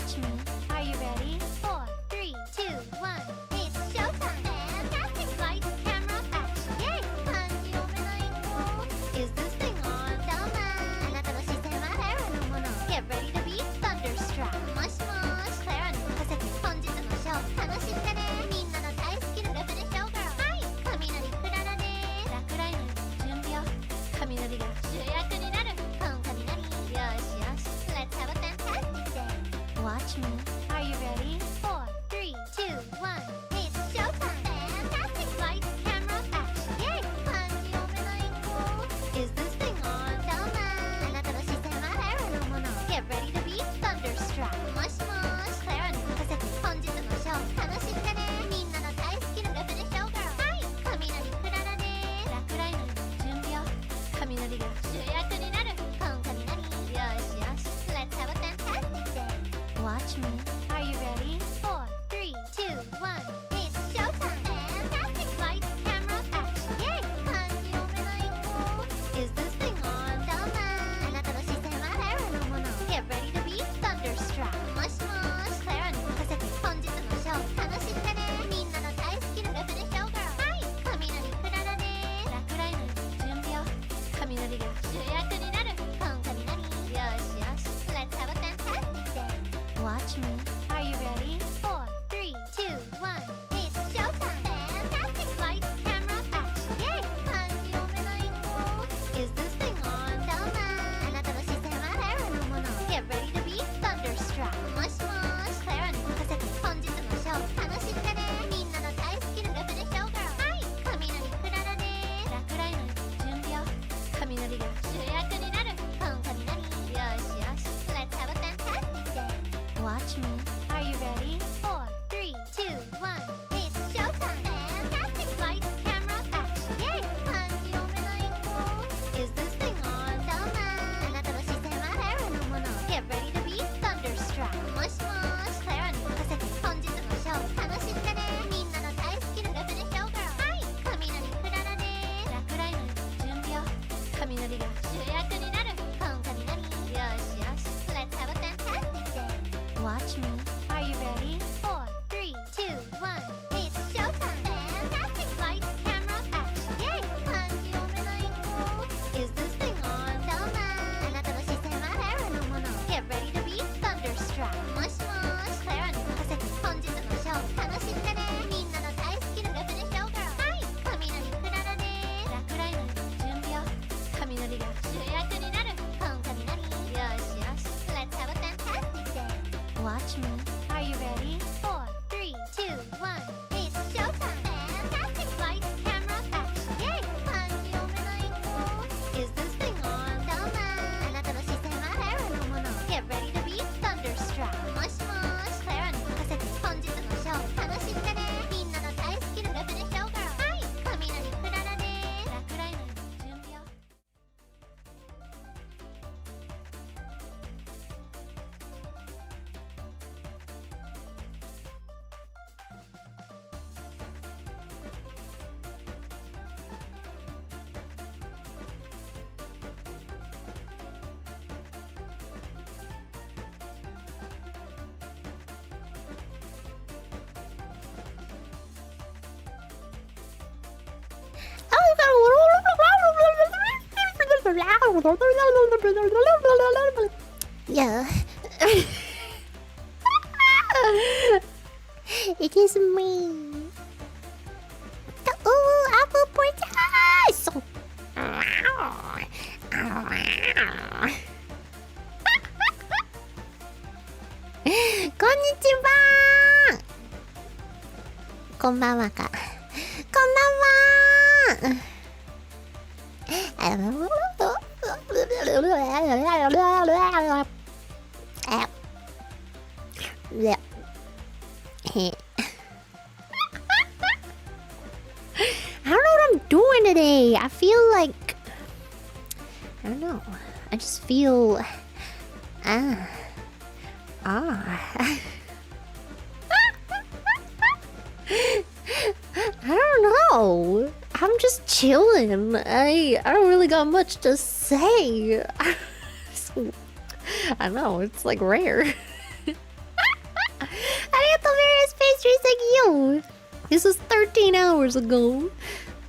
Watch me. Are you ready? 4, 3, 2, 1. It's showtime! Fantastic! Lights, camera, action! Yay! 漢字読めない子 Is this thing on? どうもあなたの視線は Clara のもの Get ready to be thunderstruck! もしもし Clara に任せて本日のショー楽しんでねみんなの大好きなラブでショーガールはい雷クララです落雷の準備を雷が主役になるこん雷よしよし Let's have a fantastic day Watch me Are you ready? 4, 3, 2, 1 It's showtime! Fantastic! Lights, camera, action! Yay! 漢字読めない子 Is this thing on? どうもあなたの視線は Clara のもの Get ready to be thunderstruck もしもし Clara に任せて本日のショー楽しんでねみんなの大好きなラブでショーガールはい雷クララです落雷の準備を雷が主役になるこん雷よしよし Let's have a fantastic day Watch me Are you ready? 4, 3, 2, 1 It's showtime! Fantastic! Lights, camera, action! Yay! 漢字読めない子 Is this thing on? どうもあなたの視線は Clara のもの Get ready to be thunderstruck もしもし Clara に任せて本日のショー楽しんでねみんなの大好きなラブでショーガールはい雷クララです落雷の準備を雷が主役になるこん雷よしよし Let's have a fantastic day Watch me Are you ready? 4, 3, 2, 1 It's showtime! Fantastic! Lights, camera, action! Yay! 漢字読めない子 Is this thing on? どうもあなたの視線は Clara のもの Get ready to be thunderstruck もしもし Clara に任せて本日のショー楽しんでねみんなの大好きなラブでショーガールはい雷クララです落雷の準備を雷が主役になるこん雷よしよし Let's have a fantastic day Watch me Are you ready? 4, 3, 2, 1 It's showtime! Fantastic! Lights, camera, action! Yay! 漢字読めない子 Is this thing on? どうもあなたの視線は Clara のもの Get ready to be thunderstruck もしもし Clara に任せて本日のショー楽しんでねみんなの大好きなラブでショーガールはい雷クララです落雷の準備を雷が主役になるこん雷よしよし Let's have a fantastic day Watch me Are you ready? 4, 3, 2, 1 It's showtime! Fantastic! Lights, camera, action! Yay! 漢字読めない子 Is this thing on? どうもあなたの視線は Clara のもの Get ready to be thunderstruck もしもし Clara に任せて本日のショー楽しんでねみんなの大好きなラブでショーガールはい雷クララです落雷の準備を雷が主役になるこん雷よしよし Let's have a fantastic day Watch me Are you ready? 4, 3, 2, 1 It's showtime! Fantastic! Lights, camera, action! Yay! 漢字読めない子 Is this thing on? どうもあなたの視線は Clara のもの Get ready to be thunderstruck もしもし Clara に任せて本日のショー楽しんでねみんなの大好きなラブでショーガールはい雷クララです落雷の準備をYeah. It is me. The apple princess. こんにちは。こんばんはか。こんばんは。I don't know what I'm doing today. I feel like I don't know. I just feel I don't know. I'm just chilling. I don't really got much to say. So, I know, it's like rare. thank you. This was 13 hours ago.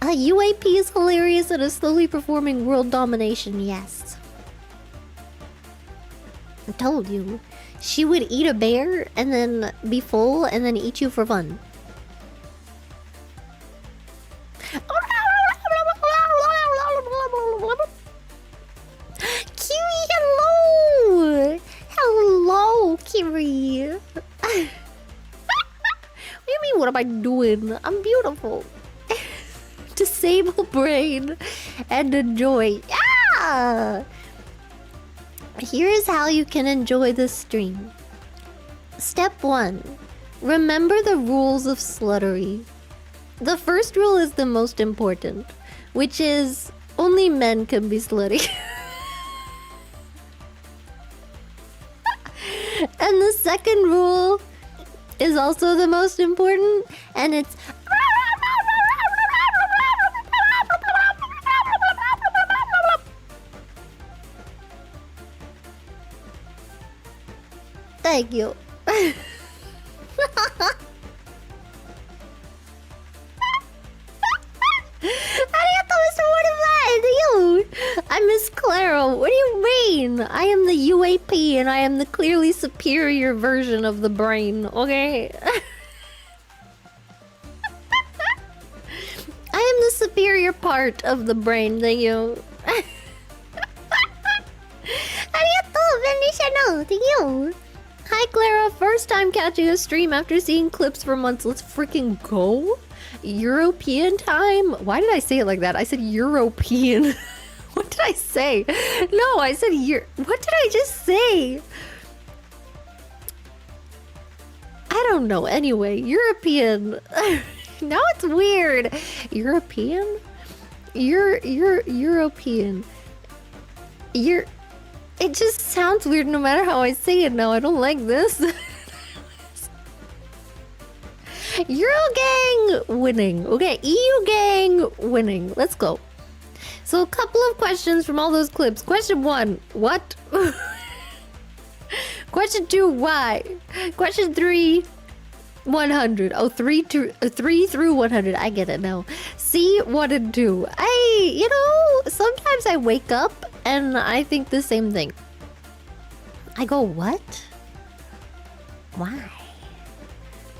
UAP is hilarious and is slowly performing world domination. Yes. I told you. She would eat a bear and then be full and then eat you for fun. Kiri, hello! Hello, Kiri. What do you mean, what am I doing? I'm beautiful. Disable brain and enjoy. Yeah! Here's how you can enjoy this stream. Step 1. Remember the rules of sluttery. The first rule is the most important, which is only men can be slutty. And the second rule is also the most important, and it's thank you. I'm Miss Clara. What do you mean? I am the UAP and I am the clearly superior version of the brain, okay? I am the superior part of the brain, thank you. Thank you. Hi Clara, first time catching a stream after seeing clips for months. Let's freaking go. European time? Why did I say it like that? I said European. What did I say? No, I said what did I just say? I don't know. Anyway, European. Now it's weird. European? European. It just sounds weird no matter how I say it now. I don't like this. Eurogang winning. Okay, EU gang winning. Let's go. So a couple of questions from all those clips. Question 1, what? Question 2, why? Question 3, 100. Oh, 3 through 100. I get it now. C, 1 and 2. Sometimes I wake up and I think the same thing. I go, what? Why?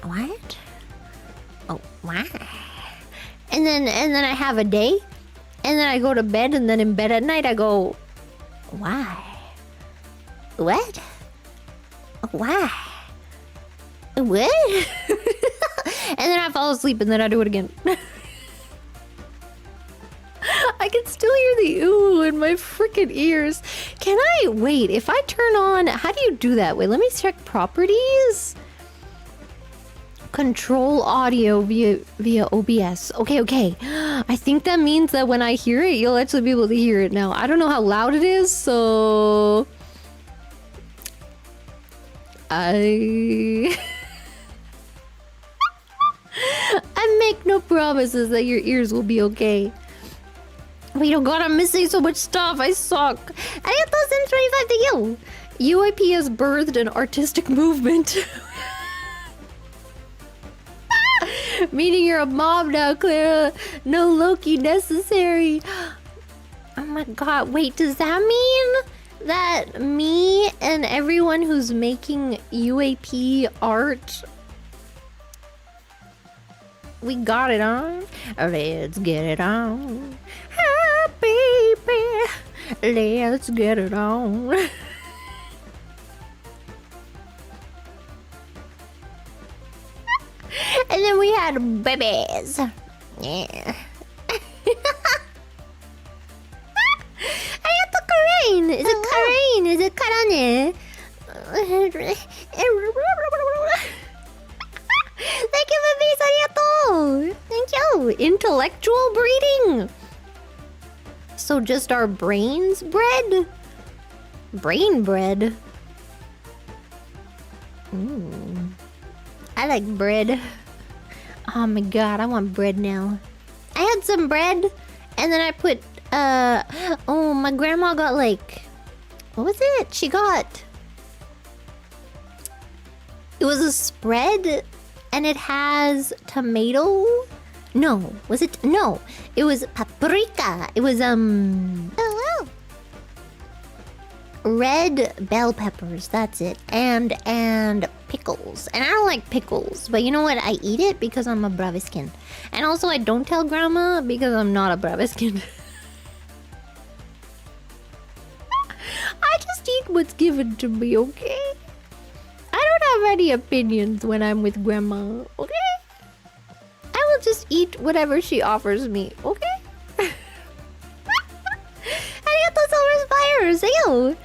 What? Oh, why? And then I have a day, and then I go to bed, and then in bed at night I go, why? What? Why? What? And then I fall asleep, and then I do it again. I can still hear the ooh in my freaking ears. Can I wait? If I turn on, how do you do that? Wait, let me check properties. Control audio via OBS. Okay. I think that means that when I hear it, you'll actually be able to hear it now. I don't know how loud it is, so I make no promises that your ears will be okay. Wait, oh god, I'm missing so much stuff. I suck. Arigato 25 to you. UAP has birthed an artistic movement. Meaning you're a mom now, Clara. No Loki necessary. Oh my god, wait, does that mean that me and everyone who's making UAP art, we got it on? Let's get it on. Ah, baby, let's get it on. And then we had babies. Yeah. Arigato, Karain. Is it Karain? Is it Karane? Thank you, babies. Arigato. Thank you. Intellectual breeding. So just our brains bred? Brain bread. I like bread. Oh my god, I want bread now. I had some bread, and then I put, oh, my grandma got like, what was it? She got, it was a spread, and it has tomato. No, was it? No, it was paprika. It was Oh, red bell peppers. That's it. And pickles. And I don't like pickles, but you know what? I eat it because I'm a Braviskin. And also I don't tell grandma because I'm not a Braviskin. I just eat what's given to me, okay? I don't have any opinions when I'm with grandma, okay? I will just eat whatever she offers me, okay? Arigatou Silver Spires, yo!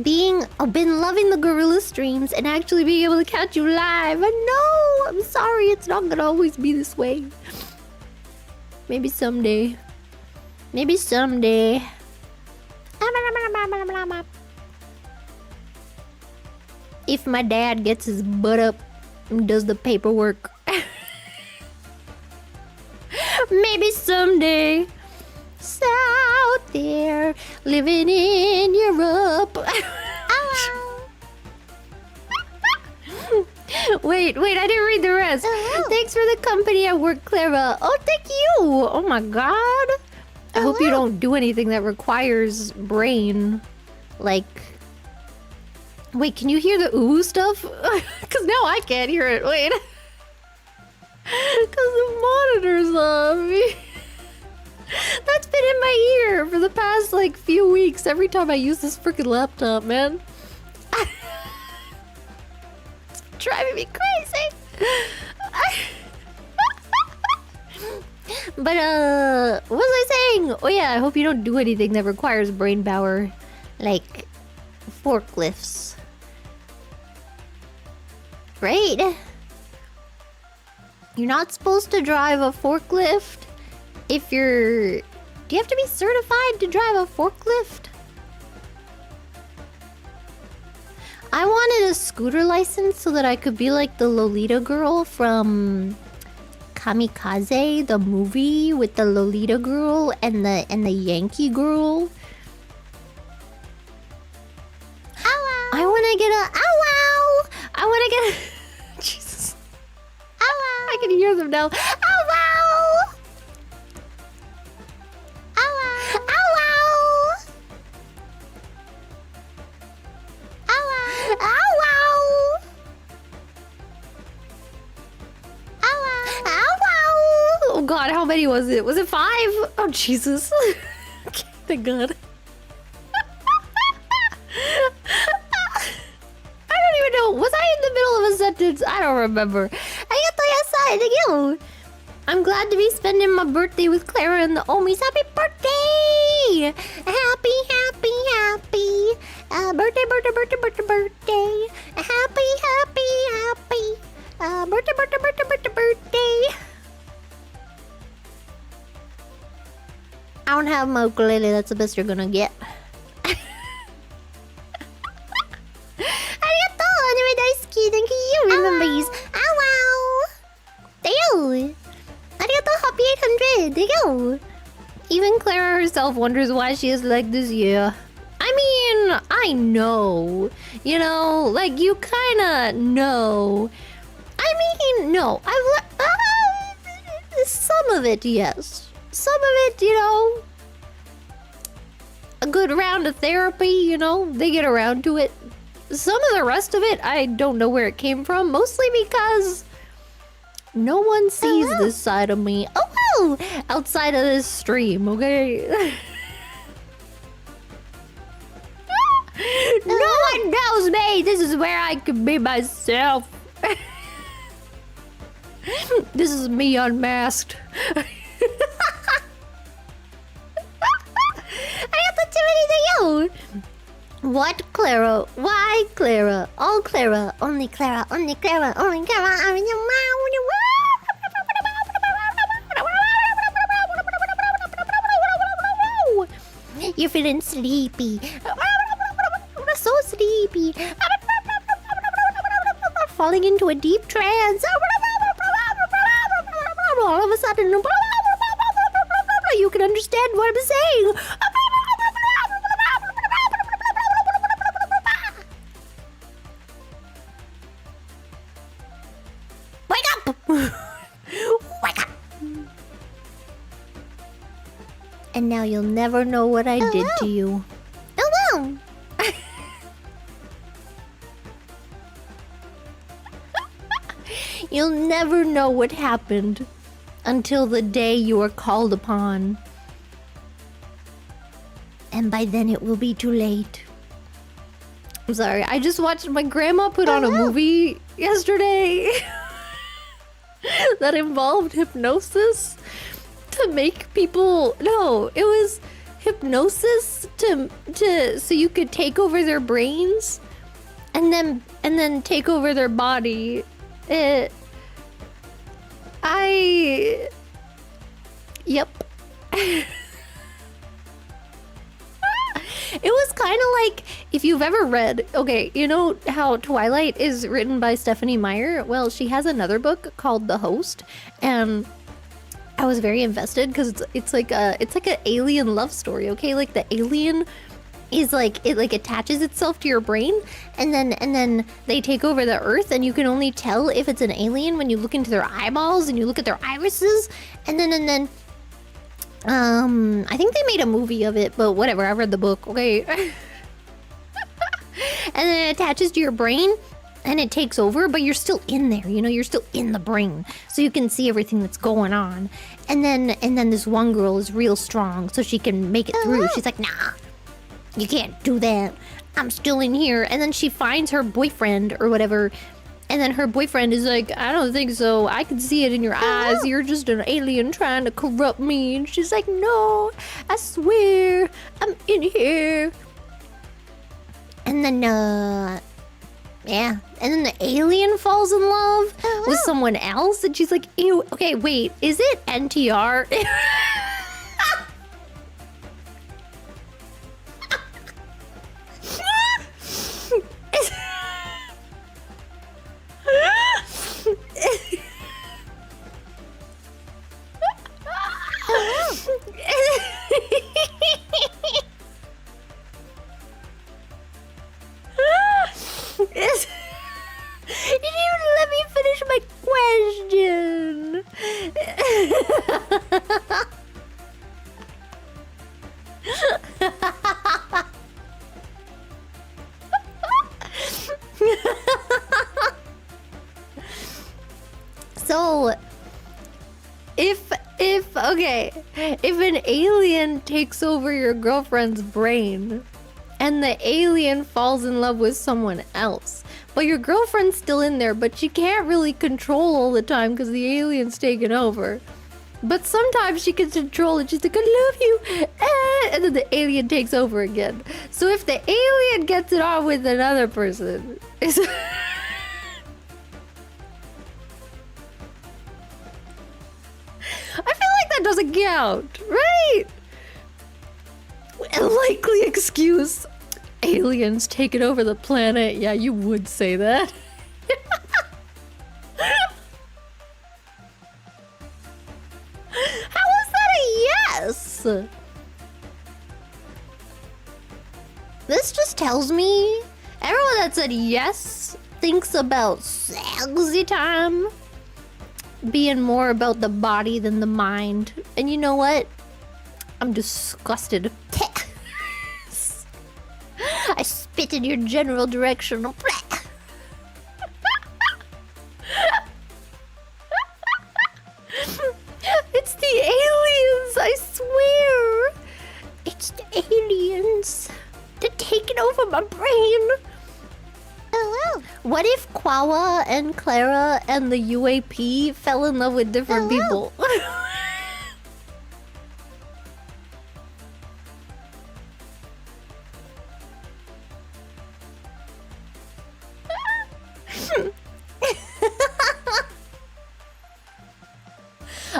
Been loving the gorilla streams and actually being able to catch you live. I know! I'm sorry, it's not gonna always be this way. Maybe someday. Maybe someday. If my dad gets his butt up and does the paperwork. Maybe someday. South there, living in Europe. Wait, I didn't read the rest. Thanks for the company at work, Clara. Oh, thank you. Oh my god. I hope you don't do anything that requires brain. Like... Wait, can you hear the ooh stuff? Because now I can't hear it. Wait. Because the monitor's off. That's been in my ear for the past, like, few weeks. Every time I use this freaking laptop, man. It's driving me crazy. But, what was I saying? Oh yeah, I hope you don't do anything that requires brain power. Like, forklifts. Right? You're not supposed to drive a forklift if you're... Do you have to be certified to drive a forklift? I wanted a scooter license so that I could be like the Lolita girl from Kamikaze, the movie with the Lolita girl and the Yankee girl. I want to get a... Ow, ow! I want to get a... Jesus. Ow, ow! I can hear them now. Ow, ow! Ow, ow! Ow, ow! Ow, ow! Ow, ow! Ow, ow! Ow, ow! Oh god, how many was it? Was it 5? Oh, Jesus. Okay, thank god. I don't even know. Was I in the middle of a sentence? I don't remember. Thank you. I'm glad to be spending my birthday with Clara and the Omis. Happy birthday! Happy, happy, happy. Birthday, birthday, birthday, birthday, birthday. Happy, happy, happy. Birthday, birthday, birthday, birthday, birthday. I don't have my ukulele. That's the best you're gonna get. Arigato, anime daisuki. Thank you, remembers. Ow, wow. Thank you. Arigato, happy 800. Thank you. Even Clara herself wonders why she is like this year. I mean, I know. You know, like, you kinda know. I mean, no. Some of it, yes. Some of it, you know. A good round of therapy, you know. They get around to it. Some of the rest of it, I don't know where it came from. Mostly because no one sees this side of me. Oh, outside of this stream, okay? No one knows me. This is where I can be myself. This is me unmasked. I have to do anything. What, Clara? Why, Clara? All Clara. Only Clara. Only Clara. Only Clara. I'm in your mouth. You're feeling sleepy. So sleepy. Falling into a deep trance. All of a sudden, you can understand what I'm saying. Wake up! Wake up! And now you'll never know what I did to you. Oh no! You'll never know what happened until the day you are called upon. And by then it will be too late. I'm sorry, I just watched my grandma put on a movie yesterday that involved hypnosis to make people... No, it was hypnosis to so you could take over their brains and then take over their body. Yep. It was kind of like, if you've ever read, okay, you know how Twilight is written by Stephanie Meyer? Well, she has another book called The Host, and I was very invested because it's like an alien love story, okay? Like the alien is like, it like attaches itself to your brain, and then they take over the earth, and you can only tell if it's an alien when you look into their eyeballs and you look at their irises, and then I think they made a movie of it, but whatever, I read the book, okay? And then it attaches to your brain and it takes over, but you're still in there, you know, you're still in the brain, so you can see everything that's going on. And then this one girl is real strong, so she can make it through. She's like, nah, you can't do that, I'm still in here. And then she finds her boyfriend or whatever, and then her boyfriend is like, I don't think so, I can see it in your eyes, you're just an alien trying to corrupt me. And she's like, no, I swear, I'm in here. And then, yeah, and then the alien falls in love with someone else, and she's like, ew, okay, wait, is it NTR? You didn't even let me finish my question. So, if an alien takes over your girlfriend's brain, and the alien falls in love with someone else, but your girlfriend's still in there, but she can't really control all the time because the alien's taken over. But sometimes she can control it. She's like, I love you. And then the alien takes over again. So if the alien gets it on with another person, it's... I feel like that doesn't count, right? A likely excuse. Aliens taking over the planet. Yeah, you would say that. How is that a yes? This just tells me everyone that said yes thinks about sexy time being more about the body than the mind. And you know what? I'm disgusted. I spit in your general direction. It's the aliens, I swear. It's the aliens. They're taking over my brain. Oh, what if Quawa and Clara and the UAP fell in love with different people?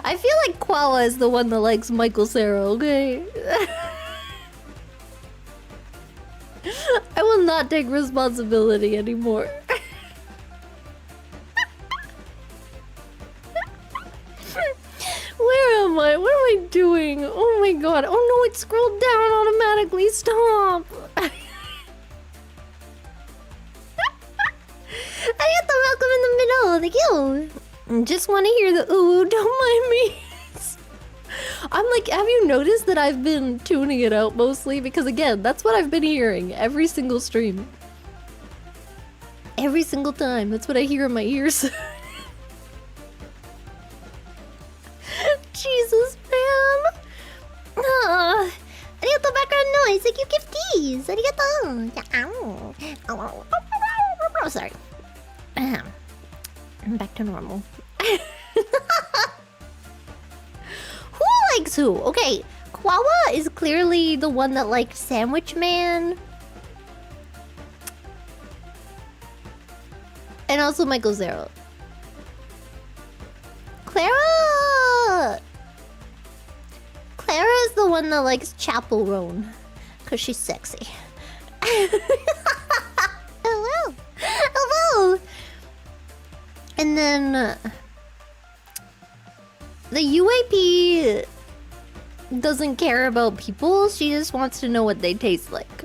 I feel like Quawa is the one that likes Michael Cera, okay? I will not take responsibility anymore. Where am I? What am I doing? Oh my god. Oh no, it scrolled down automatically. Stop. I got the welcome in the middle. Thank you. Just want to hear the ooh, don't mind me. I'm like, have you noticed that I've been tuning it out mostly? Because again, that's what I've been hearing every single stream. Every single time. That's what I hear in my ears. Jesus, man. Arigato background noise. Thank you, gifties. Arigato. Oh, sorry. I'm back to normal. Who likes who? Okay, Kwawa is clearly the one that likes Sandwich Man. And also Michael Zero. Clara is the one that likes Chapel Roan. Cause she's sexy. Hello. Hello. And then the UAP doesn't care about people. She just wants to know what they taste like.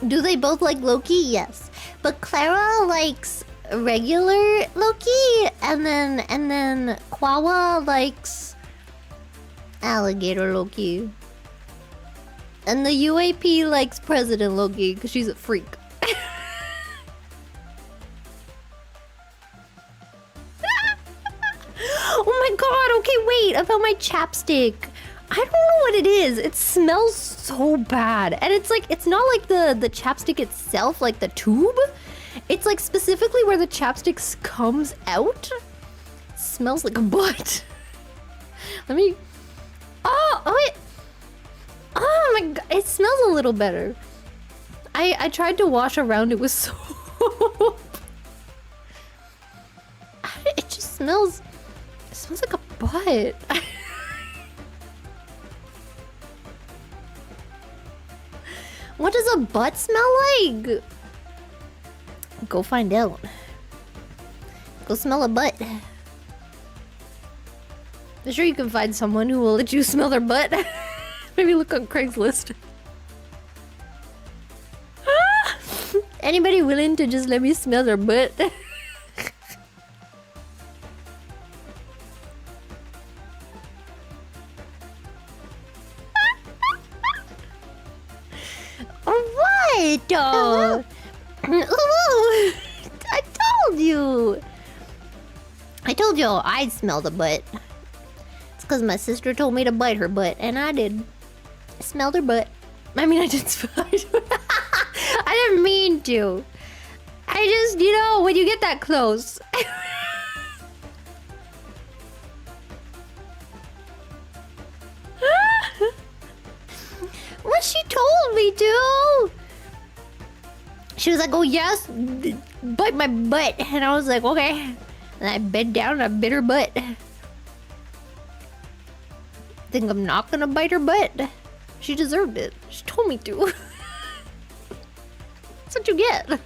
Do they both like Loki? Yes. But Clara likes regular Loki, and then Kwawa likes alligator Loki. And the UAP likes President Loki because she's a freak. Oh my god, okay, wait, about my chapstick. I don't know what it is. It smells so bad. And it's like, it's not like the chapstick itself, like the tube. It's like specifically where the chapstick comes out. It smells like a butt. Let me... Oh my god, it smells a little better. I tried to wash around it with soap. It just smells... It smells like a butt. What does a butt smell like? Go find out. Go smell a butt. I'm sure you can find someone who will let you smell their butt. Maybe look on Craigslist. Anybody willing to just let me smell their butt? What? Oh. Ooh, I told you. I told you I'd smell the butt. It's because my sister told me to bite her butt, and I did. I smelled her butt. I mean, I didn't smell it. I didn't mean to. I just, you know, when you get that close. Well, she told me to. She was like, oh yes, bite my butt. And I was like, okay. And I bent down and I bit her butt. Think I'm not gonna bite her butt? She deserved it. She told me to. That's what you get. Arigato,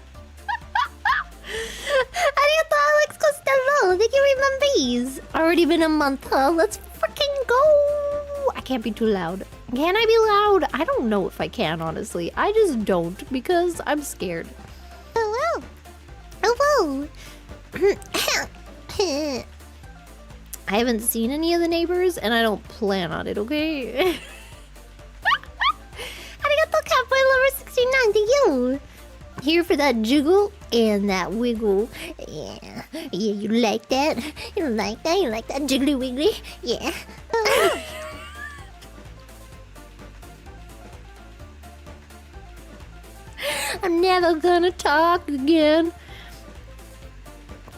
Alex Costello. Thank you, remembers. Already been a month, huh? Let's freaking go. I can't be too loud. Can I be loud? I don't know if I can, honestly. I just don't because I'm scared. Hello. Hello. I haven't seen any of the neighbors and I don't plan on it, okay? Arigato, Catboy Lover 69. Thank you. Here for that jiggle and that wiggle. Yeah. Yeah, you like that? You like that? You like that jiggly wiggly? Yeah. I'm never gonna talk again.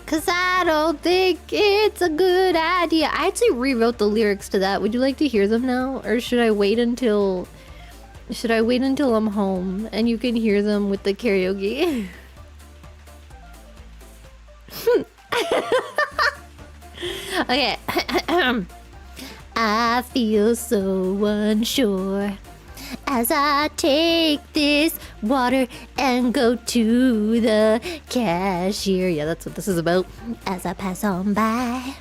Cause I don't think it's a good idea. I actually rewrote the lyrics to that. Would you like to hear them now? Or should I wait until... Should I wait until I'm home and you can hear them with the karaoke? Okay. I feel so unsure as I take this water and go to the cashier. Yeah, that's what this is about. As I pass on by,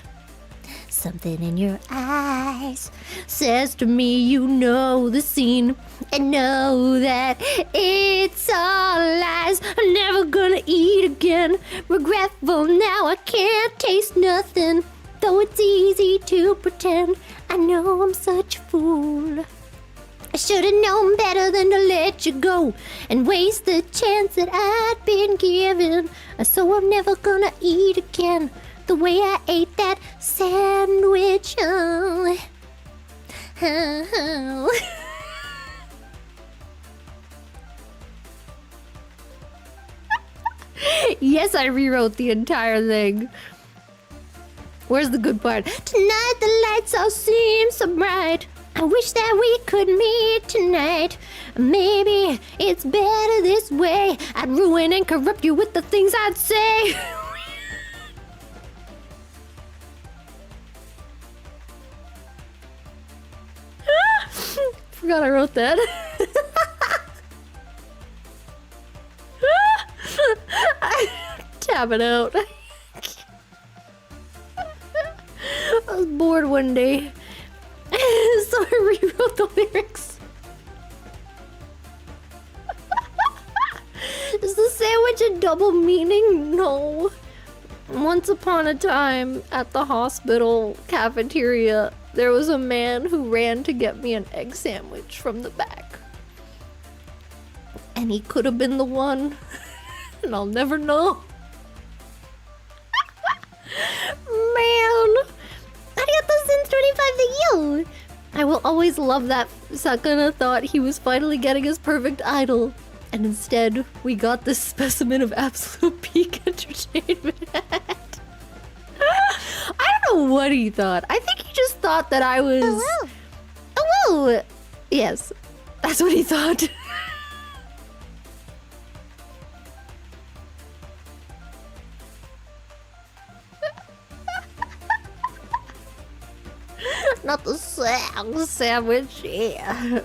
something in your eyes says to me you know the scene and know that it's all lies. I'm never gonna eat again. again. Regretful now, I can't taste nothing. Though it's easy to pretend, I know I'm such a fool. I should have known better than to let you go and waste the chance that I'd been given. So I'm never gonna eat again the way I ate that sandwich. Oh. Yes, I rewrote the entire thing. Where's the good part? Tonight the lights all seem so bright. I wish that we could meet tonight. Maybe it's better this way. I'd ruin and corrupt you with the things I'd say. Forgot I wrote that. Tab it out. I was bored one day. So I rewrote the lyrics. Is the sandwich a double meaning? No. Once upon a time, at the hospital cafeteria, there was a man who ran to get me an egg sandwich from the back. And he could have been the one. And I'll never know. Man. Arigato since 25 to you. I will always love that Sakana thought he was finally getting his perfect idol. And instead, we got this specimen of absolute peak entertainment. I don't know what he thought. I think he just thought that I was... Hello. Hello! Yes, that's what he thought. Not the sandwich, yeah.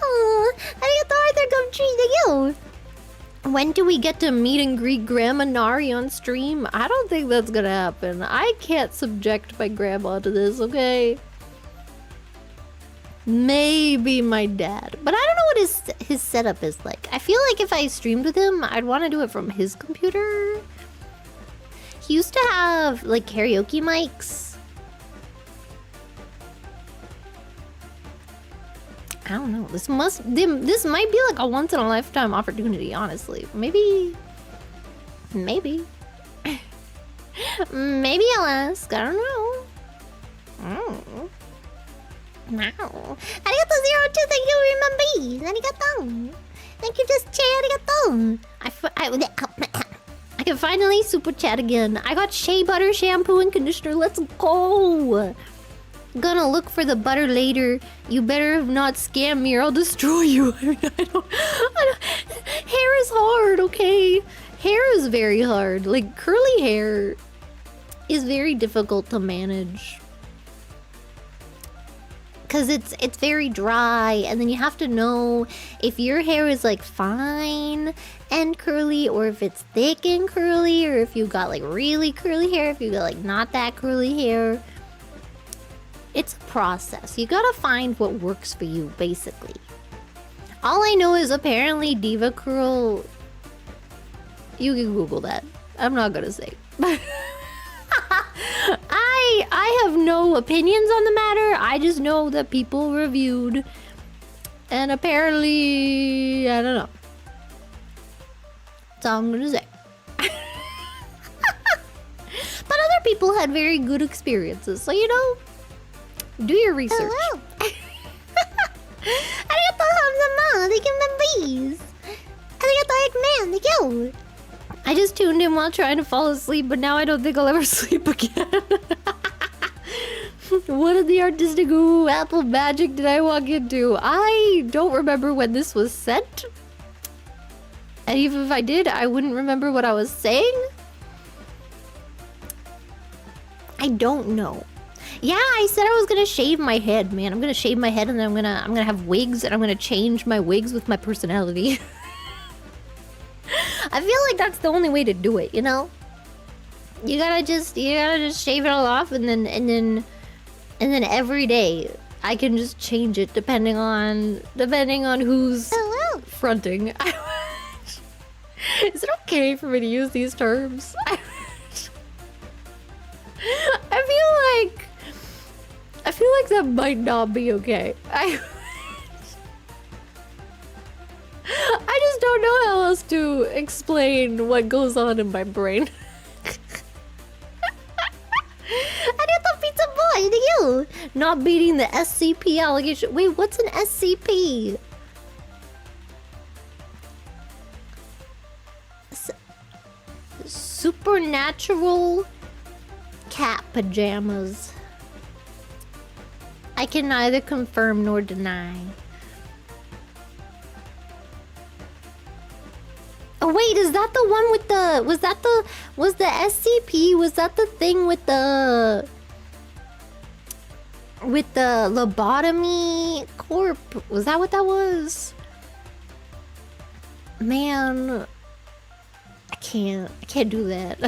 Oh, arigato Arthur, come treat you. When do we get to meet and greet Grandma Nari on stream? I don't think that's gonna happen. I can't subject my grandma to this, okay? Maybe my dad, but I don't know what his setup is like. I feel like if I streamed with him, I'd want to do it from his computer. He used to have like karaoke mics. I don't know. This might be like a once in a lifetime opportunity, honestly. Maybe maybe I'll ask. I don't know. Oh. Wow. Arigato 02, thank you, remember. Arigato. Thank you, just chat. Arigato. I can finally super chat again. I got shea butter, shampoo, and conditioner. Let's go. Gonna look for the butter later. You better not scam me or I'll destroy you. I don't. Hair is hard, okay? Hair is very hard. Like, curly hair is very difficult to manage. Because it's very dry, and then you have to know if your hair is like fine and curly, or if it's thick and curly, or if you got like really curly hair, if you got like not that curly hair. It's a process. You gotta find what works for you, basically. All I know is apparently Diva Curl. You can Google that. I'm not gonna say. I have no opinions on the matter. I just know that people reviewed, and apparently, I don't know. That's all I'm gonna say. But other people had very good experiences, so you know, do your research. Hello. Arigato hamzama, thank you, members. Arigato Eggman, thank you. I just tuned in while trying to fall asleep, but now I don't think I'll ever sleep again. What in the artistic apple magic did I walk into? I don't remember when this was sent. And even if I did, I wouldn't remember what I was saying. I don't know. Yeah, I said I was gonna shave my head, man. I'm gonna shave my head, and then I'm gonna have wigs, and I'm gonna change my wigs with my personality. I feel like that's the only way to do it, you know? You gotta just shave it all off, and then every day I can just change it depending on who's Hello. fronting. Is it okay for me to use these terms? I feel like that might not be okay. I just don't know how else to explain what goes on in my brain. Arigato, pizza boy, to you! Not beating the SCP allegation. Wait, what's an SCP? Supernatural cat pajamas. I can neither confirm nor deny. Oh wait, is that the one with the... Was the SCP? Was that the thing with the... With the lobotomy corp? Was that what that was? Man... I can't do that.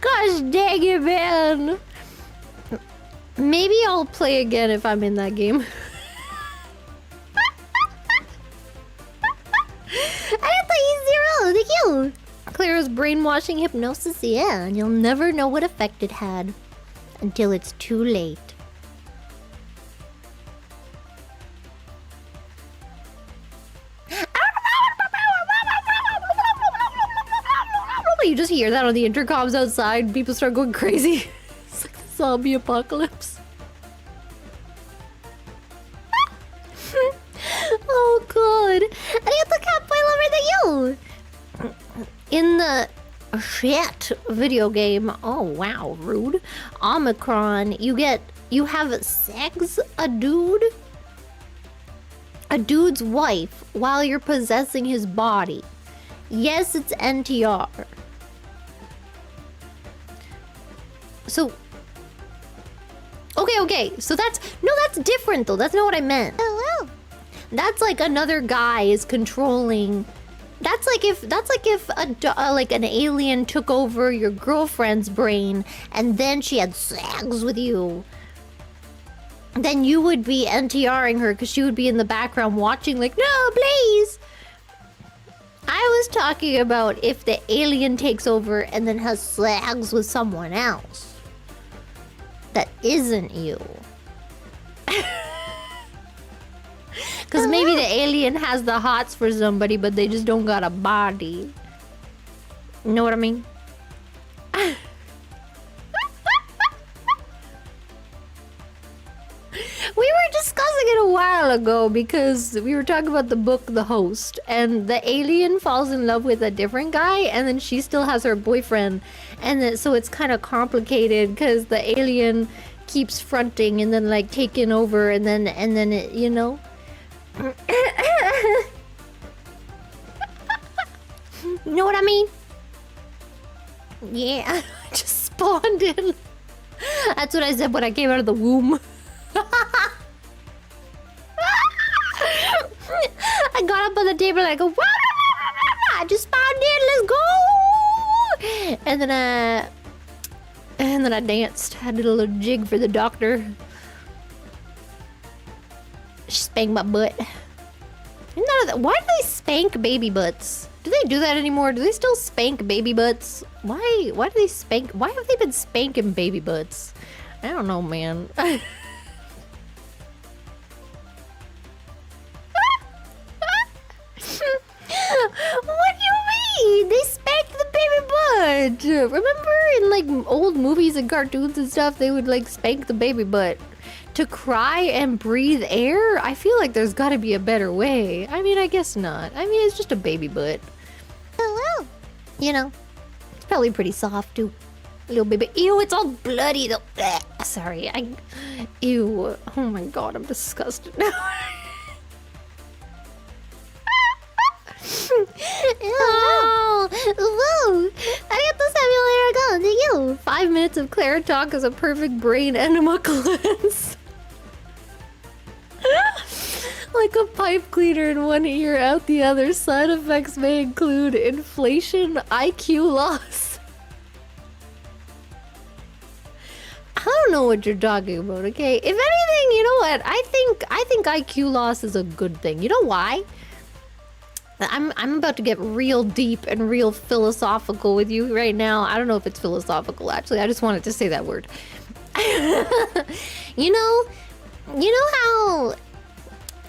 Gosh dang it, man! Maybe I'll play again if I'm in that game. Thank you! Clara's brainwashing hypnosis, yeah, and you'll never know what effect it had until it's too late. You just hear that on the intercoms outside, people start going crazy. It's like the zombie apocalypse. Oh god. Arigato Catboy Lover, thank you! In the shit video game, oh wow, rude. Omicron, you have sex a dude's wife while you're possessing his body. Yes, it's NTR. So okay, so that's different though. That's not what I meant. Oh, that's like another guy is controlling. That's like if like an alien took over your girlfriend's brain and then she had sex with you. Then you would be NTRing her because she would be in the background watching like, no, please. I was talking about if the alien takes over and then has sex with someone else. That isn't you. Because maybe the alien has the hots for somebody, but they just don't got a body. You know what I mean? We were discussing it a while ago because we were talking about the book The Host, and the alien falls in love with a different guy, and then she still has her boyfriend, and then, so it's kind of complicated because the alien keeps fronting and then like taking over, and then it, you know. You know what I mean? Yeah, I just spawned in. That's what I said when I came out of the womb. I got up on the table and I go, wah, wah, wah, wah, I just spawned in, let's go. And then I danced. I did a little jig for the doctor. She spanked my butt. Why do they spank baby butts? Do they do that anymore? Do they still spank baby butts? Why do they spank? Why have they been spanking baby butts? I don't know, man. What do you mean? They spank the baby butt. Remember in like old movies and cartoons and stuff, they would like spank the baby butt to cry and breathe air? I feel like there's got to be a better way. I mean, I guess not. I mean, it's just a baby butt. Oh well. You know, it's probably pretty soft too. Little baby. Ew, it's all bloody though. Blech. Sorry, ew. Oh my god, I'm disgusted now. Oh, whoa! Arigato Samuel Aragon, thank you! 5 minutes of Clara talk is a perfect brain enema cleanse. Like a pipe cleaner in one ear, out the other. Side effects may include inflation, IQ loss. I don't know what you're talking about, okay? If anything, you know what? I think IQ loss is a good thing. You know why? I'm about to get real deep and real philosophical with you right now. I don't know if it's philosophical, actually. I just wanted to say that word. You know how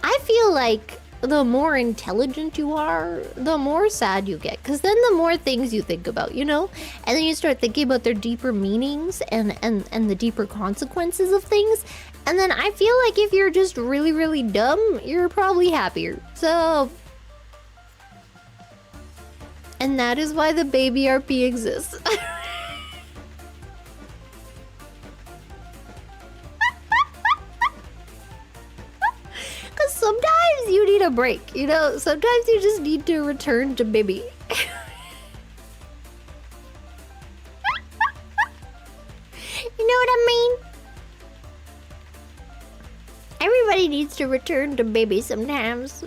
I feel like the more intelligent you are, the more sad you get. Because then the more things you think about, you know? And then you start thinking about their deeper meanings and the deeper consequences of things. And then I feel like if you're just really, really dumb, you're probably happier. So... And that is why the baby RP exists. Because sometimes you need a break, you know? Sometimes you just need to return to baby. You know what I mean? Everybody needs to return to baby sometimes.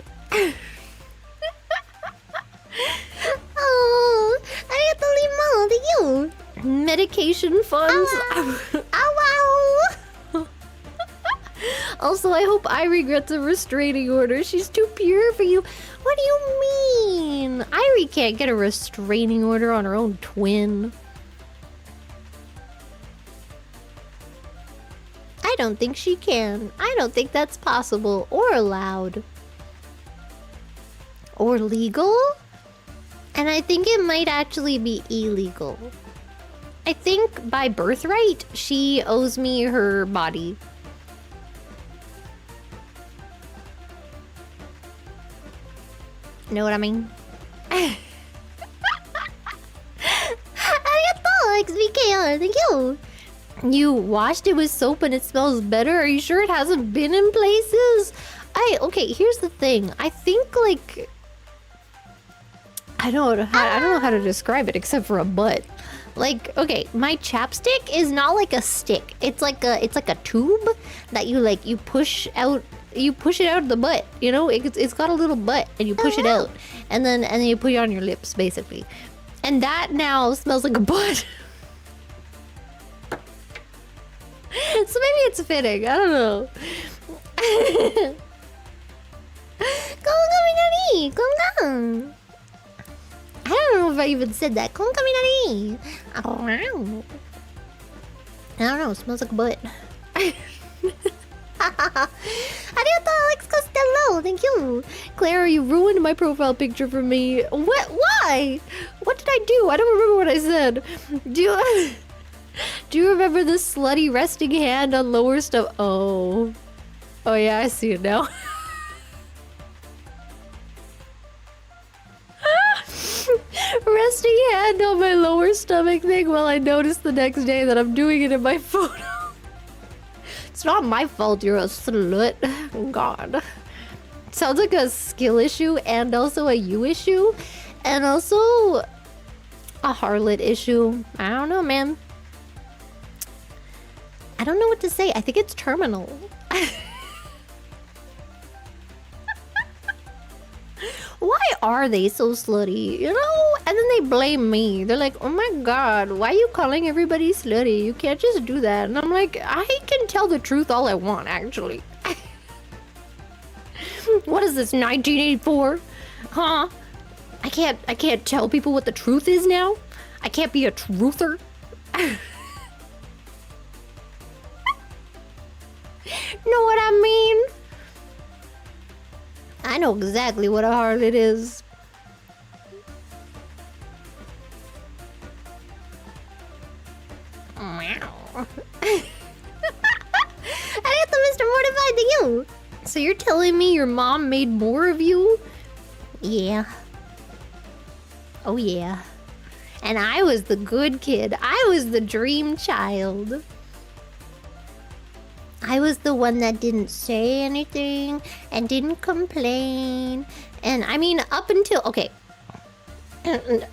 Oh, arigato thank you. Medication funds. Ow, ow. Also, I hope Irie gets a restraining order. She's too pure for you. What do you mean? Irie can't get a restraining order on her own twin. I don't think she can. I don't think that's possible or allowed. Or legal? And I think it might actually be illegal. I think by birthright, she owes me her body. Know what I mean? Arigato, XVKR, thank you. You washed it with soap and it smells better? Are you sure it hasn't been in places? Okay, here's the thing. I think, like... I don't know how to describe it except for a butt. Like, okay, my chapstick is not like a stick. It's like a tube that you push out. You push it out of the butt. You know, it's got a little butt, and you push it out, and then you put it on your lips, basically. And that now smells like a butt. So maybe it's fitting. I don't know. Kongaminari, I don't know if I even said that. Kongaminari. I don't know. It smells like a butt. Arigato, Alex Costello. Thank you. Clara, you ruined my profile picture for me. What? Why? What did I do? I don't remember what I said. Do you remember the slutty resting hand on lower stuff? Oh. Oh yeah, I see it now. Resting hand on my lower stomach thing while I notice the next day that I'm doing it in my photo. It's not my fault you're a slut. God. Sounds like a skill issue and also a you issue. And also a harlot issue. I don't know, man. I don't know what to say. I think it's terminal. Why are they so slutty, you know? And then they blame me. They're like, oh my god, why are you calling everybody slutty? You can't just do that. And I'm like, I can tell the truth all I want, actually. What is this, 1984? Huh? I can't tell people what the truth is now? I can't be a truther? Know what I mean? I know exactly what a harlot is. Meow. Arigato, Mr. Mortified, thank you. So you're telling me your mom made more of you? Yeah. Oh yeah. And I was the good kid. I was the dream child. I was the one that didn't say anything and didn't complain. And I mean, up until... Okay.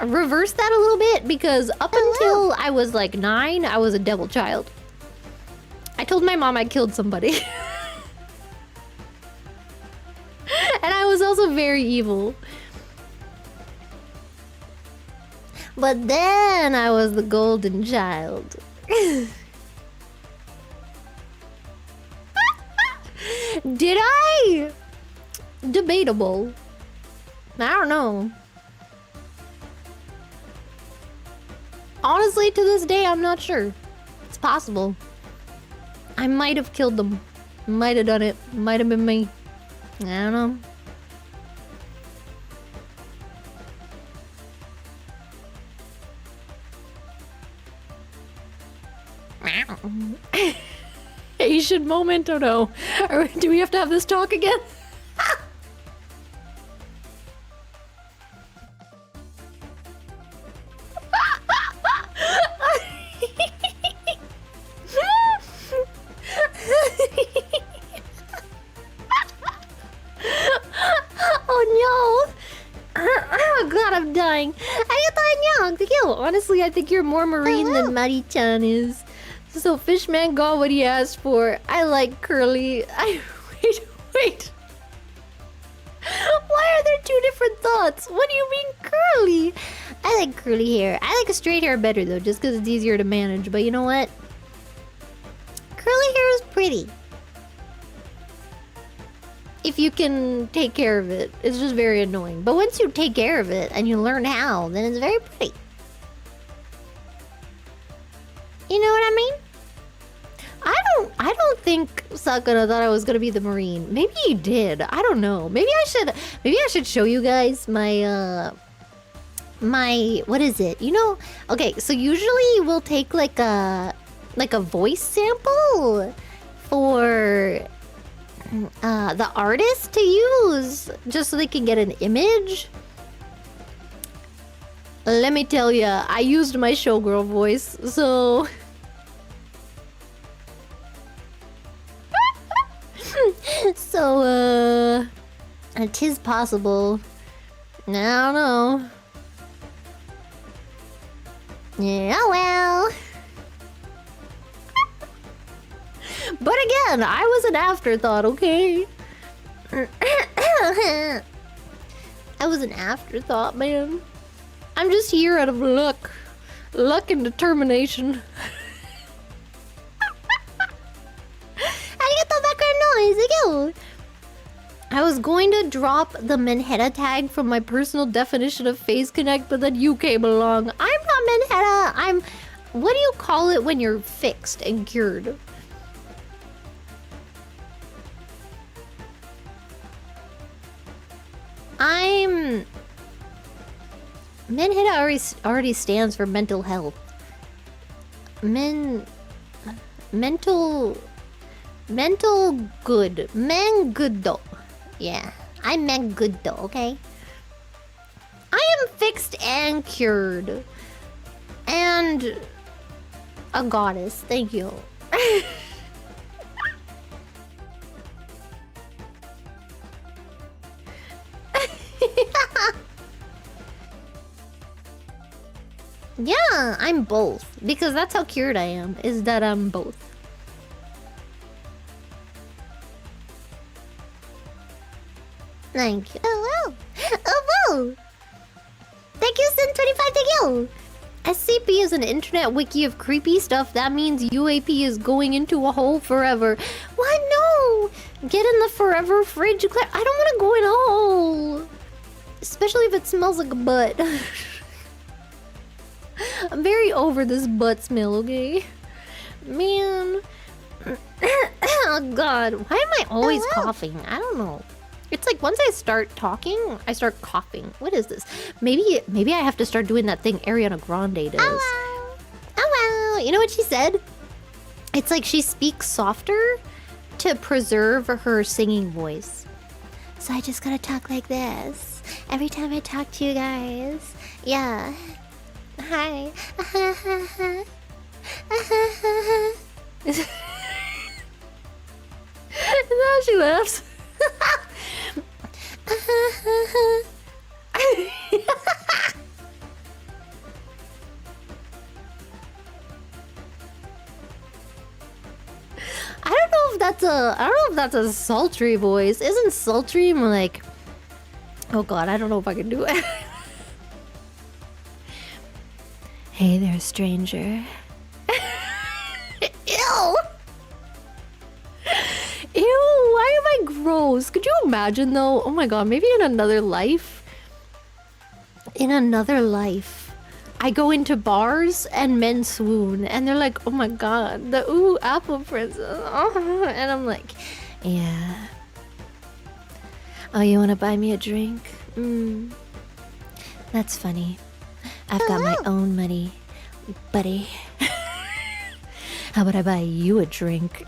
Reverse that a little bit, because up until I was like 9, I was a devil child. I told my mom I killed somebody. And I was also very evil. But then I was the golden child. Did I? Debatable. I don't know. Honestly, to this day, I'm not sure. It's possible. I might have killed them. Might have done it. Might have been me. I don't know. Asian moment or no? Or do we have to have this talk again? Oh no! Oh god, I'm dying. Thank you. Honestly, I think you're more marine than Mari-chan is. So Fishman got what he asked for. I like curly. Wait. Why are there two different thoughts? What do you mean curly? I like curly hair. I like a straight hair better though, just because it's easier to manage. But you know what? Curly hair is pretty. If you can take care of it. It's just very annoying. But once you take care of it and you learn how, then it's very pretty. You know what I mean? I don't think Sakura thought I was gonna be the Marine. Maybe he did. I don't know. Maybe I should show you guys my what is it? You know, okay, so usually we'll take like a voice sample for the artist to use just so they can get an image. Let me tell ya, I used my showgirl voice, so so it is possible. I don't know. Yeah, well. But again, I was an afterthought, okay? I was an afterthought, man. I'm just here out of luck. Luck and determination. Arigato background noise, again. I was going to drop the Manheta tag from my personal definition of Phase Connect, but then you came along. I'm not Manheta. I'm... What do you call it when you're fixed and cured? Manheta already stands for mental health. Mental good. Men good though. Yeah, I'm men good though, okay? I am fixed and cured. And a goddess, thank you. Yeah, I'm both. Because that's how cured I am, is that I'm both. Thank you. Oh, wow. Oh, wow. Thank you, Sin25, thank you. SCP is an internet wiki of creepy stuff. That means UAP is going into a hole forever. What? No! Get in the forever fridge. I don't want to go in a hole. Especially if it smells like a butt. I'm very over this butt smell, okay? Man. Oh god, why am I always coughing? I don't know. It's like once I start talking, I start coughing. What is this? Maybe I have to start doing that thing Ariana Grande does. Oh wow. You know what she said? It's like she speaks softer to preserve her singing voice. So I just gotta talk like this every time I talk to you guys. Yeah. Hi. And now she laughs. I don't know if that's a sultry voice. Isn't sultry like... Oh god, I don't know if I can do it. Hey there, stranger. Ew! Ew, why am I gross? Could you imagine though? Oh my god, maybe in another life, in another life, I go into bars and men swoon, and they're like, "Oh my god, the apple princess," and I'm like, "Yeah. Oh, you want to buy me a drink? That's funny. I've got my own money, buddy. How about I buy you a drink?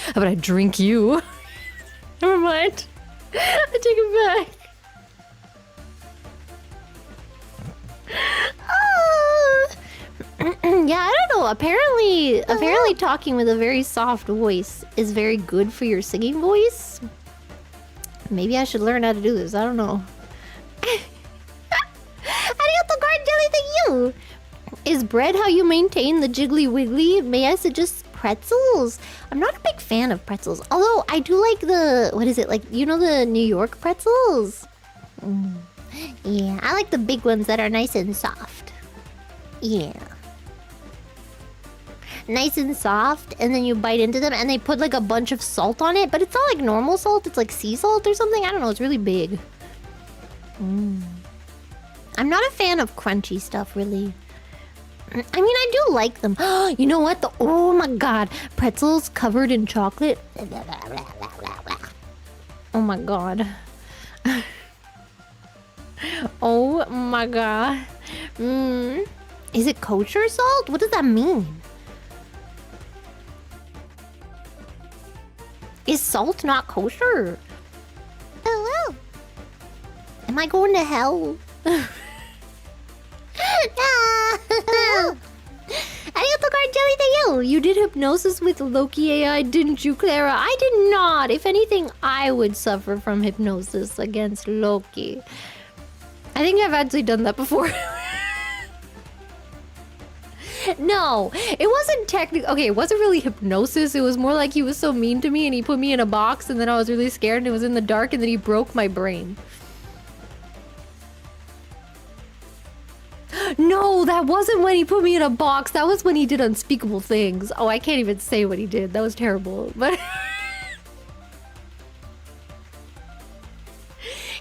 How about I drink you? Never mind. I take it back." Yeah, I don't know. Apparently talking with a very soft voice is very good for your singing voice. Maybe I should learn how to do this. I don't know. Arigato, guard jelly, thank you. Is bread how you maintain the jiggly wiggly? May I suggest pretzels? I'm not a big fan of pretzels. Although I do like the, what is it? Like, you know, the New York pretzels? Yeah, I like the big ones that are nice and soft. Yeah. Nice and soft, and then you bite into them, and they put like a bunch of salt on it, but it's not like normal salt, it's like sea salt or something. I don't know, it's really big. I'm not a fan of crunchy stuff, really. I mean, I do like them. You know what? Oh my god, pretzels covered in chocolate. Oh my god. Oh my god. Is it kosher salt? What does that mean? Is salt not kosher? Oh, am I going to hell? Arigato, guard jelly, thank you. You did hypnosis with Loki AI, didn't you, Clara? I did not. If anything, I would suffer from hypnosis against Loki. I think I've actually done that before. No, it wasn't technically... Okay, it wasn't really hypnosis. It was more like he was so mean to me and he put me in a box and then I was really scared and it was in the dark and then he broke my brain. No, that wasn't when he put me in a box. That was when he did unspeakable things. Oh, I can't even say what he did. That was terrible. But...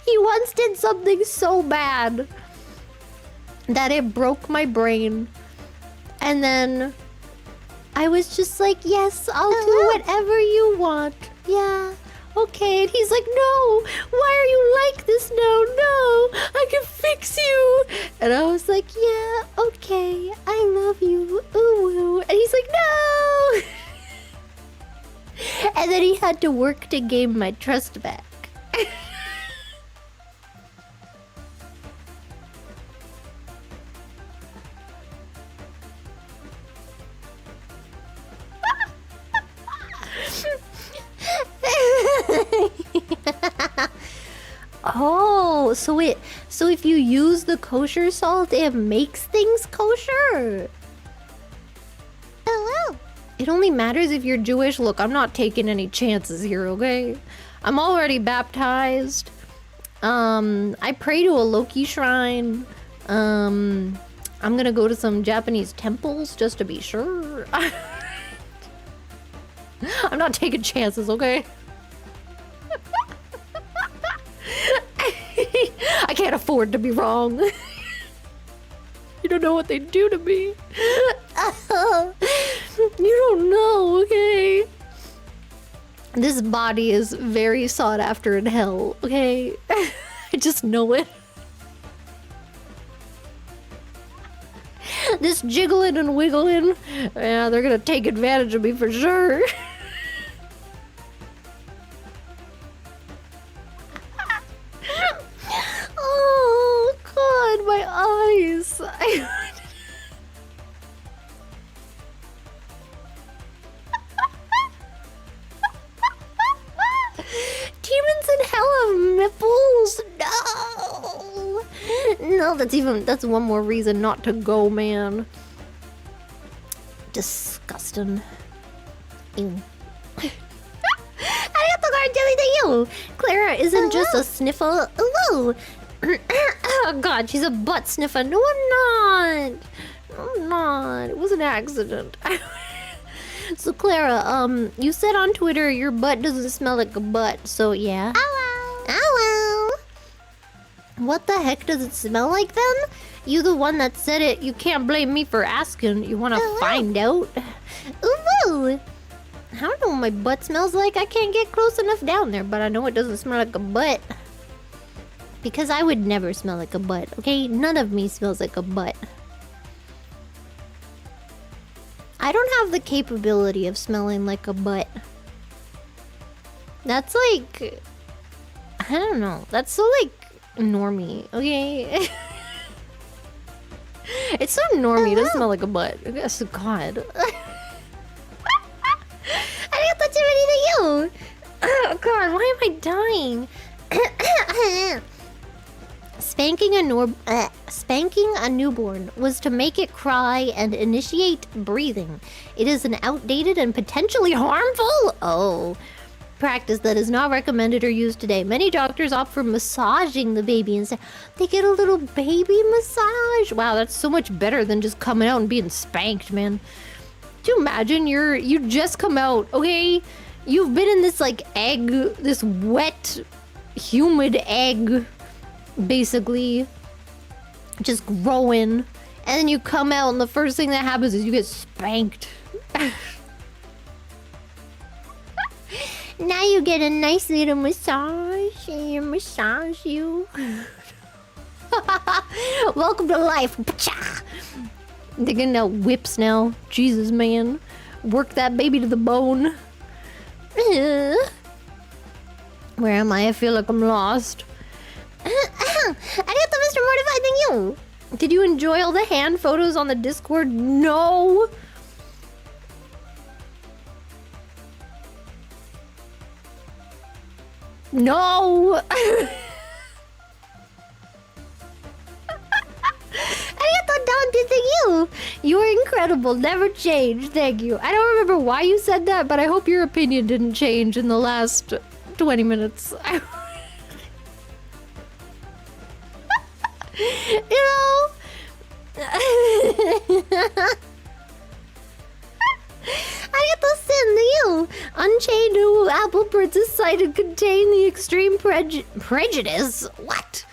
he once did something so bad that it broke my brain. And then I was just like, yes, I'll do whatever you want. Yeah, okay. And he's like, no, why are you like this now? No, I can fix you. And I was like, yeah, okay, I love you. Ooh. And he's like, no. And then he had to work to gain my trust back. Oh, so if you use the kosher salt, it makes things kosher. Oh, wow. It only matters if you're Jewish. Look, I'm not taking any chances here, okay? I'm already baptized. I pray to a Loki shrine. I'm gonna go to some Japanese temples just to be sure. I'm not taking chances, okay? I can't afford to be wrong. You don't know what they do to me. You don't know, okay? This body is very sought after in hell, okay? I just know it. This jiggling and wiggling, yeah, they're gonna take advantage of me for sure. Oh god, my eyes. Demons in hell have nipples? No. No, that's one more reason not to go, man. Disgusting. Ew. Arigato, guard jelly to you. Clara isn't just a sniffer. Hello. Oh god, she's a butt sniffer. No, I'm not. I'm not. It was an accident. So Clara, you said on Twitter your butt doesn't smell like a butt, so yeah. Ow, ow. Ow, ow. What the heck does it smell like then? You the one that said it. You can't blame me for asking. You want to find out? Ooh. I don't know what my butt smells like. I can't get close enough down there, but I know it doesn't smell like a butt. Because I would never smell like a butt, okay? None of me smells like a butt. I don't have the capability of smelling like a butt. That's like... I don't know. That's so like normie, okay? It's so normie to smell like a butt. Yes, God. I didn't touch anything you. Oh God, why am I dying? Spanking a newborn was to make it cry and initiate breathing. It is an outdated and potentially harmful practice that is not recommended or used today. Many doctors opt for massaging the baby instead. They get a little baby massage. Wow, that's so much better than just coming out and being spanked, man. Do you imagine you just come out, okay? You've been in this like egg, this wet, humid egg, basically, just growing, and then you come out and the first thing that happens is you get spanked. Now you get a nice little massage, and you massage you. Welcome to life. They're getting out whips now. Jesus, man. Work that baby to the bone. Where am I? I feel like I'm lost. Arigato, Mr. Mortified, thank you. Did you enjoy all the hand photos on the Discord? No. No. Arigato, Dante, thank you. You are incredible. Never change. Thank you. I don't remember why you said that, but I hope your opinion didn't change in the last 20 minutes. You know? Arigato, Sin, you. Unchained Apple Princess cited contain the extreme prejudice. What?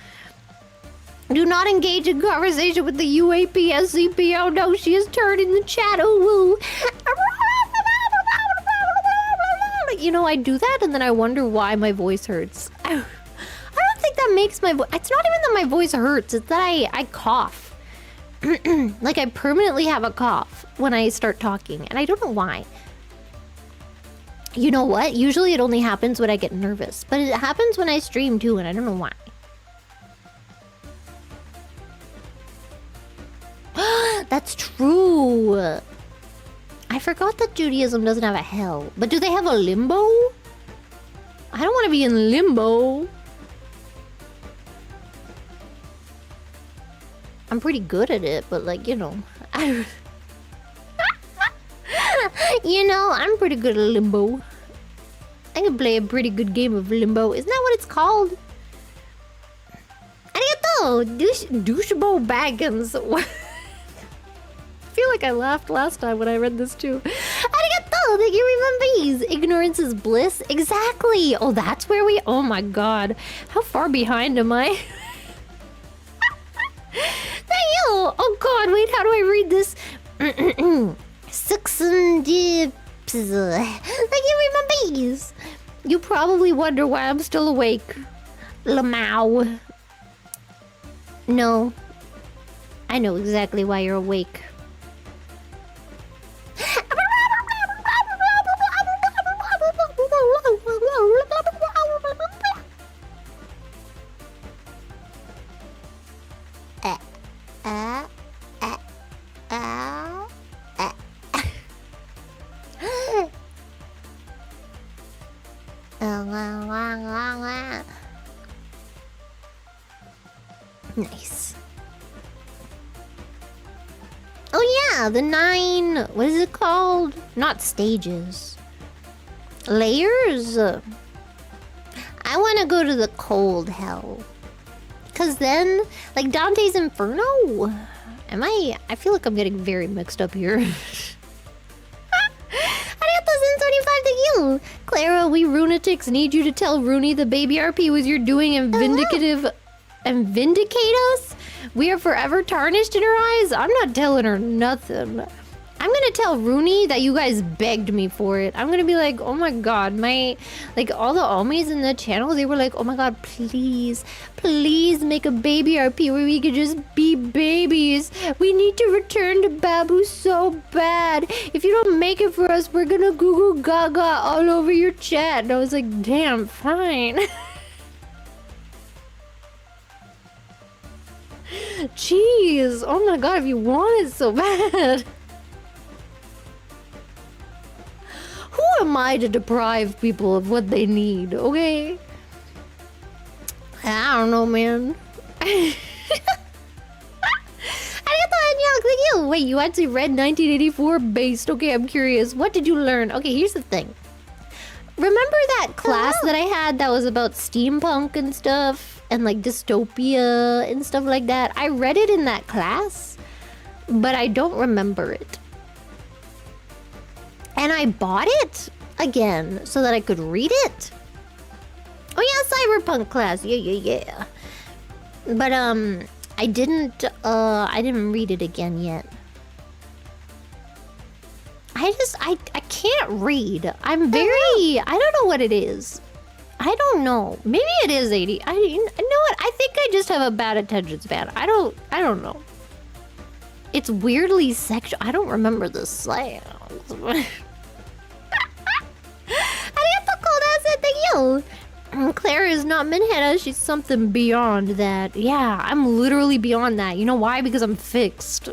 Do not engage in conversation with the UAP SCP. Oh no, she is turning the chat. Oh woo. You know, I do that and then I wonder why my voice hurts. I don't think that makes my voice... It's not even that my voice hurts. It's that I cough. Like I permanently have a cough when I start talking. And I don't know why. You know what? Usually it only happens when I get nervous. But it happens when I stream too, and I don't know why. That's true. I forgot that Judaism doesn't have a hell. But do they have a limbo? I don't want to be in limbo. I'm pretty good at it, but like, you know. You know, I'm pretty good at limbo. I can play a pretty good game of limbo. Isn't that what it's called? Arigato! Douchebo Baggins. I feel like I laughed last time when I read this too. Arigato! Thank you, remember. Ignorance is bliss. Exactly! Oh, that's where we... Oh my god. How far behind am I? Thank you! Oh god, wait, how do I read this? Thank you, remember. You probably wonder why I'm still awake. Lamau. No. I know exactly why you're awake. Nice. Oh yeah, the 9... What is it called? Not stages. Layers? I want to go to the cold hell. Because then... Like Dante's Inferno? I feel like I'm getting very mixed up here. Thank you! Clara, we Runatics need you to tell Rooney the baby RP was your doing and vindicative... and vindicate us, we are forever tarnished in her eyes. I'm not telling her nothing. I'm gonna tell Rooney that you guys begged me for it. I'm gonna be like, oh my god, like all the Omis in the channel, they were like, oh my god, please make a baby RP where we could just be babies. We need to return to Babu so bad. If you don't make it for us, we're gonna goo goo gaga all over your chat. And I was like, damn, fine. Jeez, oh my god, if you want it so bad. Who am I to deprive people of what they need, okay? I don't know, man. Thank you. Wait, you actually read 1984 based. Okay, I'm curious. What did you learn? Okay, here's the thing. Remember that class that I had that was about steampunk and stuff? And like dystopia and stuff like that? I read it in that class, but I don't remember it. And I bought it again so that I could read it. Oh yeah, cyberpunk class. Yeah. But I didn't read it again yet. I can't read. I'm very, I don't know what it is. I don't know. Maybe it is 80. You know what? I think I just have a bad attention span. I don't know. It's weirdly sexual. I don't remember the sounds. Thank you. Clara is not Minheta. She's something beyond that. Yeah, I'm literally beyond that. You know why? Because I'm fixed.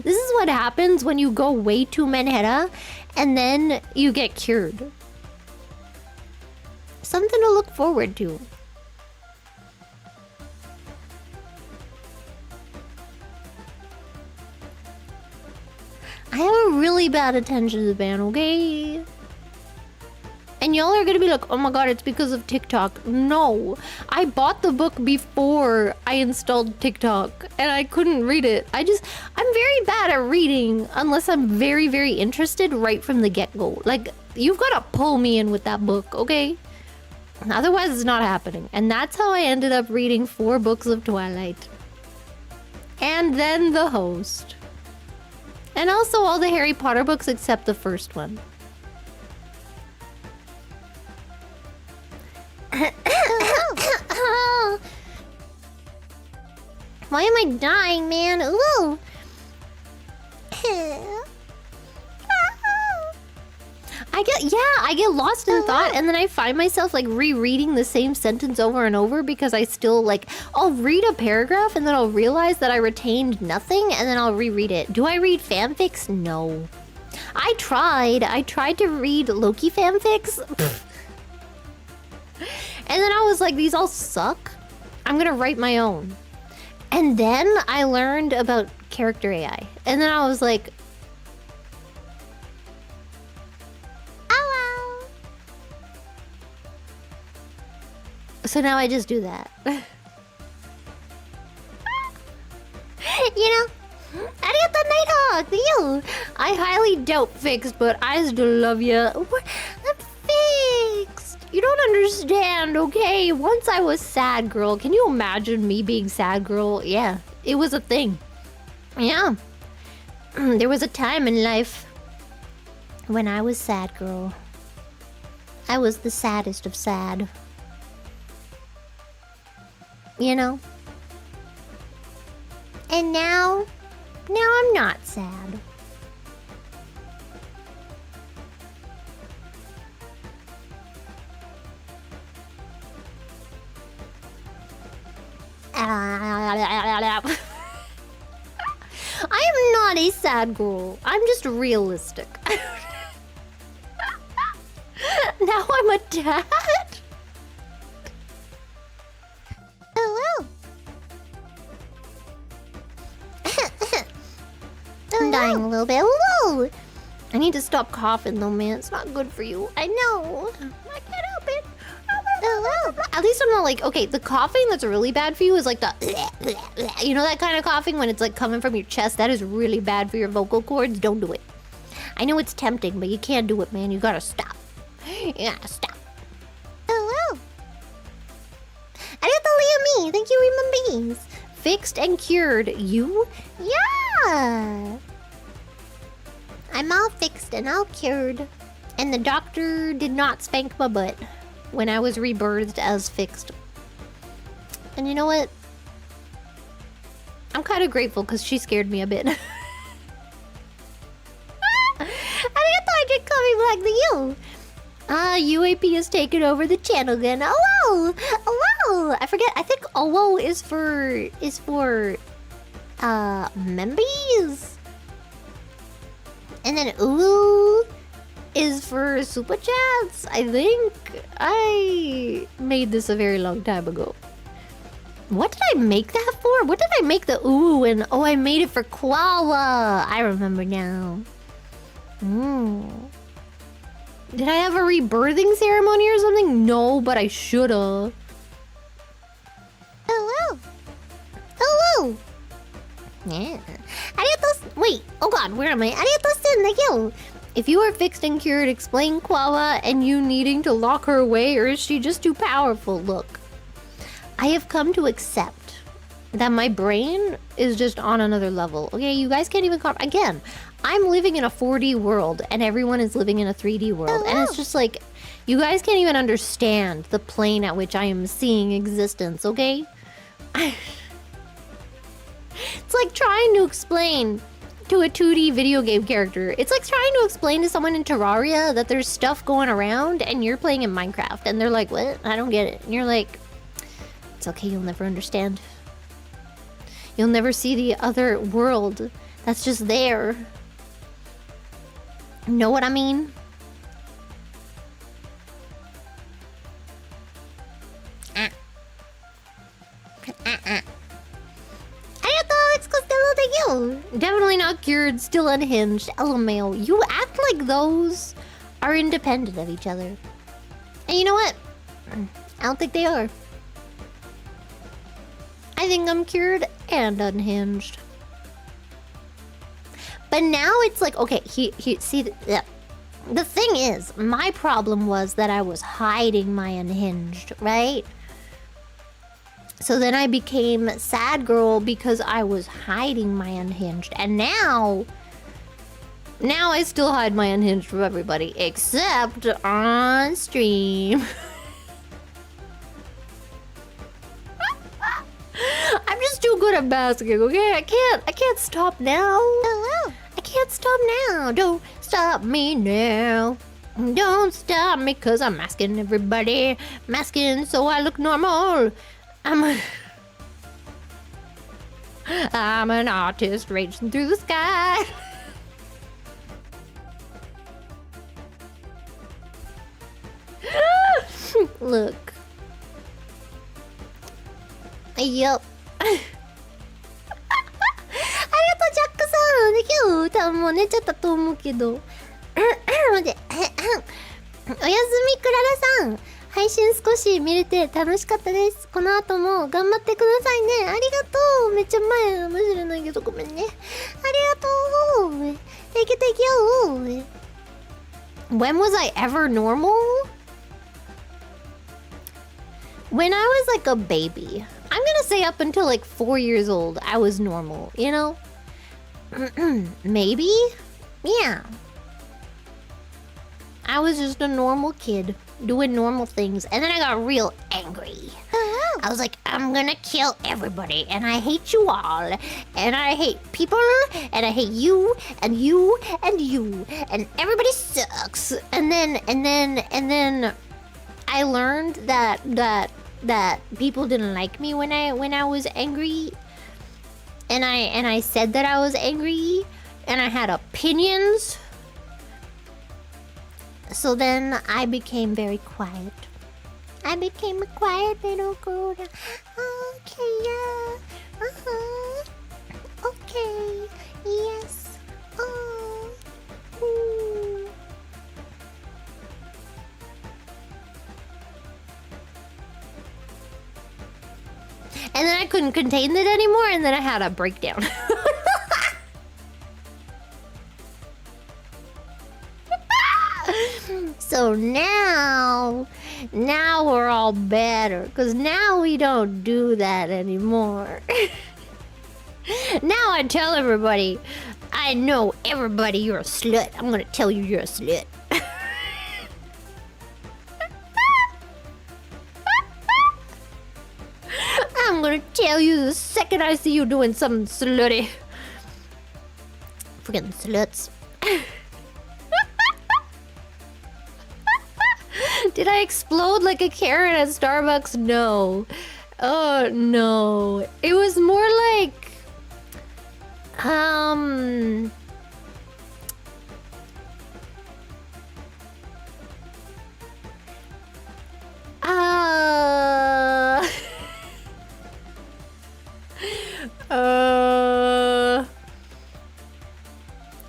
This is what happens when you go way too Minheta and then you get cured. Something to look forward to. I have a really bad attention span, okay? And y'all are gonna be like, oh my god, it's because of TikTok. No, I bought the book before I installed TikTok and I couldn't read it. I'm very bad at reading unless I'm very, very interested right from the get-go. Like, you've gotta pull me in with that book, okay? Otherwise, it's not happening. And that's how I ended up reading 4 books of Twilight. And then The Host. And also all the Harry Potter books except the first one. Why am I dying, man? Ooh. I get lost in thought, and then I find myself like rereading the same sentence over and over because I still like, I'll read a paragraph and then I'll realize that I retained nothing and then I'll reread it. Do I read fanfics? No. I tried to read Loki fanfics. And then I was like, these all suck. I'm gonna write my own. And then I learned about character AI. And then I was like, oh well. So now I just do that. You know? Arigato Nighthawk! You! I highly doubt fixed, but I still love you. I'm fixed! You don't understand, okay? Once I was sad girl. Can you imagine me being sad girl? Yeah, it was a thing. Yeah. There was a time in life when I was sad girl. I was the saddest of sad. You know? And now I'm not sad. I am not a sad girl. I'm just realistic. Now I'm a dad? Oh, I'm dying a little bit. Whoa! I need to stop coughing though, man. It's not good for you. I know. I can't help it. At least I'm not like, okay, the coughing that's really bad for you is like the, you know that kind of coughing when it's like coming from your chest? That is really bad for your vocal cords. Don't do it. I know it's tempting, but you can't do it, man. You gotta stop. You gotta stop. Oh, well. Arigato Thank you, Remembees. Fixed and cured. You? Yeah. I'm all fixed and all cured. And the doctor did not spank my butt when I was rebirthed as fixed. And you know what? I'm kind of grateful because she scared me a bit. I did coming back to you. UAP has taken over the channel again. Oh wow! Oh wow! I forget. I think OWO is for membies. And then ooh is for super chats. I think I made this a very long time ago. What did I make that for? What did I make the ooh and oh I made it for koala. I remember now. Did I have a rebirthing ceremony or something? No, but I shoulda. Hello. Hello. Yeah. Wait. Oh god, where am I? Arigatou. If you are fixed and cured, explain Koala and you needing to lock her away, or is she just too powerful? Look, I have come to accept that my brain is just on another level. Okay, you guys can't even again. I'm living in a 4D world and everyone is living in a 3D world. And it's just like, you guys can't even understand the plane at which I am seeing existence, okay? It's like trying to explain to a 2D video game character. It's like trying to explain to someone in Terraria that there's stuff going around and you're playing in Minecraft. And they're like, what? I don't get it. And you're like, it's okay, you'll never understand. You'll never see the other world that's just there. Know what I mean? Definitely not cured, still unhinged. LMAO. You act like those are independent of each other. And you know what? I don't think they are. I think I'm cured and unhinged. But now it's like, okay, see, the thing is, my problem was that I was hiding my unhinged, right? So then I became sad girl because I was hiding my unhinged. And now I still hide my unhinged from everybody, except on stream. I'm just too good at masking, okay? I can't stop now. Hello. I can't stop now. Don't stop me now. Don't stop me cause I'm masking everybody. Masking so I look normal. I'm an artist raging through the sky. Look. Yup. ジャックさん、今日多分もう寝ちゃったと思うけど。待って。おやすみクララさん。配信少し見れて楽しかったです。この後も頑張ってくださいね。ありがとう。めっちゃ前かもしれないけどごめんね。ありがとう。Thank you. When was I ever normal? When I was like a baby. I'm gonna say up until like 4 years old, I was normal, you know? Maybe? Yeah. I was just a normal kid doing normal things, and then I got real angry. I was like, I'm gonna kill everybody, and I hate you all, and I hate people, and I hate you, and you, and you, and everybody sucks. And then I learned that people didn't like me when I was angry, and I said that I was angry, and I had opinions. So then I became very quiet. I became a quiet little girl. Okay, yeah. Okay. Yes. Oh. Ooh. And then I couldn't contain it anymore, and then I had a breakdown. So now Now we're all better, because now we don't do that anymore. Now I tell everybody, I know everybody you're a slut. I'm gonna tell you you're a slut. I'm gonna tell you the second I see you doing something slutty. Freaking sluts. Did I explode like a Karen at Starbucks? No. Oh, no. It was more like...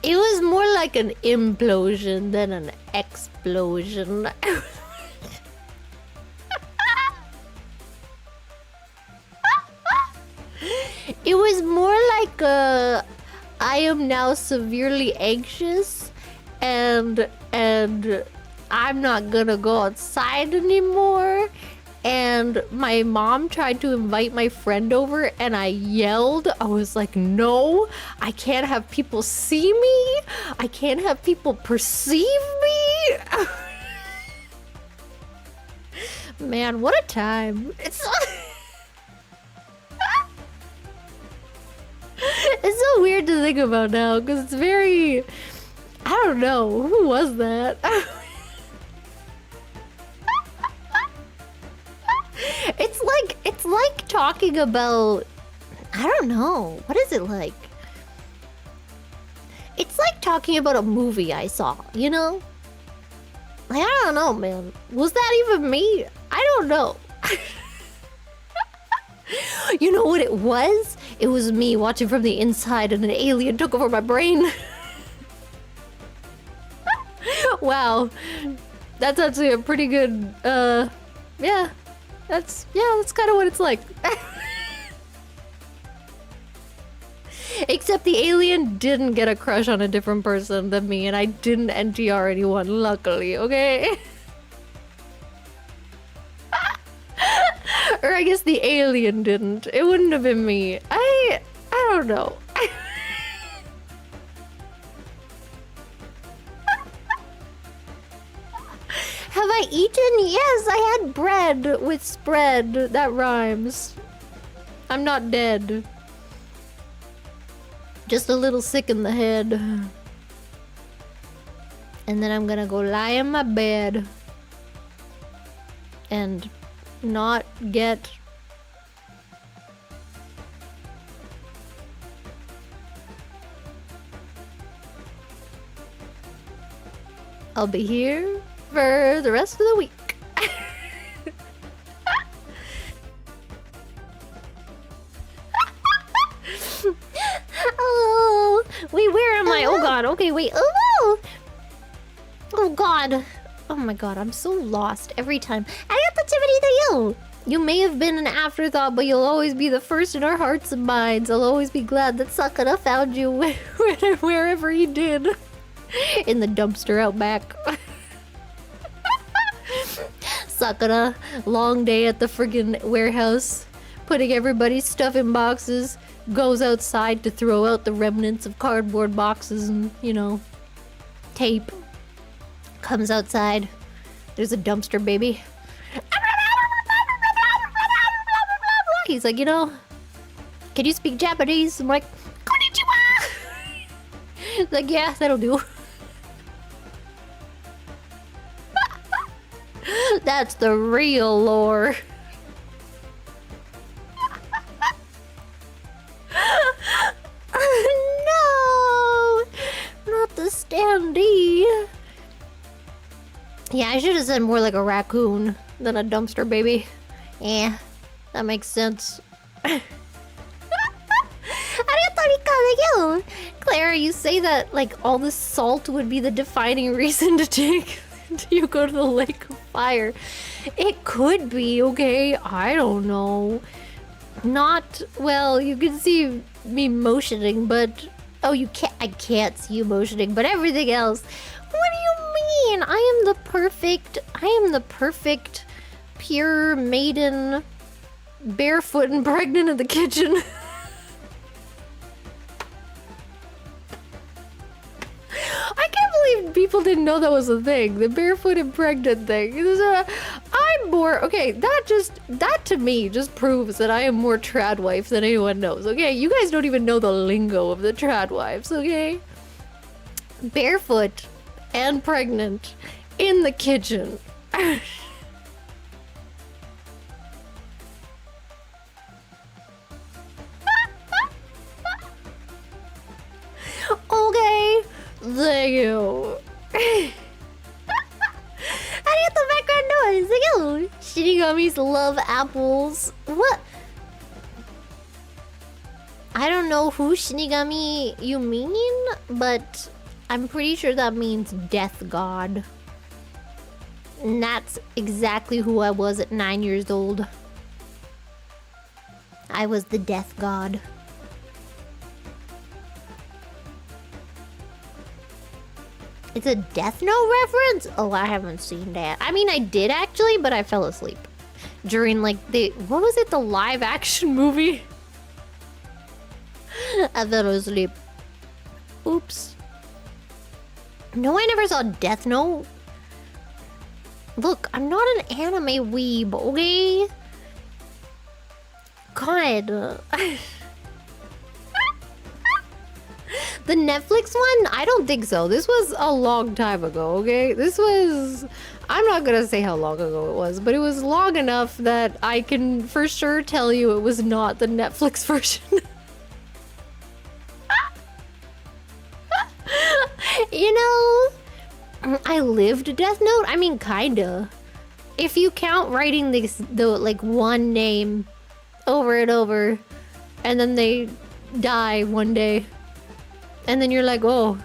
It was more like an implosion than an explosion. It was more like I am now severely anxious and I'm not gonna go outside anymore. And my mom tried to invite my friend over and I yelled. I was like, no, I can't have people see me. I can't have people perceive me. Man, what a time. It's so weird to think about now because it's very, I don't know, who was that? It's like talking about, I don't know, what is it like? It's like talking about a movie I saw, you know? Like, I don't know, man. Was that even me? I don't know. You know what it was? It was me watching from the inside and an alien took over my brain. Wow. That's actually a pretty good, yeah. That's kind of what it's like. Except the alien didn't get a crush on a different person than me, and I didn't NTR anyone, luckily, okay? Or I guess the alien didn't. It wouldn't have been me. I don't know. Have I eaten? Yes, I had bread with spread. That rhymes. I'm not dead. Just a little sick in the head. And then I'm gonna go lie in my bed. And not get... I'll be here for the rest of the week. Oh, wait, where am I? Oh god, okay, wait. Oh, oh god. Oh my god, I'm so lost every time. Arigato to you. You may have been an afterthought, but you'll always be the first in our hearts and minds. I'll always be glad that Sakura found you wherever he did. In the dumpster out back. Sakura, long day at the friggin' warehouse, putting everybody's stuff in boxes, goes outside to throw out the remnants of cardboard boxes and, you know, tape. Comes outside, there's a dumpster baby. He's like, you know, can you speak Japanese? I'm like, konnichiwa! He's like, yeah, that'll do. That's the real lore. No! Not the standee. Yeah, I should have said more like a raccoon than a dumpster baby. Yeah, that makes sense. Clara, you say that like all the salt would be the defining reason to take you go to the lake of fire. It could be, okay? I don't know. Not, well, you can see me motioning, but oh, you can't, I can't see you motioning, but everything else. What do you mean? I am the perfect pure maiden, barefoot and pregnant in the kitchen. I can't believe people didn't know that was a thing. The barefoot and pregnant thing. I'm more okay. That to me just proves that I am more trad wife than anyone knows. Okay, you guys don't even know the lingo of the trad wives. Okay, barefoot and pregnant in the kitchen. Okay, thank you. I get the background noise. Thank you. Shinigamis love apples. What? I don't know who Shinigami you mean, but I'm pretty sure that means death god. And that's exactly who I was at 9 years old. I was the death god. It's a Death Note reference? Oh, I haven't seen that. I mean, I did actually, but I fell asleep. During like what was it, the live action movie? I fell asleep. Oops. No, I never saw Death Note. Look, I'm not an anime weeb, okay? God. The Netflix one? I don't think so. This was a long time ago, okay? This was... I'm not gonna say how long ago it was, but it was long enough that I can for sure tell you it was not the Netflix version. You know, I lived Death Note. I mean, kinda. If you count writing the like one name over and over, and then they die one day, and then you're like, oh.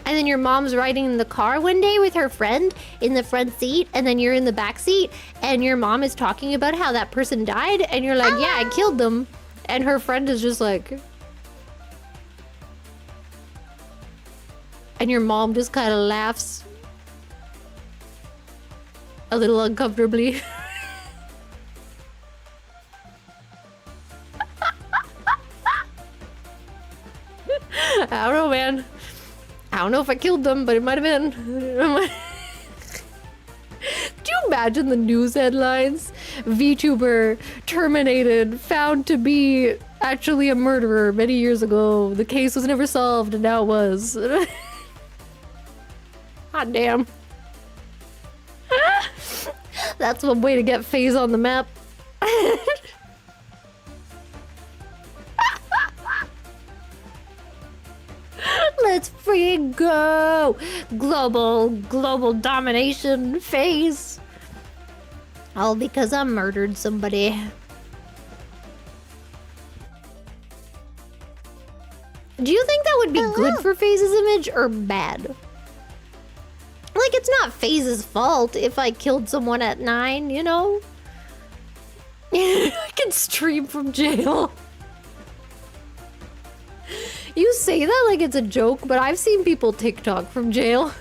And then your mom's riding in the car one day with her friend in the front seat, and then you're in the back seat, and your mom is talking about how that person died, and you're like, yeah, I killed them. And her friend is just like... And your mom just kind of laughs a little uncomfortably. I don't know, man. I don't know if I killed them, but it might have been. Could you imagine the news headlines? VTuber terminated, found to be actually a murderer many years ago. The case was never solved, and now it was. Hot damn. That's one way to get FaZe on the map. Let's freaking go! Global domination phase. All because I murdered somebody. Do you think that would be good for FaZe's image or bad? Like, it's not FaZe's fault if I killed someone at 9, you know? I can stream from jail. You say that like it's a joke, but I've seen people TikTok from jail.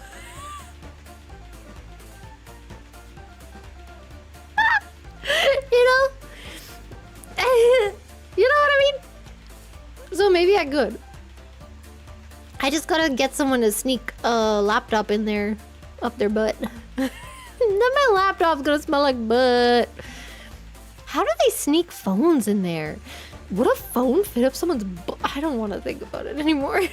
You know? You know what I mean? So maybe I could. I just gotta get someone to sneak a laptop in there, up their butt. Then my laptop's gonna smell like butt. How do they sneak phones in there? Would a phone fit up someone's butt? I don't want to think about it anymore. You're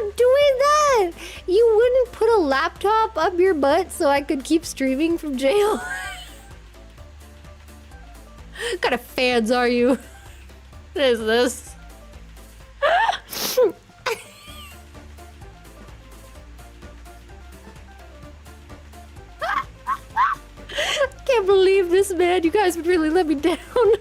not doing that! You wouldn't put a laptop up your butt so I could keep streaming from jail? What kind of fans are you? What is this? Can't believe this, man. You guys would really let me down. Would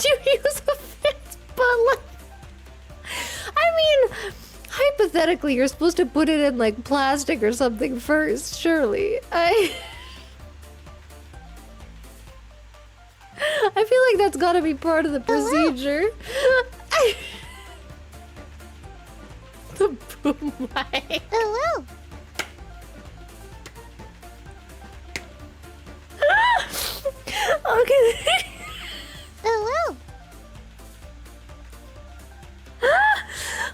you use a fence butt? I mean, hypothetically, you're supposed to put it in like plastic or something first, surely. feel like that's gotta be part of the procedure. The boom mic. Hello. Okay. Hello.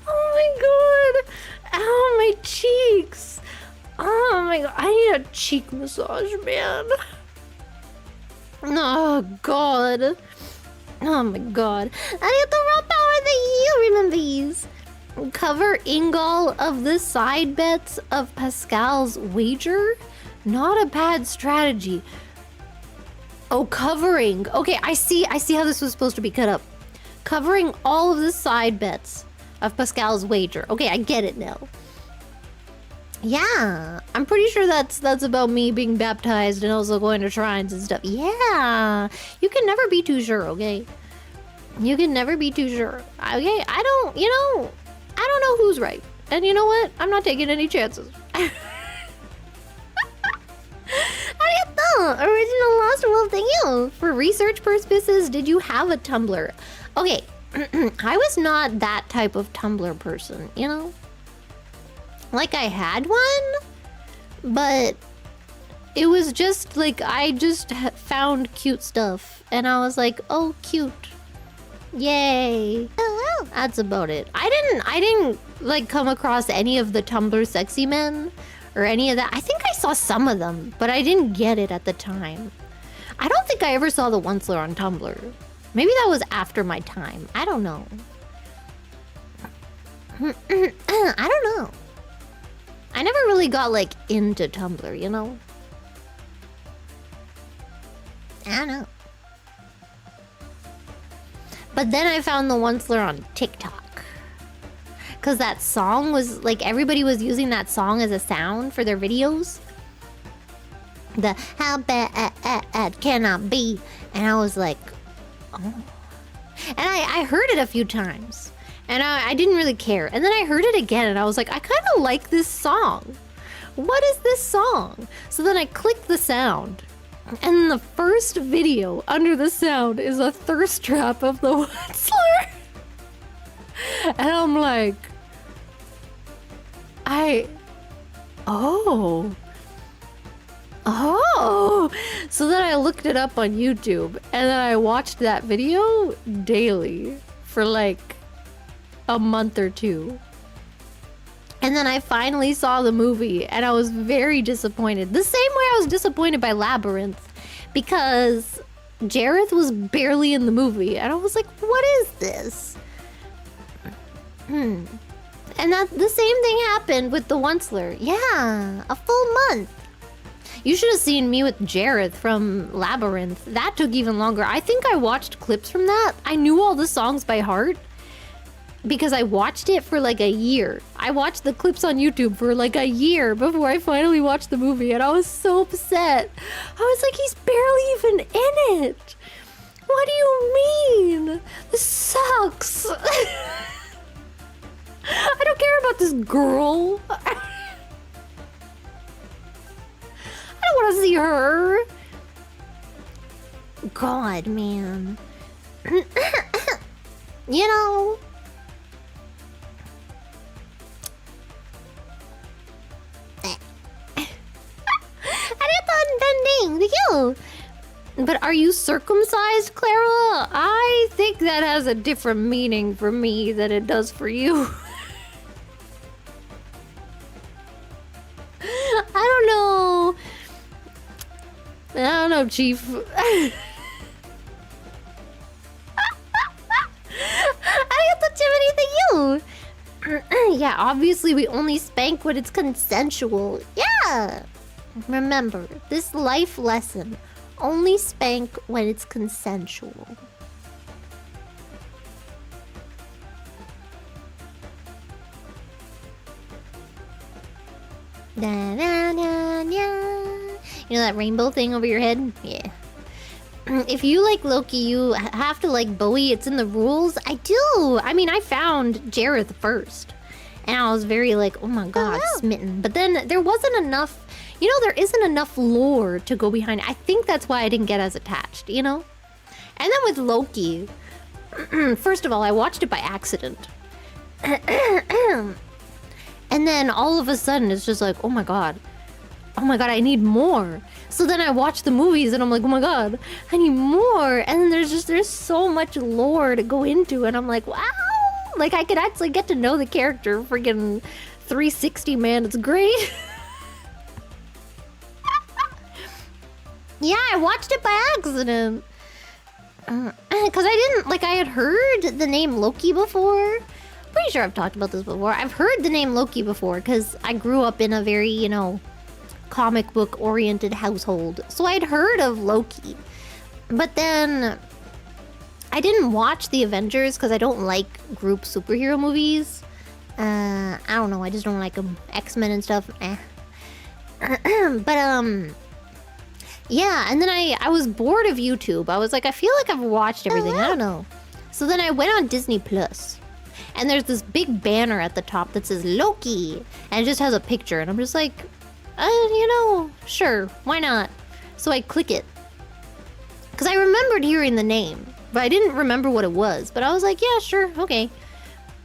Oh my god. Ow, my cheeks. Oh my god. I need a cheek massage, man. Oh god. Oh my god. Arigato raw power that you remember these. Cover Ingall of the side bets of Pascal's wager? Not a bad strategy. Oh, covering. Okay, I see how this was supposed to be cut up. Covering all of the side bets of Pascal's wager. Okay, I get it now. Yeah, I'm pretty sure that's about me being baptized and also going to shrines and stuff. Yeah, you can never be too sure, okay? You can never be too sure. Okay, I don't know who's right. And you know what? I'm not taking any chances. Arigato! Original Lost World, thank you! For research purposes, did you have a Tumblr? Okay, I was not that type of Tumblr person, you know? Like, I had one, but it was just like, I just found cute stuff. And I was like, oh, cute. Yay. Hello. That's about it. I didn't like come across any of the Tumblr sexy men or any of that. I think I saw some of them, but I didn't get it at the time. I don't think I ever saw the Onceler on Tumblr. Maybe that was after my time. I don't know. I don't know. I never really got like into Tumblr, you know? I don't know. But then I found the Onceler on TikTok. Because that song was, like, everybody was using that song as a sound for their videos. The, how bad can I be? And I was like, oh. And I heard it a few times. And I didn't really care. And then I heard it again and I was like, I kind of like this song. What is this song? So then I clicked the sound. And the first video under the sound is a thirst trap of the Onceler. And I'm like, oh. So then I looked it up on YouTube and then I watched that video daily for like a month or two. And then I finally saw the movie and I was very disappointed. The same way I was disappointed by Labyrinth because Jareth was barely in the movie. And I was like, what is this? And that the same thing happened with the Onceler. Yeah, a full month. You should have seen me with Jareth from Labyrinth. That took even longer. I think I watched clips from that. I knew all the songs by heart. Because I watched it for like a year. I watched the clips on YouTube for like a year before I finally watched the movie. And I was so upset. I was like, he's barely even in it. What do you mean? This sucks. I don't care about this girl. I don't want to see her. God, man. You know... Thank you. But are you circumcised, Clara? I think that has a different meaning for me than it does for you. I don't know, Chief. Arigato, Jiminy, thank you. Yeah, obviously we only spank when it's consensual. Yeah. Remember, this life lesson, only spank when it's consensual. Da, da, da, da. You know that rainbow thing over your head? Yeah. If you like Loki, you have to like Bowie. It's in the rules. I do. I mean, I found Jareth first. And I was very like, oh my god, smitten. But then there wasn't enough... You know, there isn't enough lore to go behind. I think that's why I didn't get as attached, you know? And then with Loki, first of all, I watched it by accident. And then all of a sudden, it's just like, oh my god, I need more. So then I watch the movies and I'm like, oh my god, I need more. And then there's so much lore to go into, and I'm like, wow, like I could actually get to know the character. Freaking 360, man, it's great. Yeah, I watched it by accident. Because I had heard the name Loki before. Pretty sure I've talked about this before. I've heard the name Loki before because I grew up in a very, you know, comic book oriented household. So I'd heard of Loki. But then I didn't watch the Avengers because I don't like group superhero movies. I don't know, I just don't like them. X-Men and stuff, eh. But yeah, and then I was bored of YouTube. I was like, I feel like I've watched everything. I don't know. So then I went on Disney Plus, and there's this big banner at the top that says Loki, and it just has a picture, and I'm just like, you know, sure, why not? So I click it, because I remembered hearing the name, but I didn't remember what it was. But I was like, yeah, sure, okay.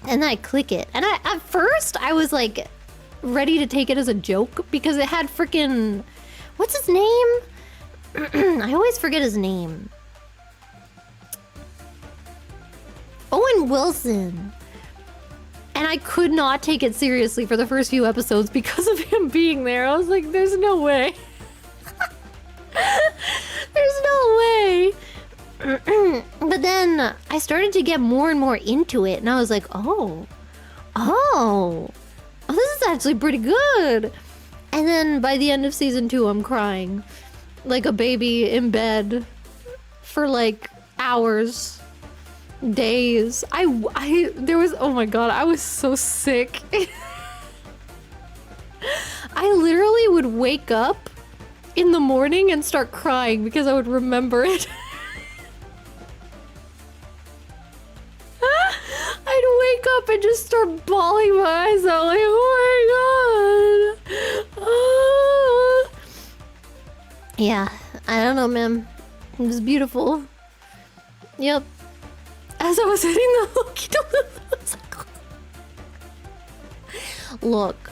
And then I click it, and at first I was like ready to take it as a joke because it had freaking, what's his name? I always forget his name. Owen Wilson. And I could not take it seriously for the first few episodes because of him being there. I was like, there's no way. There's no way. But then I started to get more and more into it, and I was like, oh, this is actually pretty good. And then by the end of season 2, I'm crying like a baby in bed for like hours, days. There was, oh my god, I was so sick. I literally would wake up in the morning and start crying because I would remember it. I'd wake up and just start bawling my eyes out like, oh my god. Oh. Yeah, I don't know, man. It was beautiful. Yep. As I was hitting the Loki look,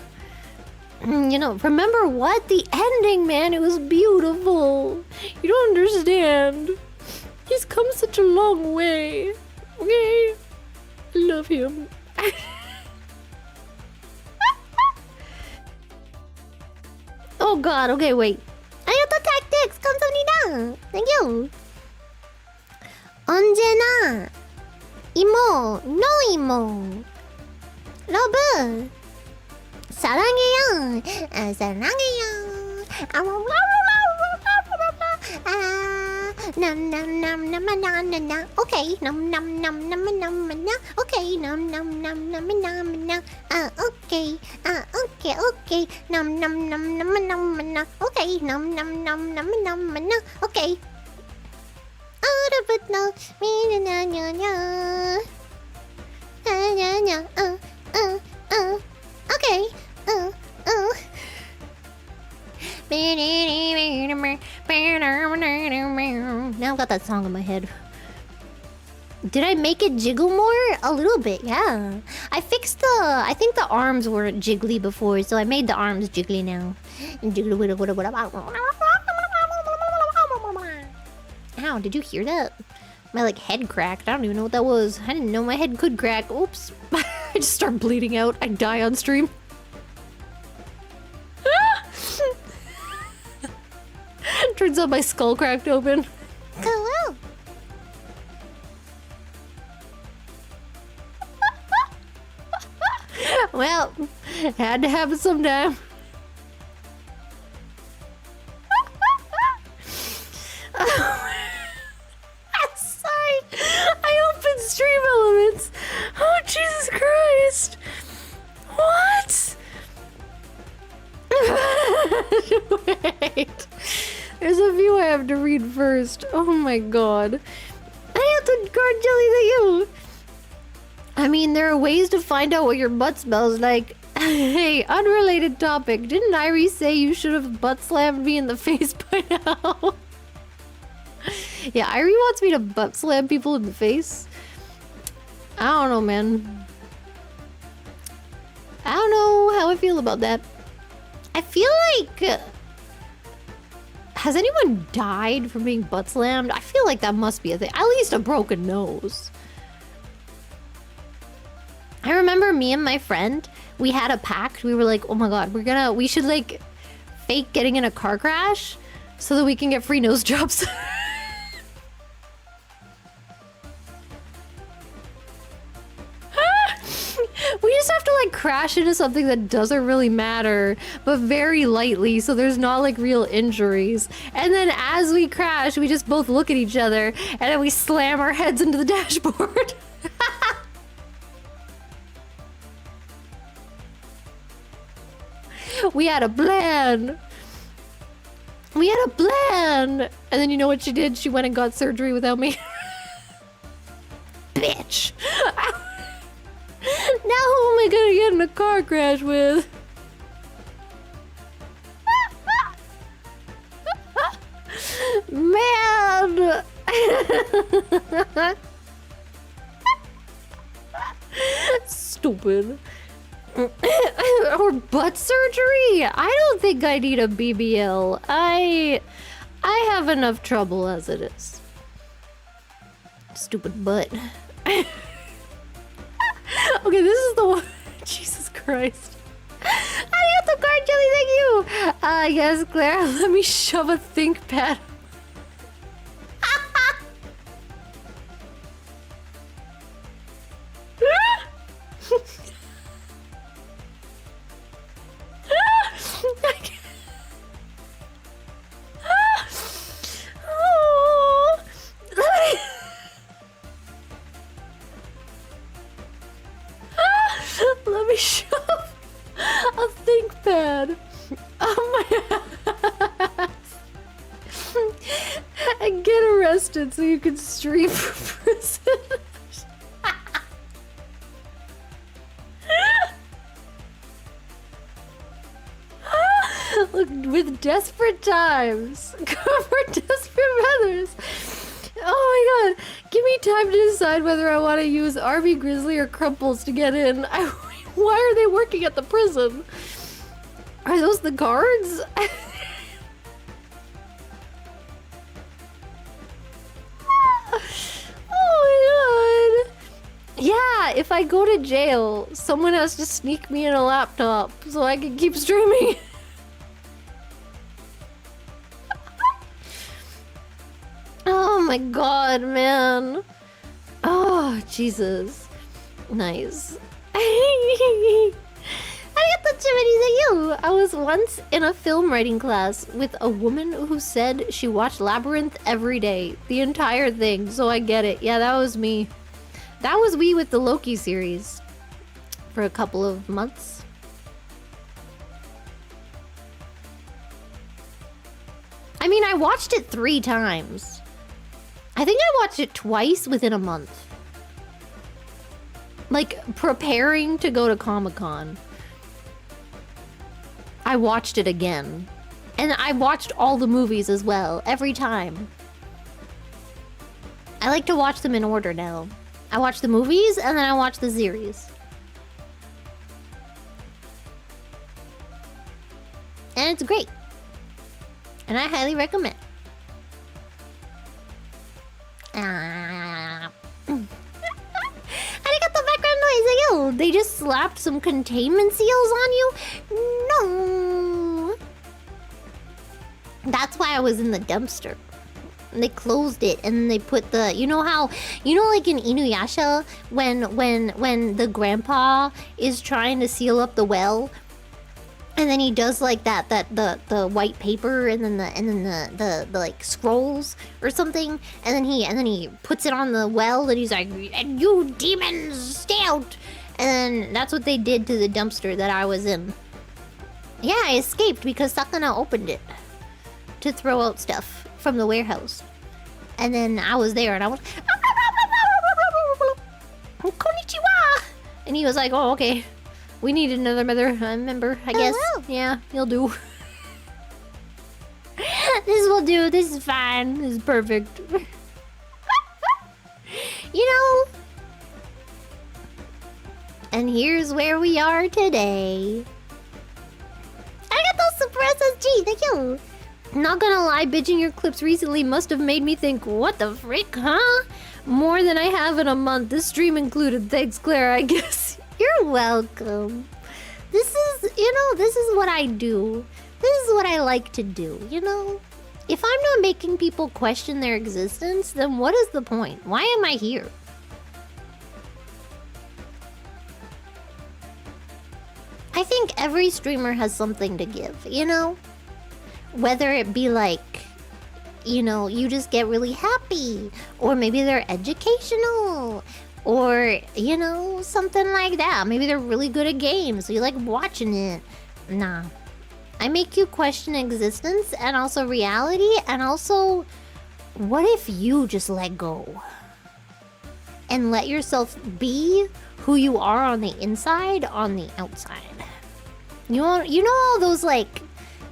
you know, remember what? The ending, man, it was beautiful. You don't understand. He's come such a long way. Okay? I love him. Oh god, okay, wait. Ayato tactics, 감사합니다. Thank you. 언제나 이모, no 이모. 러브. 사랑해요. 사랑해요. Num num num num num num num. Okay, num num num num num num. Okay, num num num num num num. Okay, okay. Num num num num num num. Okay, num num num num num num. Okay. But no, me na na na. Na na. Okay. Now I've got that song in my head. Did I make it jiggle more? A little bit, yeah. I fixed I think the arms weren't jiggly before, so I made the arms jiggly now. Ow, did you hear that? My like head cracked. I don't even know what that was. I didn't know my head could crack. Oops. I just start bleeding out. I die on stream. Turns out my skull cracked open. Cool. Well, had to happen sometime. Sorry, I opened Stream Elements. Oh, Jesus Christ. What? Wait. There's a few I have to read first. Oh my god. I have to guard jelly to you. I mean, there are ways to find out what your butt smells like. Hey, unrelated topic. Didn't Irie say you should have butt slammed me in the face by now? Yeah, Irie wants me to butt slam people in the face. I don't know, man. I don't know how I feel about that. I feel like... has anyone died from being butt slammed? I feel like that must be a thing. At least a broken nose. I remember me and my friend, we had a pact. We were like, oh my god, we should like fake getting in a car crash so that we can get free nose jobs. We just have to like crash into something that doesn't really matter, but very lightly, so there's not like real injuries. And then as we crash, we just both look at each other and then we slam our heads into the dashboard. We had a plan. We had a plan. And then you know what she did? She went and got surgery without me. Bitch. Now who am I gonna get in a car crash with? Man. Stupid. Or butt surgery? I don't think I need a BBL. I have enough trouble as it is. Stupid butt. Okay, this is the one. Jesus Christ. Arigato card jelly, thank you. Yes, Clara, let me shove a think pad. Let me shove a think pad on my ass and get arrested so you can stream from prison. Look, with desperate times come for desperate mothers. Oh my god, give me time to decide whether I want to use Army Grizzly or Crumples to get in. Why are they working at the prison? Are those the guards? Oh my god. Yeah, if I go to jail, someone has to sneak me in a laptop so I can keep streaming. Oh my god, man. Oh, Jesus. Nice. I was once in a film writing class with a woman who said she watched Labyrinth every day, the entire thing, so I get it. Yeah, that was me. That was me with the Loki series for a couple of months. I mean, I watched it 3 times. I think I watched it twice within a month. Like, preparing to go to Comic-Con. I watched it again. And I watched all the movies as well, every time. I like to watch them in order now. I watch the movies, and then I watch the series. And it's great. And I highly recommend. I got the background noise. Like, oh, they just slapped some containment seals on you? No. That's why I was in the dumpster. And they closed it and they put the, you know how, like in Inuyasha, when the grandpa is trying to seal up the well, and then he does like the white paper and then the like scrolls or something, and then he puts it on the well and he's like, "And you demons, stay out!" And then that's what they did to the dumpster that I was in. Yeah, I escaped because Sakana opened it to throw out stuff from the warehouse, and then I was there and I was konnichiwa, and he was like, "Oh, okay. We need another member, I guess." Hello. Yeah, you'll do. This will do. This is fine. This is perfect. You know? And here's where we are today. Arigatou Surprise G, thank you. Not gonna lie, bitching your clips recently must have made me think, what the frick, huh? More than I have in a month, this stream included. Thanks, Clara, I guess. You're welcome. This is, this is what I do. This is what I like to do, you know? If I'm not making people question their existence, then what is the point? Why am I here? I think every streamer has something to give, you know? Whether it be like, you just get really happy, or maybe they're educational, or, something like that. Maybe they're really good at games, so you like watching it. Nah. I make you question existence and also reality, and also, what if you just let go? And let yourself be who you are on the inside, on the outside. You know all those, like,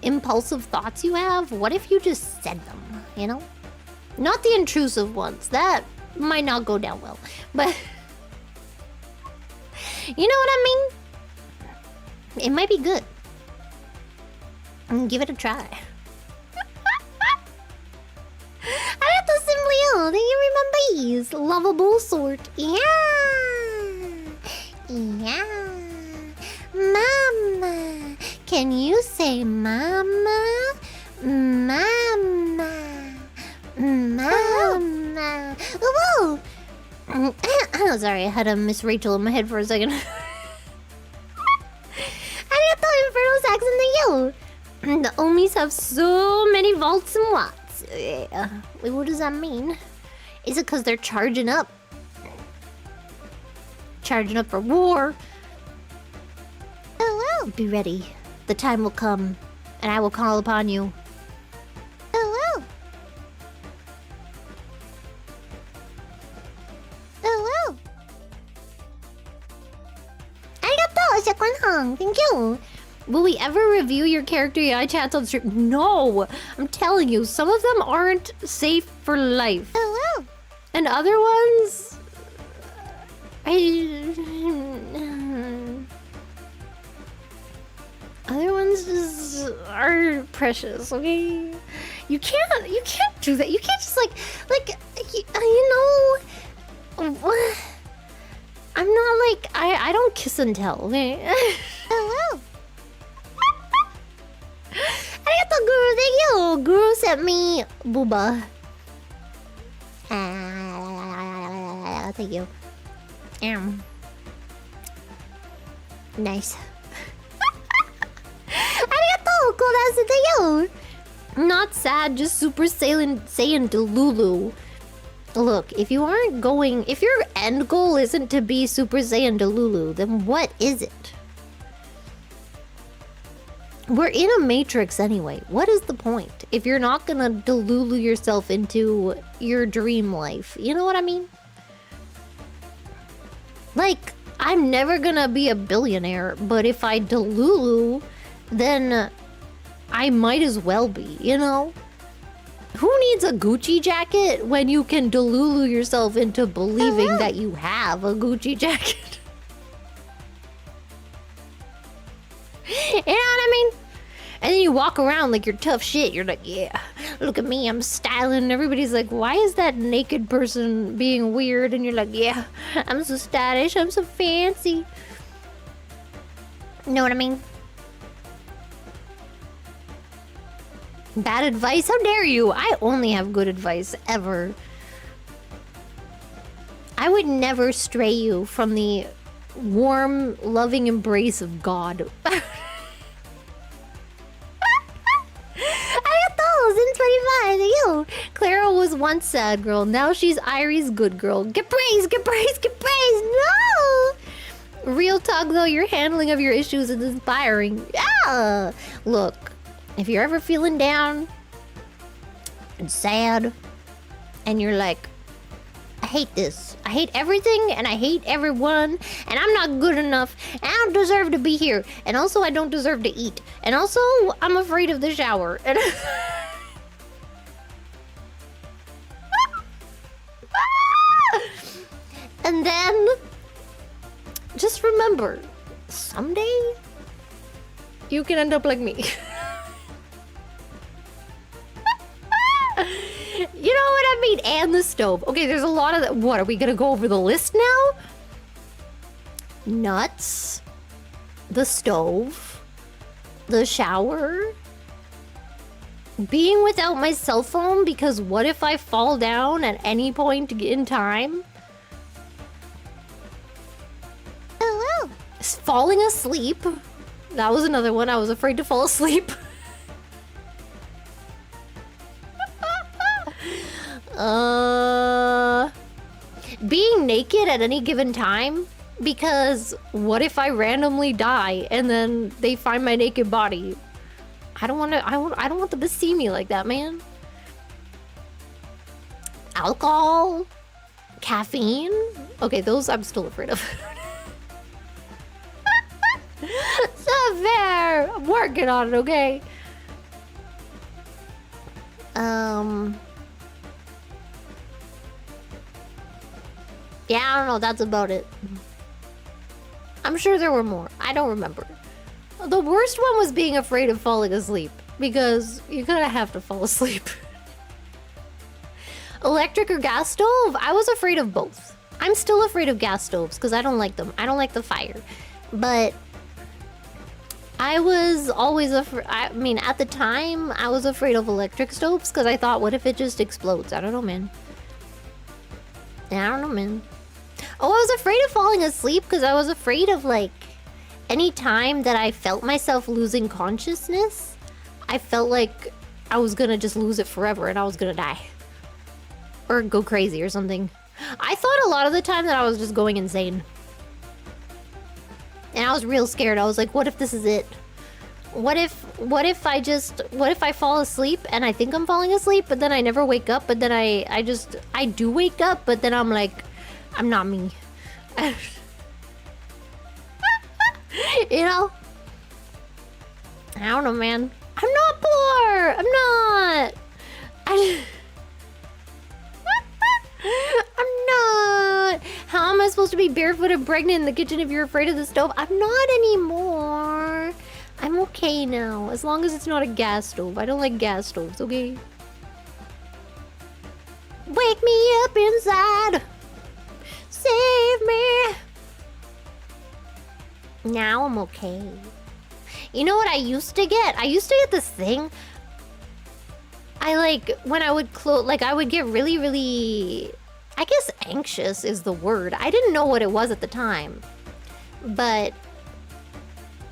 impulsive thoughts you have? What if you just said them, you know? Not the intrusive ones. That might not go down well. But, you know what I mean? It might be good. Give it a try. Arigatou Simplio, thank you for my bees. Lovable sort. Yeah. Yeah. Mama. Can you say mama? Mama. Mama. Whoa. Oh, sorry, I had a Miss Rachel in my head for a second. Arigatou Inferno Saxon, thank you. The Omis have so many volts and watts. Yeah. Wait, what does that mean? Is it because they're charging up? Charging up for war? Oh, well, be ready. The time will come, and I will call upon you. Oh, well. Oh, well. Arigatou, Shakunhong. Thank you. Will we ever review your character AI chats on stream? No! I'm telling you, some of them aren't safe for life. Oh, wow. And other ones... Other ones just are precious, okay? You can't do that. You can't just I'm not like, I don't kiss and tell, okay? Oh, wow. Arigatou, Guru, thank you. Guru sent me booba. Thank you. Nice. Arigatou, Kodasu, thank you. Not sad, just Super Saiyan Delulu. Look, if your end goal isn't to be Super Saiyan Delulu, then what is it? We're in a matrix anyway. What is the point? If you're not gonna delulu yourself into your dream life. You know what I mean? Like, I'm never gonna be a billionaire, but if I delulu, then I might as well be, you know? Who needs a Gucci jacket when you can delulu yourself into believing that you have a Gucci jacket? You know what I mean? And then you walk around like you're tough shit. You're like, yeah, look at me, I'm styling. And everybody's like, why is that naked person being weird? And you're like, yeah, I'm so stylish, I'm so fancy. Know what I mean? Bad advice? How dare you? I only have good advice, ever. I would never stray you from the warm, loving embrace of God. In 25, yo, Clara was once sad girl, now she's Irie's good girl. Get praise, get praise, get praise. No. Real talk though, your handling of your issues is inspiring. Yeah. Look, if you're ever feeling down and sad, and you're like, I hate this. I hate everything and I hate everyone and I'm not good enough and I don't deserve to be here. And also I don't deserve to eat. And also I'm afraid of the shower. And just remember, someday you can end up like me. You know what I mean? And the stove. Okay, there's a lot of that. What, are we gonna go over the list now? Nuts. The stove. The shower. Being without my cell phone because what if I fall down at any point in time? Hello. Falling asleep. That was another one. I was afraid to fall asleep. Being naked at any given time because what if I randomly die and then they find my naked body? I don't want them to see me like that, man. Alcohol, caffeine. Okay, those I'm still afraid of. It's not fair. I'm working on it, okay? Yeah, I don't know. That's about it. I'm sure there were more. I don't remember. The worst one was being afraid of falling asleep because you're gonna have to fall asleep. Electric or gas stove? I was afraid of both. I'm still afraid of gas stoves because I don't like them. I don't like the fire. But I was always afraid. I mean, at the time, I was afraid of electric stoves because I thought, what if it just explodes? I don't know, man. Yeah, I don't know, man. Oh, I was afraid of falling asleep because I was afraid of, like, any time that I felt myself losing consciousness, I felt like I was gonna just lose it forever and I was gonna die. Or go crazy or something. I thought a lot of the time that I was just going insane. And I was real scared. I was like, what if this is it? What if I fall asleep and I think I'm falling asleep, but then I never wake up, but then I do wake up, but then I'm like, I'm not me. You know? I don't know, man. I'm not poor! I'm not! I'm not! How am I supposed to be barefoot and pregnant in the kitchen if you're afraid of the stove? I'm not anymore. I'm okay now, as long as it's not a gas stove. I don't like gas stoves, okay? Wake me up inside! Save me! Now I'm okay. You know what I used to get? I used to get this thing. When I would I would get really, really... I guess anxious is the word. I didn't know what it was at the time. But...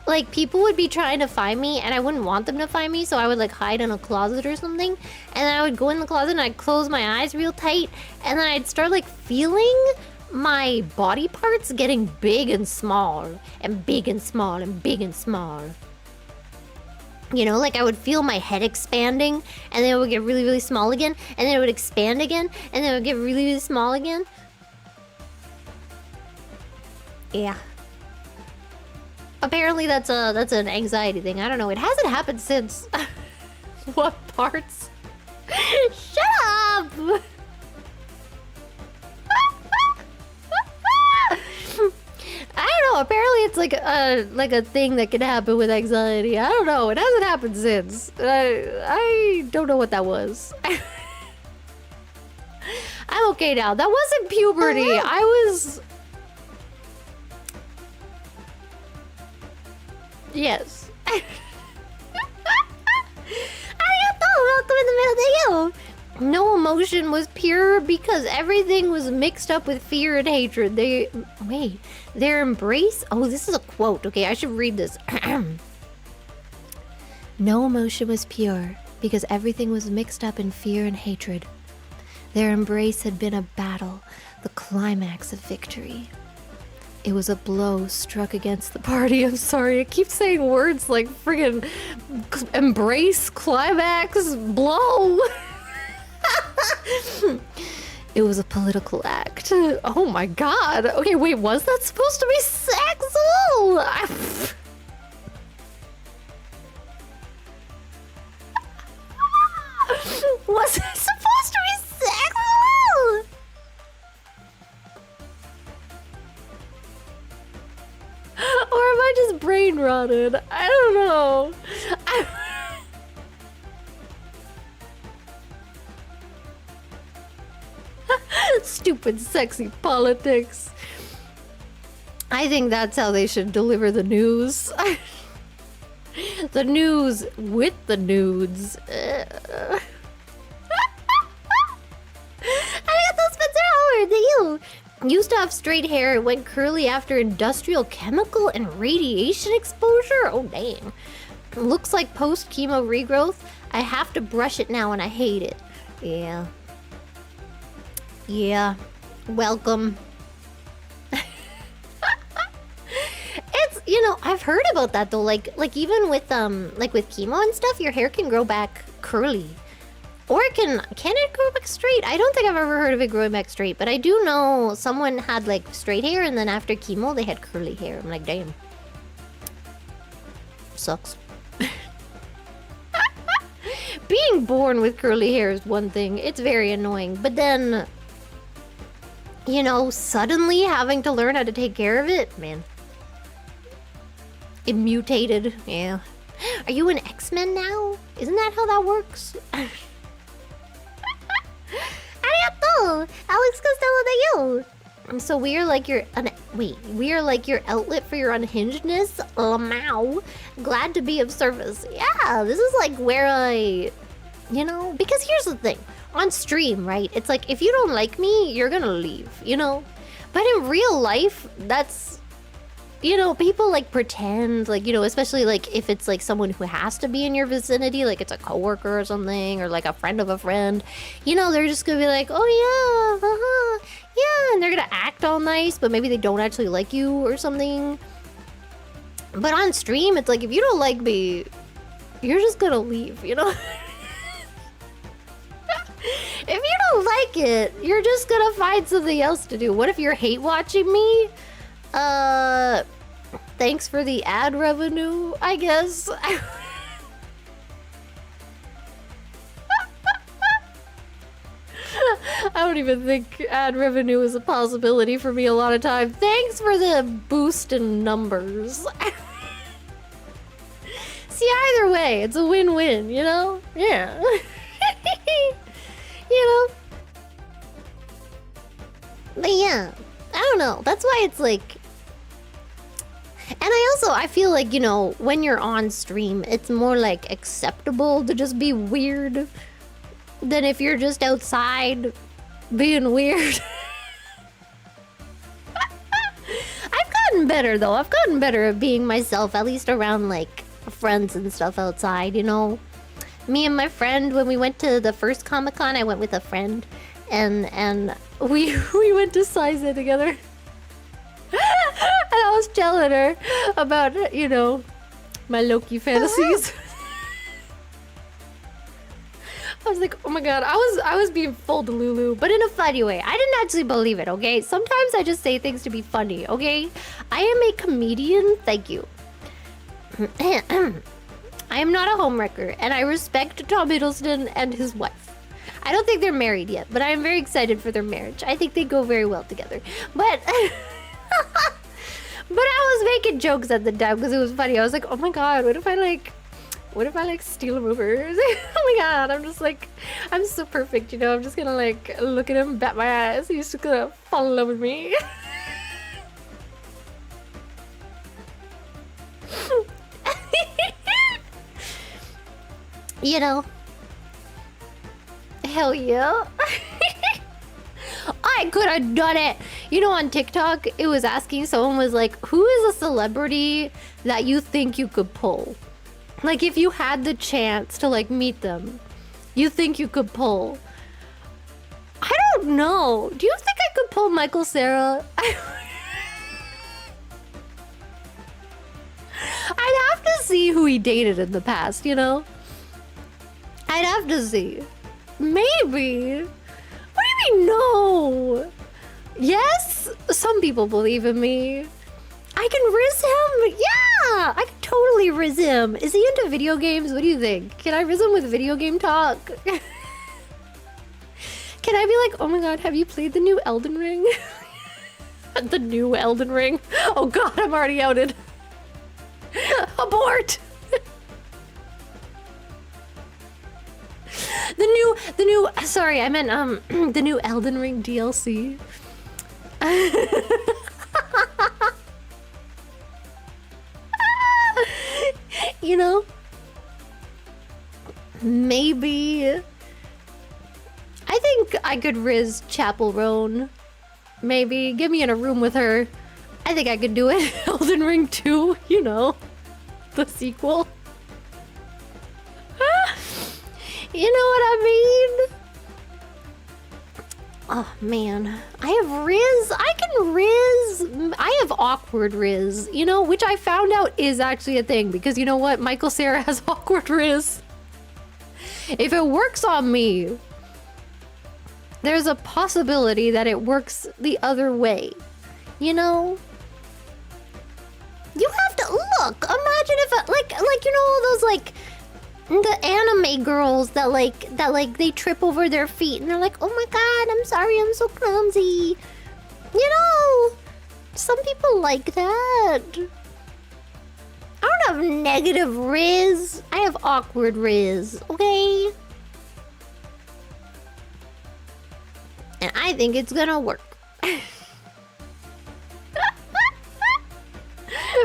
like, people would be trying to find me, and I wouldn't want them to find me, so I would, like, hide in a closet or something. And then I would go in the closet, and I'd close my eyes real tight, and then I'd start, like, feeling my body parts getting big and small, and big and small, and big and small. You know, like, I would feel my head expanding, and then it would get really, really small again, and then it would expand again, and then it would get really, really small again. Yeah. Apparently that's an anxiety thing. I don't know. It hasn't happened since. What parts? Shut up! I don't know. Apparently it's like a thing that can happen with anxiety. I don't know. It hasn't happened since. I don't know what that was. I'm okay now. That wasn't puberty. I was... Yes. Arigato! Welcome in the middle to you! No emotion was pure because everything was mixed up with fear and hatred. Their embrace... Oh, this is a quote. Okay, I should read this. No emotion was pure because everything was mixed up in fear and hatred. Their embrace had been a battle, the climax of victory. It was a blow struck against the party. I'm sorry, I keep saying words like friggin' embrace, climax, blow. It was a political act. Oh my god. Okay, wait, was that supposed to be sexual? Was it supposed to be sexual? about it. I don't know. Stupid, sexy politics. I think that's how they should deliver the news. The news with the nudes. Arigato, Spencer Howard, you used to have straight hair and went curly after industrial chemical and radiation exposure? Oh, dang. Looks like post-chemo regrowth. I have to brush it now and I hate it. Yeah. Yeah. Welcome. It's, you know, I've heard about that though. Like even with with chemo and stuff, your hair can grow back curly. Or can it grow back straight? I don't think I've ever heard of it growing back straight, but I do know someone had like straight hair and then after chemo they had curly hair. I'm like, damn. Sucks. Being born with curly hair is one thing. It's very annoying. But then, you know, suddenly having to learn how to take care of it, man. It mutated, yeah. Are you an X-Men now? Isn't that how that works? Arigato! Alex Costello de you! So we are like your... we are like your outlet for your unhingedness? Lamau. Glad to be of service. Yeah, this is like where I... You know? Because here's the thing. On stream, right? It's like, if you don't like me, you're gonna leave, you know? But in real life, that's... You know, people like pretend, like, you know, especially like if it's like someone who has to be in your vicinity, like it's a coworker or something, or like a friend of a friend, you know, they're just gonna be like, oh yeah, yeah, and they're gonna act all nice, but maybe they don't actually like you or something. But on stream, it's like, if you don't like me, you're just gonna leave, you know? If you don't like it, you're just gonna find something else to do. What if you're hate watching me? Thanks for the ad revenue, I guess. I don't even think ad revenue is a possibility for me a lot of time. Thanks for the boost in numbers. See, either way, it's a win-win, you know? Yeah. You know? But yeah, I don't know. That's why it's like... And I feel like, you know, when you're on stream, it's more like acceptable to just be weird than if you're just outside being weird. I've gotten better though. I've gotten better at being myself, at least around like friends and stuff outside, you know. Me and my friend, when we went to the first Comic-Con, I went with a friend and we went to Size together. And I was telling her about, you know, my Loki fantasies. I was like, oh my god, I was being full Delulu, but in a funny way. I didn't actually believe it, okay? Sometimes I just say things to be funny, okay? I am a comedian, thank you. I am not a homewrecker, and I respect Tom Hiddleston and his wife. I don't think they're married yet, but I am very excited for their marriage. I think they go very well together. But... But I was making jokes at the time because it was funny. I was like, oh my god, what if I like steal him over? Oh my god, I'm just like, I'm so perfect, you know? I'm just gonna like look at him, bat my eyes. He's just gonna fall in love with me. You know? Hell yeah. I could have done it. You know, on TikTok, it was asking, someone was like, who is a celebrity that you think you could pull? Like, if you had the chance to, like, meet them, you think you could pull? I don't know. Do you think I could pull Michael Cera? I'd have to see who he dated in the past, you know? I'd have to see. Maybe. What do you mean, no? Yes? Some people believe in me. I can riz him? Yeah! I can totally riz him. Is he into video games? What do you think? Can I riz him with video game talk? Can I be like, oh my god, have you played the new Elden Ring? The new Elden Ring? Oh god, I'm already outed. Abort! the new, sorry, I meant, the new Elden Ring DLC. You know? Maybe. I think I could riz Chapel Roan. Maybe. Get me in a room with her. I think I could do it. Elden Ring 2, you know. The sequel. You know what I mean? Oh, man. I have Riz. I can Riz. I have awkward Riz, you know, which I found out is actually a thing. Because you know what? Michael Cera has awkward Riz. If it works on me, there's a possibility that it works the other way. You know? You have to look. Imagine if like you know all those like the anime girls that like they trip over their feet and they're like, "Oh my god, I'm sorry, I'm so clumsy." You know, some people like that. I don't have negative Riz. I have awkward Riz, okay? And I think it's gonna work.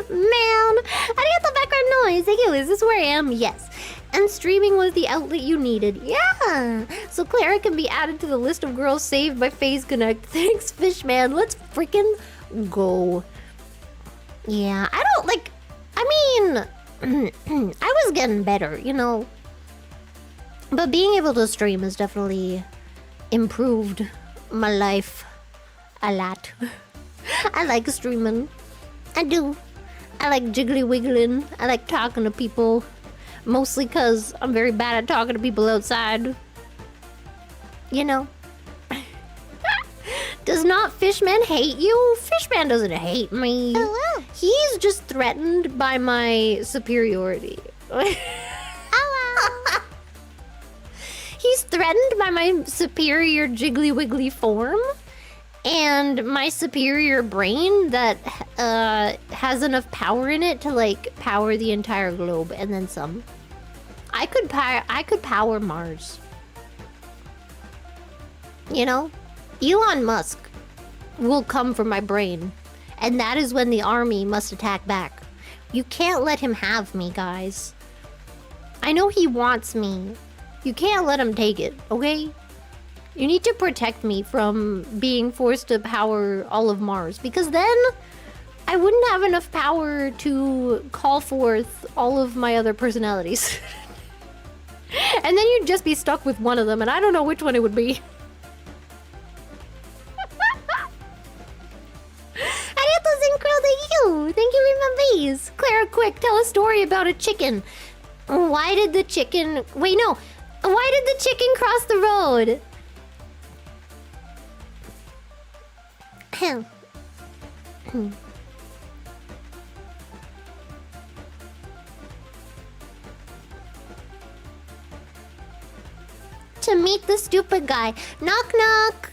Man, how do you get the background noise? Thank you. Is this where I am? Yes. And streaming was the outlet you needed. Yeah. So Clara can be added to the list of girls saved by Phase Connect. Thanks, Fishman. Let's freaking go. Yeah, I don't like... I mean, I was getting better, you know. But being able to stream has definitely improved my life a lot. I like streaming. I do. I like jiggly wiggling. I like talking to people. Mostly because I'm very bad at talking to people outside. You know? Does not Fishman hate you? Fishman doesn't hate me. Oh, wow. He's just threatened by my superiority. Oh, wow. He's threatened by my superior jiggly wiggly form. And my superior brain that has enough power in it to like power the entire globe and then some. I could power Mars. You know, Elon Musk will come for my brain, and that is when the army must attack back. You can't let him have me, guys. I know he wants me. You can't let him take it, okay? You need to protect me from being forced to power all of Mars, because then I wouldn't have enough power to call forth all of my other personalities. And then you'd just be stuck with one of them, and I don't know which one it would be. Arigato Synchro, thank you! Thank you very much, please. Clara, quick, tell a story about a chicken. Why did the chicken... Wait, no. Why did the chicken cross the road? To meet the stupid guy. Knock knock.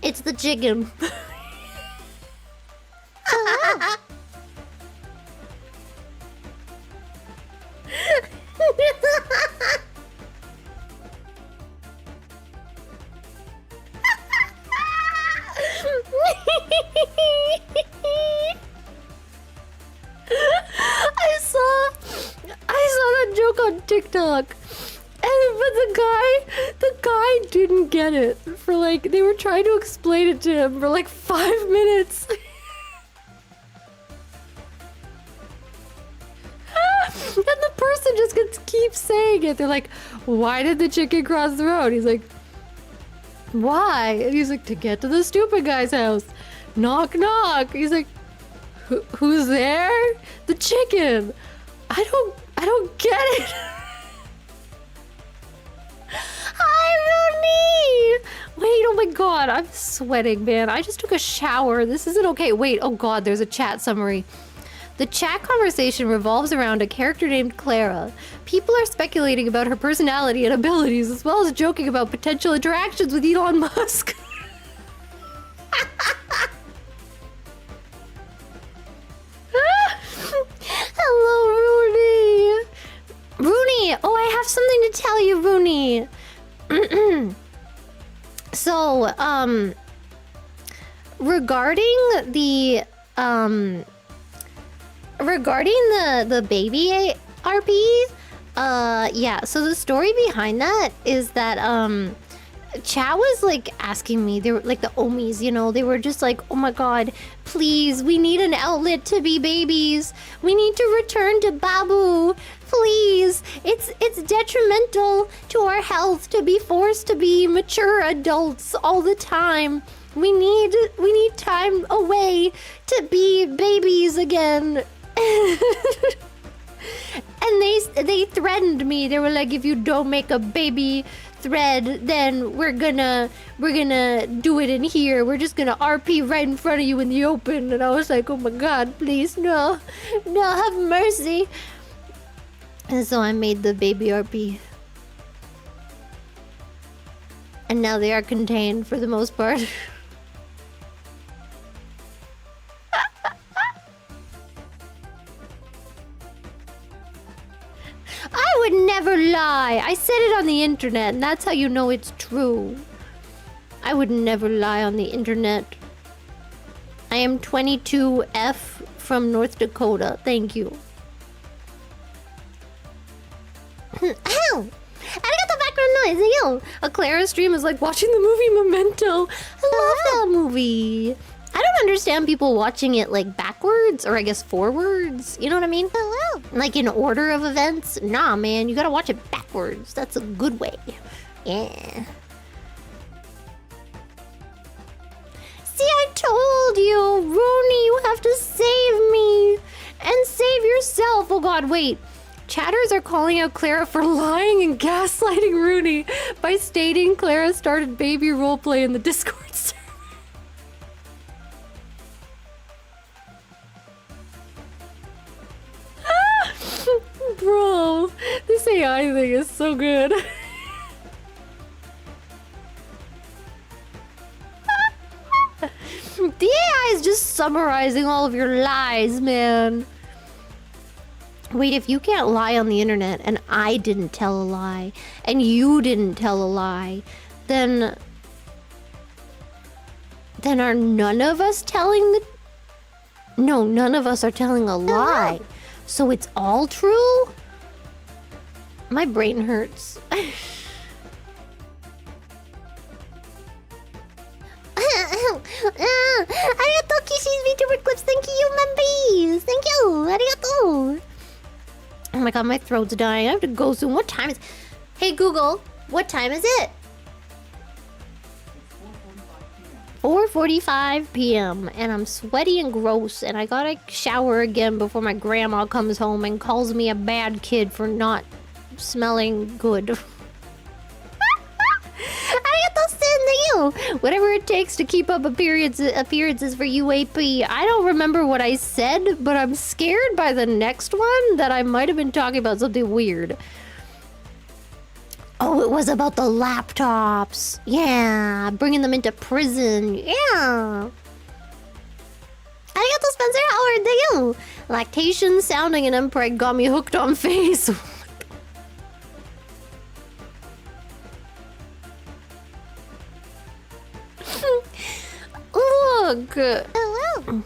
It's the chicken. I saw that joke on TikTok. But the guy didn't get it for like, they were trying to explain it to him for like 5 minutes. And the person just keeps saying it. They're like, why did the chicken cross the road? He's like, why? And he's like, to get to the stupid guy's house. Knock knock. He's like, who's there? The chicken. I don't get it. Hi, Rooney! Wait, oh my god, I'm sweating, man. I just took a shower. This isn't okay. Wait, oh god, there's a chat summary. The chat conversation revolves around a character named Clara. People are speculating about her personality and abilities, as well as joking about potential interactions with Elon Musk. Hello, Rooney. Rooney, oh, I have something to tell you, Rooney. So, regarding the baby RP, yeah, so the story behind that is that, chat was like asking me, they were like the Omis, you know, they were just like, oh my god, please, we need an outlet to be babies. We need to return to Babu. Please. It's detrimental to our health to be forced to be mature adults all the time. We need time away to be babies again. And they threatened me. They were like, if you don't make a baby thread, then we're gonna do it in here. We're just gonna RP right in front of you in the open. And I was like, oh my god, please, no, have mercy. And so I made the baby RP. And now they are contained for the most part. I would never lie. I said it on the internet, and that's how you know it's true. I would never lie on the internet. I am 22F from North Dakota. Thank you. Ow! Arigato background noise. Yo, a Clara stream is like watching the movie Memento. I love that movie. I don't understand people watching it like backwards, or I guess forwards. You know what I mean? Like in order of events. Nah, man, you gotta watch it backwards. That's a good way. Yeah. See, I told you, Rooney, you have to save me and save yourself. Oh God, wait. Chatters are calling out Clara for lying and gaslighting Rooney by stating Clara started baby roleplay in the Discord server. Bro, this AI thing is so good. The AI is just summarizing all of your lies, man. Wait, if you can't lie on the internet and I didn't tell a lie and you didn't tell a lie, then are none of us telling the... No, none of us are telling a lie. So it's all true? My brain hurts. Arigato, Kishi's VTuber clips. Thank you, Membees. Thank you. Arigato. Oh my god, my throat's dying. I have to go soon. What time is... Hey, Google, what time is it? 4:45 p.m. and I'm sweaty and gross and I gotta shower again before my grandma comes home and calls me a bad kid for not smelling good. Arigato you. Whatever it takes to keep up appearances for UAP. I don't remember what I said, but I'm scared by the next one that I might have been talking about something weird. Oh, it was about the laptops. Yeah, bringing them into prison. Yeah. Arigato, Spencer Howard. Thank you. Lactation, sounding, and impreg got me hooked on face. Look. Hello.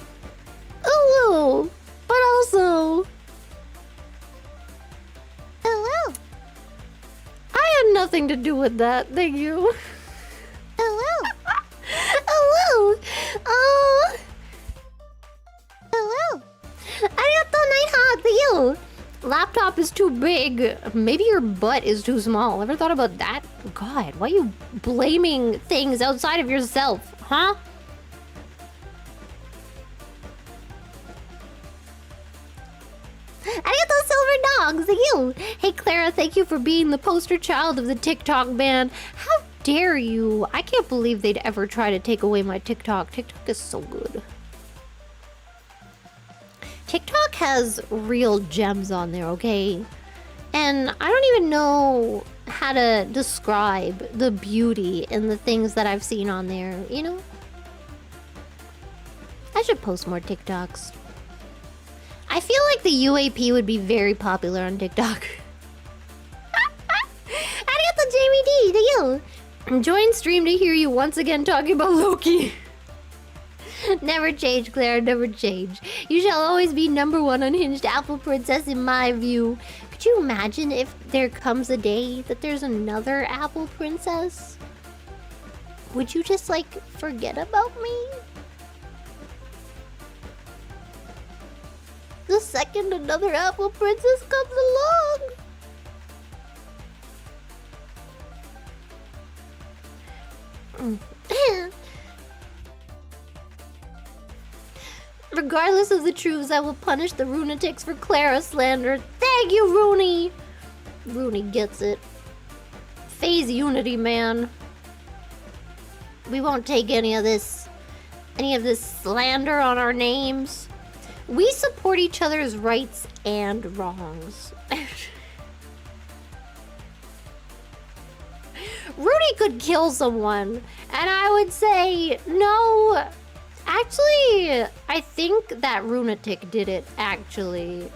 Hello. But also... Hello. I had nothing to do with that. Thank you. Hello. Hello. Oh. Hello. Arigato, Nighthawk. Thank you. Laptop is too big. Maybe your butt is too small. Ever thought about that? God, why are you blaming things outside of yourself? Huh? Arigato, Silver Dogs! Thank you! Hey, Clara, thank you for being the poster child of the TikTok ban. How dare you? I can't believe they'd ever try to take away my TikTok. TikTok is so good. TikTok TikTok has real gems on there, okay? And I don't even know how to describe the beauty in the things that I've seen on there, you know? I should post more TikToks. I feel like the UAP would be very popular on TikTok. Arigato, Jamie D! Thank you! Join stream to hear you once again talking about Loki. Never change, Clara, never change. You shall always be #1 unhinged apple princess in my view. Could you imagine if there comes a day that there's another apple princess? Would you just, like, forget about me? The second another apple princess comes along. Regardless of the truths, I will punish the Runatics for Clara slander. Thank you, Rooney! Rooney gets it. Phase unity, man. We won't take any of this slander on our names. We support each other's rights and wrongs. Rudy could kill someone, and I would say, no. Actually, I think that Runatic did it, actually.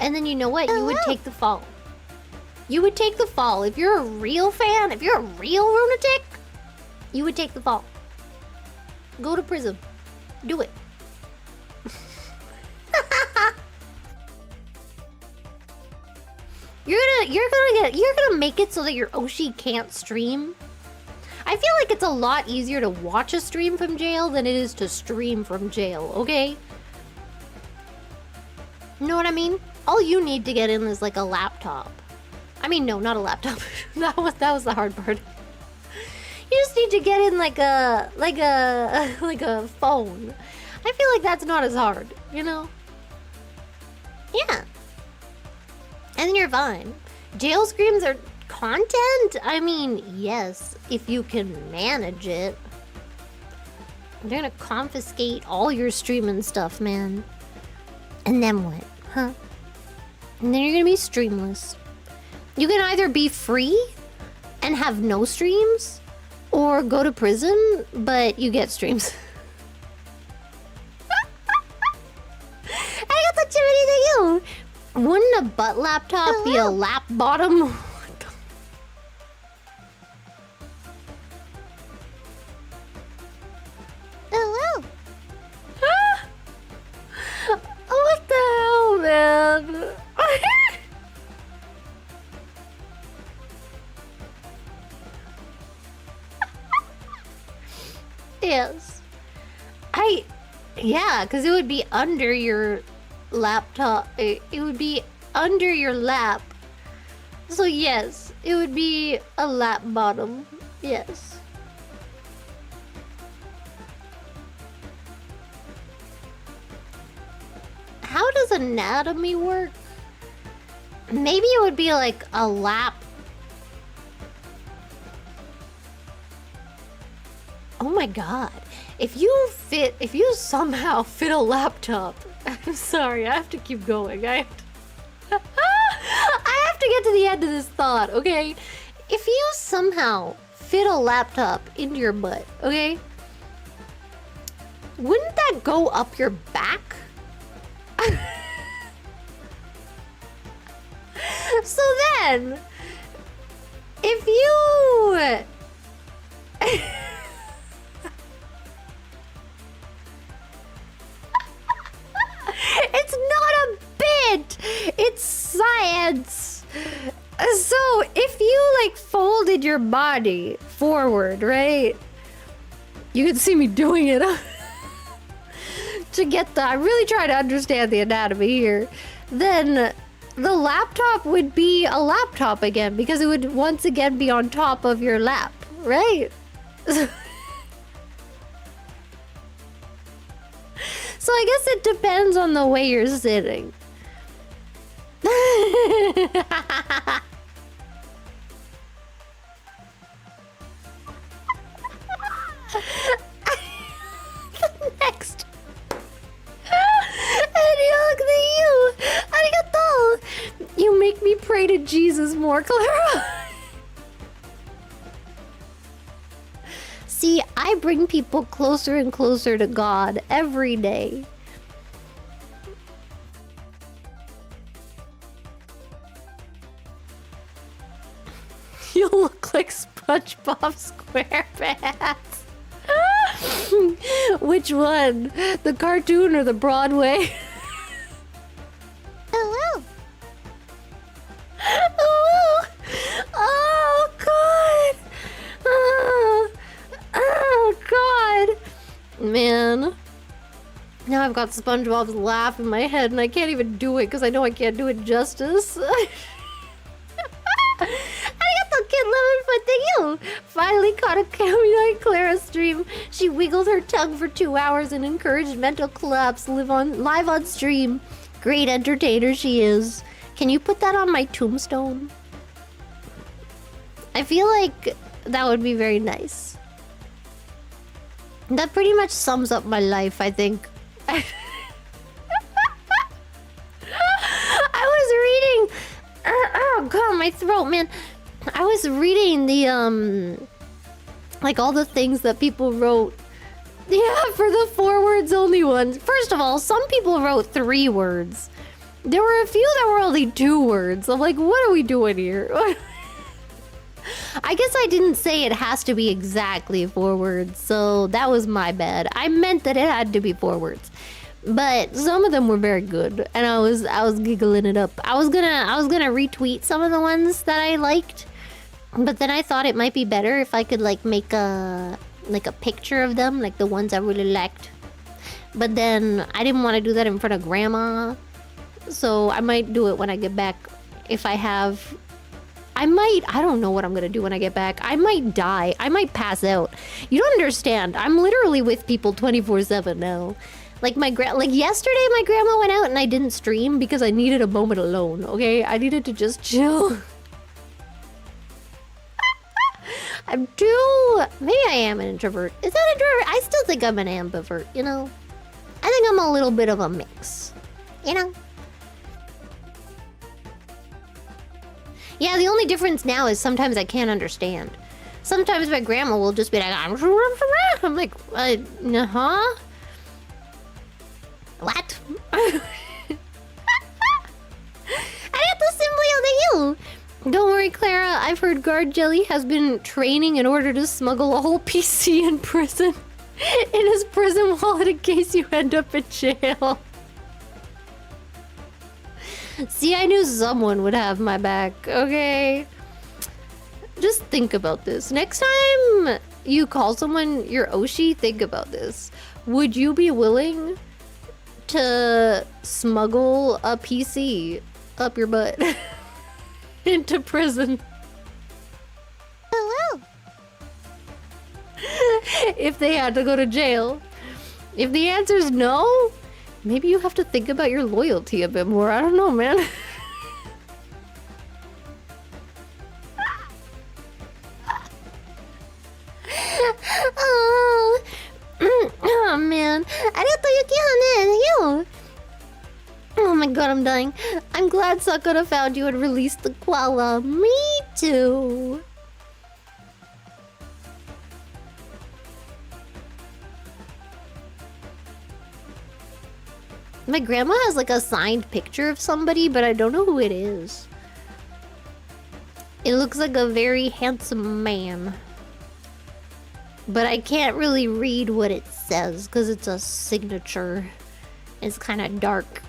And then you know what? You would take the fall. You would take the fall. If you're a real fan, if you're a real Runatic, you would take the fall. Go to prison. Do it. You're gonna make it so that your Oshi can't stream. I feel like it's a lot easier to watch a stream from jail than it is to stream from jail, okay? You know what I mean? All you need to get in is like a laptop. I mean, no, not a laptop. that was the hard part. You just need to get in like a phone. I feel like that's not as hard, you know? Yeah. And then you're fine. Jail screams are content? I mean, yes, if you can manage it. They're gonna confiscate all your streaming stuff, man. And then what? Huh? And then you're gonna be streamless. You can either be free and have no streams, or go to prison, but you get streams. I got the chimney to you! Wouldn't a butt laptop be a lap bottom? What the... Oh, wow. What the hell, man? Yes. Yeah, because it would be under your laptop. It would be under your lap. So yes, it would be a lap bottom. Yes. How does anatomy work? Maybe it would be like a lap. Oh my god. If you somehow fit a laptop, I'm sorry, I have to keep going. I have to get to the end of this thought, okay? If you somehow fit a laptop into your butt, okay? Wouldn't that go up your back? So then, if you... It's not a bit! It's science! So, if you, like, folded your body forward, right? You can see me doing it. To get the... I'm really trying to understand the anatomy here. Then, the laptop would be a laptop again, because it would once again be on top of your lap, right? So I guess it depends on the way you're sitting. pray to Jesus more, Clara. See, I bring people closer and closer to God every day. You look like SpongeBob SquarePants. Which one? The cartoon or the Broadway? Hello. Oh, oh God. Oh God. Man. Now I've got SpongeBob's laugh in my head and I can't even do it because I know I can't do it justice. Arigato, Kid Lemonfoot, thank you! Finally caught a Kaminari Clara stream. She wiggled her tongue for 2 hours and encouraged mental collapse live on stream. Great entertainer she is. Can you put that on my tombstone? I feel like that would be very nice. That pretty much sums up my life, I think. I was reading... Oh God, my throat, man. I was reading the, like all the things that people wrote. Yeah, for the 4 words only ones. First of all, some people wrote 3 words. There were a few that were only 2 words. I'm like, what are we doing here? I guess I didn't say it has to be exactly 4 words, so that was my bad. I meant that it had to be 4 words. But some of them were very good, and I was giggling it up. I was gonna retweet some of the ones that I liked, but then I thought it might be better if I could like make a picture of them, like the ones I really liked. But then I didn't want to do that in front of Grandma, so I might do it when I get back. If I have, I don't know what I'm gonna do when I get back. I might die. I might pass out. You don't understand. I'm literally with people 24/7 now. Like yesterday, my grandma went out and I didn't stream because I needed a moment alone, okay? I needed to just chill. Maybe I am an introvert. Is that introvert? I still think I'm an ambivert, you know? I think I'm a little bit of a mix, you know? Yeah, the only difference now is sometimes I can't understand. Sometimes my grandma will just be like, I'm like, huh? What? I have to simply you. Don't worry, Clara. I've heard Guard Jelly has been training in order to smuggle a whole PC in prison. In his prison wallet in case you end up in jail. See, I knew someone would have my back, okay? Just think about this. Next time you call someone your Oshi, think about this. Would you be willing to smuggle a PC up your butt into prison? Hello. If they had to go to jail. If the answer is no, maybe you have to think about your loyalty a bit more. I don't know, man. Oh man. Oh my god, I'm dying. I'm glad Sakura found you and released the koala. Me too. My grandma has like a signed picture of somebody, but I don't know who it is. It looks like a very handsome man. But I can't really read what it says because it's a signature. It's kind of dark.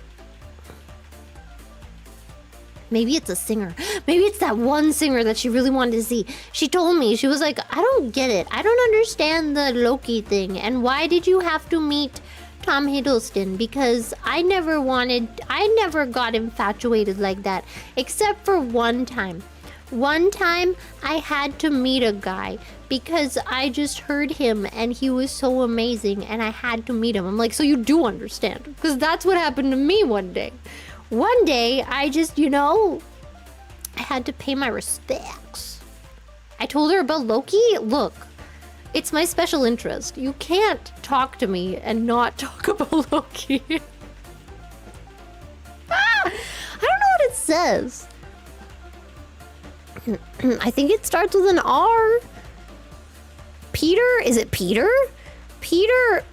Maybe it's a singer. Maybe it's that one singer that she really wanted to see. She told me, she was like, I don't get it. I don't understand the Loki thing. And why did you have to meet Tom Hiddleston? Because I never got infatuated like that. Except for one time. One time I had to meet a guy because I just heard him and he was so amazing and I had to meet him. I'm like, so you do understand? Because that's what happened to me one day. One day, I just, I had to pay my respects. I told her about Loki. Look, it's my special interest. You can't talk to me and not talk about Loki. I don't know what it says. I think it starts with an R. Peter? Is it Peter? Peter...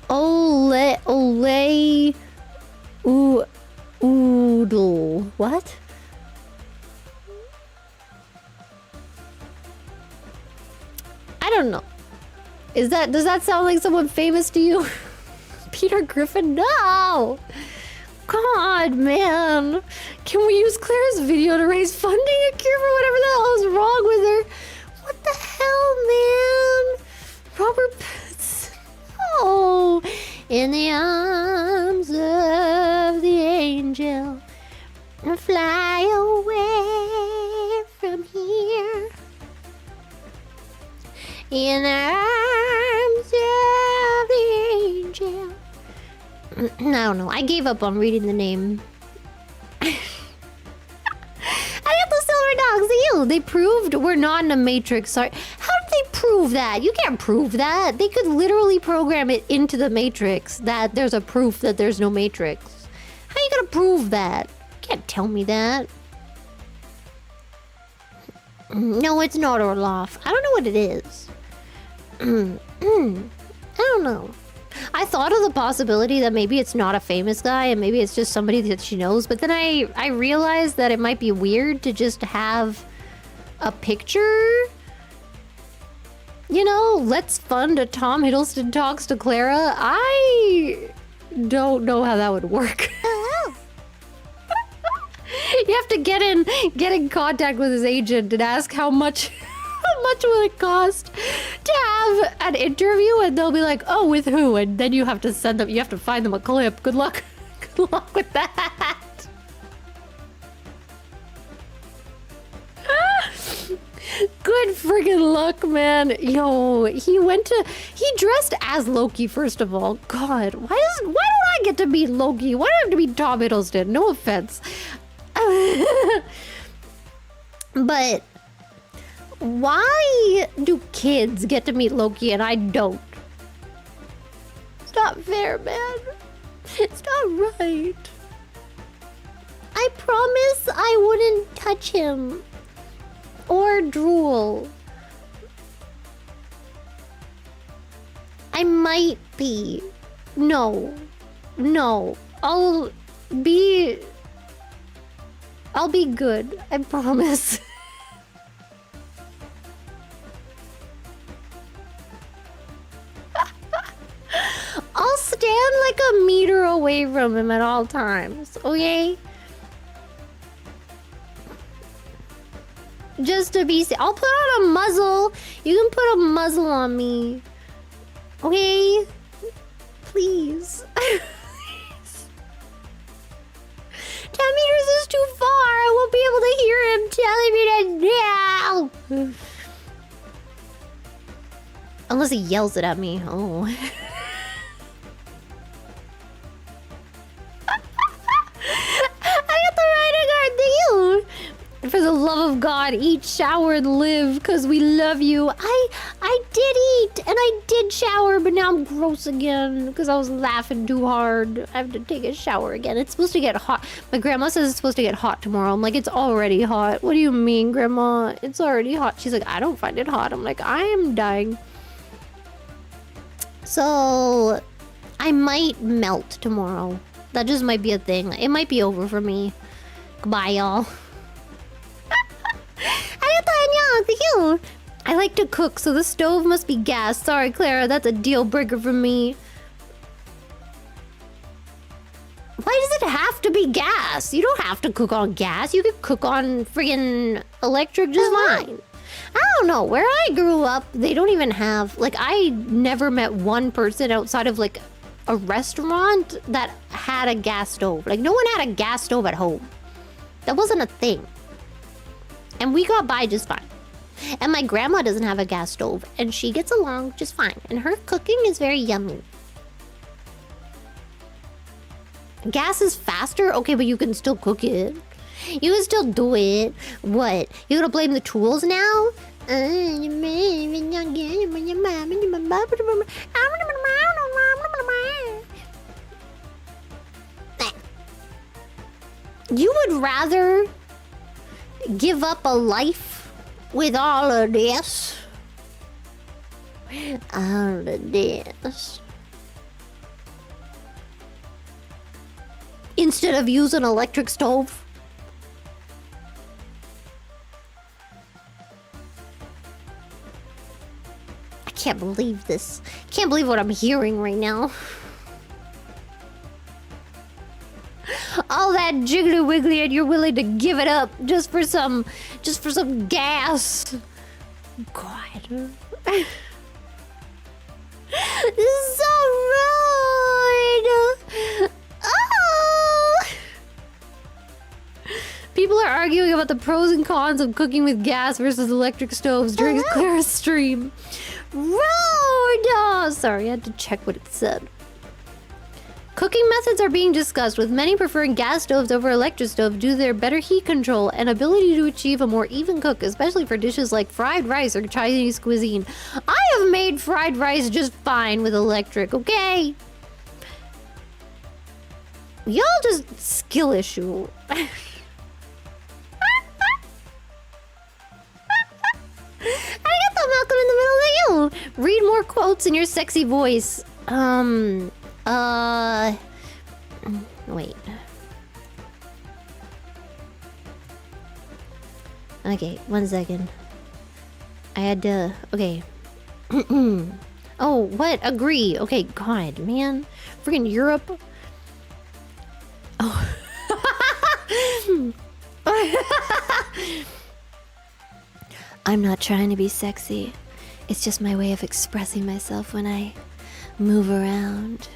Ole... Oodle. What? I don't know. Does that sound like someone famous to you? Peter Griffin? No! God, man. Can we use Clara's video to raise funding a cure for whatever the hell is wrong with her? What the hell, man? Robert Pattinson. Oh, in the arms of the angel, fly away from here. In the arms of the angel. I don't know. I gave up on reading the name. I got the silver dogs. Ew, they proved we're not in a matrix. Sorry. How did they prove that? You can't prove that. They could literally program it into the matrix that there's a proof that there's no matrix. How are you gonna prove that? You can't tell me that. No, it's not Orloff. I don't know what it is. I don't know. I thought of the possibility that maybe it's not a famous guy and maybe it's just somebody that she knows, but then I realized that it might be weird to just have a picture. You know, let's fund a Tom Hiddleston talks to Clara. I don't know how that would work. You have to get in contact with his agent and ask how much will it cost to have an interview, and they'll be like, oh, with who? And then you have to send them, you have to find them a clip. Good luck. Good luck with that. Good friggin' luck, man. Yo, he dressed as Loki, first of all. God, why don't I get to be Loki? Why do I have to be Tom Hiddleston? No offense. But why do kids get to meet Loki and I don't? It's not fair, man. It's not right. I promise I wouldn't touch him. Or drool. I might be. No. I'll be good. I promise. I'll stand like a meter away from him at all times, okay? Just to be safe. I'll put on a muzzle. You can put a muzzle on me. Okay? Please. 10 meters is too far. I won't be able to hear him telling me to now. Unless he yells it at me. Oh. I got the rider guard. Thank you. For the love of God, eat, shower, and live, because we love you. I did eat, and I did shower, but now I'm gross again, because I was laughing too hard. I have to take a shower again. It's supposed to get hot. My grandma says it's supposed to get hot tomorrow. I'm like, it's already hot. What do you mean, Grandma? It's already hot. She's like, I don't find it hot. I'm like, I am dying. So, I might melt tomorrow. That just might be a thing. It might be over for me. Goodbye, y'all. Thank you. I like to cook, so the stove must be gas. Sorry, Clara, that's a deal breaker for me. Why does it have to be gas? You don't have to cook on gas. You could cook on friggin' electric just fine. I don't know. Where I grew up, they don't even have... Like, I never met one person outside of, like, a restaurant that had a gas stove. Like, no one had a gas stove at home. That wasn't a thing. And we got by just fine. And my grandma doesn't have a gas stove, and she gets along just fine. And her cooking is very yummy. Gas is faster? Okay, but you can still cook it. You can still do it. What? You gonna blame the tools now? You would rather give up a life with all of this? All of this. Instead of using an electric stove? I can't believe this. Can't believe what I'm hearing right now. All that jiggly wiggly and you're willing to give it up just for some gas. God. This is so rude. Oh. People are arguing about the pros and cons of cooking with gas versus electric stoves during Clara's stream. Rude. Oh, sorry, I had to check what it said. Cooking methods are being discussed, with many preferring gas stoves over electric stoves due to their better heat control and ability to achieve a more even cook, especially for dishes like fried rice or Chinese cuisine. I have made fried rice just fine with electric, okay? Y'all just skill issue. Arigato, Malcolm in the Middle of you. Read more quotes in your sexy voice. Wait. Okay, 1 second. I had to... Okay. Oh, what? Agree. Okay, God, man. Freaking Europe. Oh. I'm not trying to be sexy. It's just my way of expressing myself when I move around.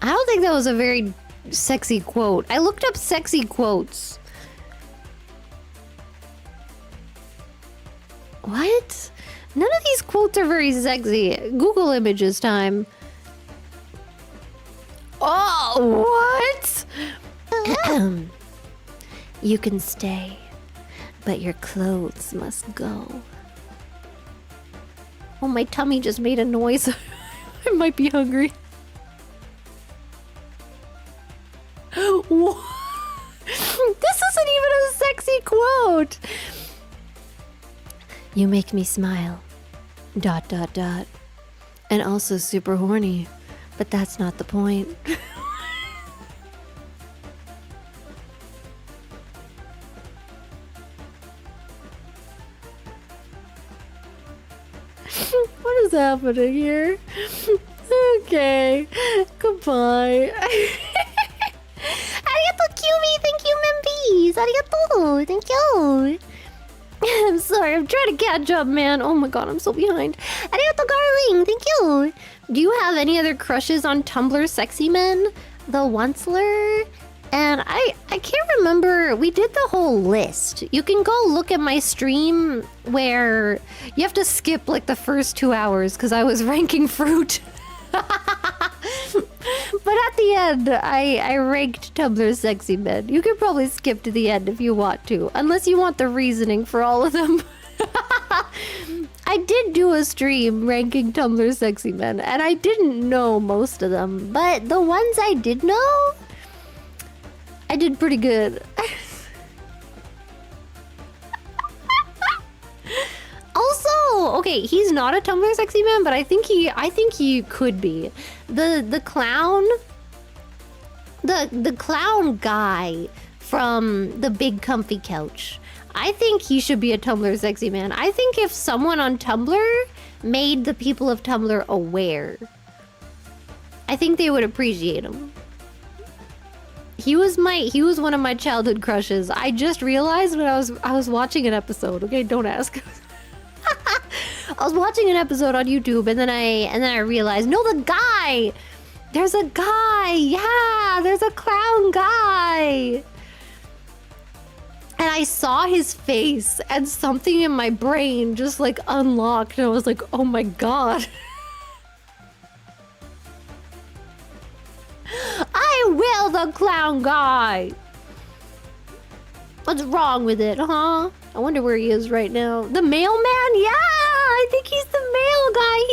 I don't think that was a very sexy quote. I looked up sexy quotes. What? None of these quotes are very sexy. Google images time. Oh, what? You can stay, but your clothes must go. Oh, my tummy just made a noise. I might be hungry. What? This isn't even a sexy quote. You make me smile. ... And also super horny. But that's not the point. What is happening here? Okay. Goodbye. Arigato, Kyumi. Thank you, Membees. Arigato. Thank you. I'm sorry. I'm trying to catch up, man. Oh my god, I'm so behind. Arigato, Garling. Thank you. Do you have any other crushes on Tumblr sexy men? The Onceler? And I can't remember. We did the whole list. You can go look at my stream where you have to skip like the first 2 hours because I was ranking fruit. But at the end, I ranked Tumblr sexy men. You could probably skip to the end if you want to, unless you want the reasoning for all of them. I did do a stream ranking Tumblr sexy men, and I didn't know most of them, but the ones I did know, I did pretty good. Also, okay, he's not a Tumblr sexy man, but I think he could be. The clown, the clown guy from the big comfy couch. I think he should be a Tumblr sexy man. I think if someone on Tumblr made the people of Tumblr aware, I think they would appreciate him. He was one of my childhood crushes. I just realized when I was watching an episode. Okay, don't ask. I was watching an episode on YouTube and then I realized, no, the guy. There's a guy. Yeah, there's a clown guy. And I saw his face and something in my brain just like unlocked and I was like, oh my god. I will the clown guy. What's wrong with it, huh? I wonder where he is right now. The mailman? Yeah, I think he's the mail guy.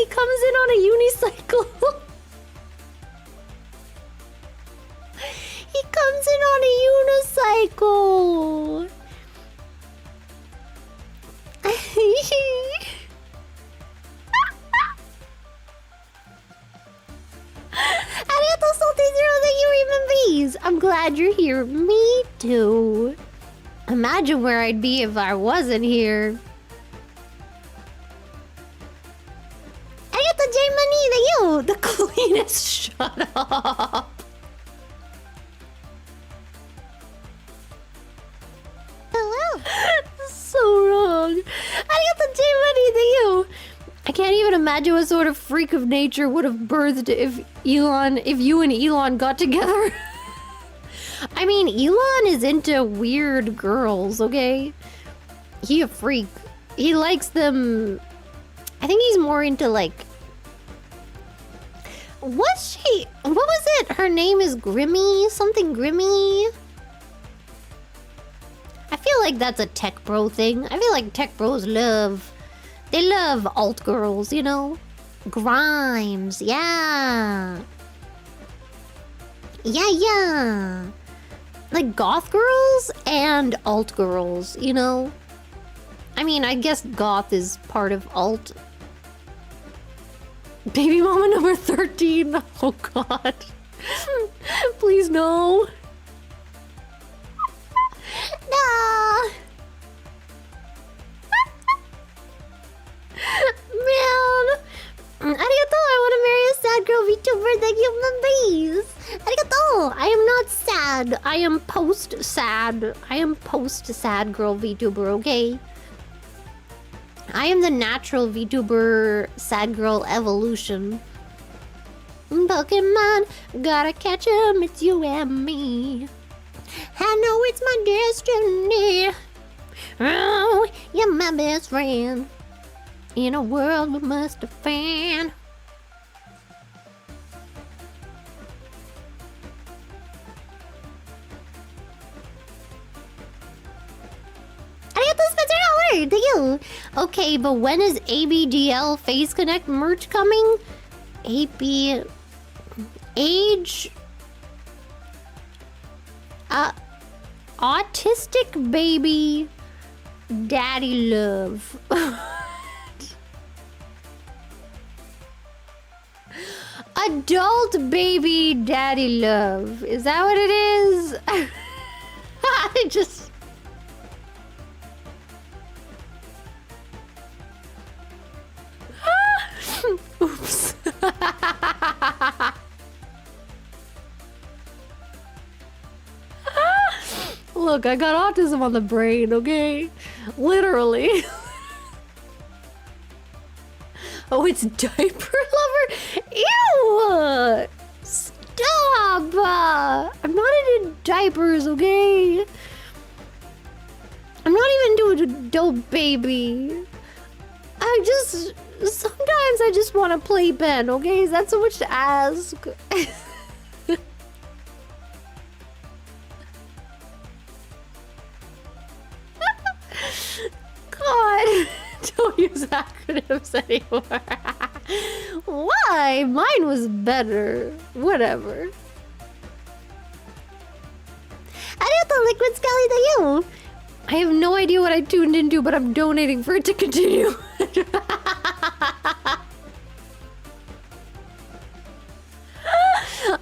glad you're here. Me too. Imagine where I'd be if I wasn't here. Arigato J-Money, you! The cleanest. Shut up. Hello. So wrong. Arigato J-Money, you! I can't even imagine what sort of freak of nature would have birthed if you and Elon got together. I mean, Elon is into weird girls, okay? He a freak. He likes them. I think he's more into like... What was it? Her name is Grimmy? Something Grimmy? I feel like that's a tech bro thing. I feel like tech bros they love alt girls, you know? Grimes, yeah. Yeah. Like goth girls and alt girls, you know? I mean, I guess goth is part of alt. Baby mama number 13. Oh god. Please no. Nah. Man. Arigato, I want to marry a sad girl VTuber that you members. Arigato, I am not sad. I am post-sad. I am post-sad girl VTuber, okay? I am the natural VTuber sad girl evolution. Pokemon, gotta catch 'em, it's you and me. I know it's my destiny. Oh, you're my best friend. In a world we must defend. Arigato Spencer, how are you? Okay, but when is ABDL Face Connect merch coming? AB... Age... Autistic baby... Daddy love. Adult baby daddy love. Is that what it is? I just... Oops. Look, I got autism on the brain, okay? Literally. Oh, it's diaper lover? Ew! Stop! I'm not into diapers, okay? I'm not even into an adult baby. Sometimes I just want a playpen, okay? Is that so much to ask? God, don't use acronyms anymore. Why? Mine was better. Whatever. Arigato, Liquid Skelly to you. I have no idea what I tuned into, but I'm donating for it to continue.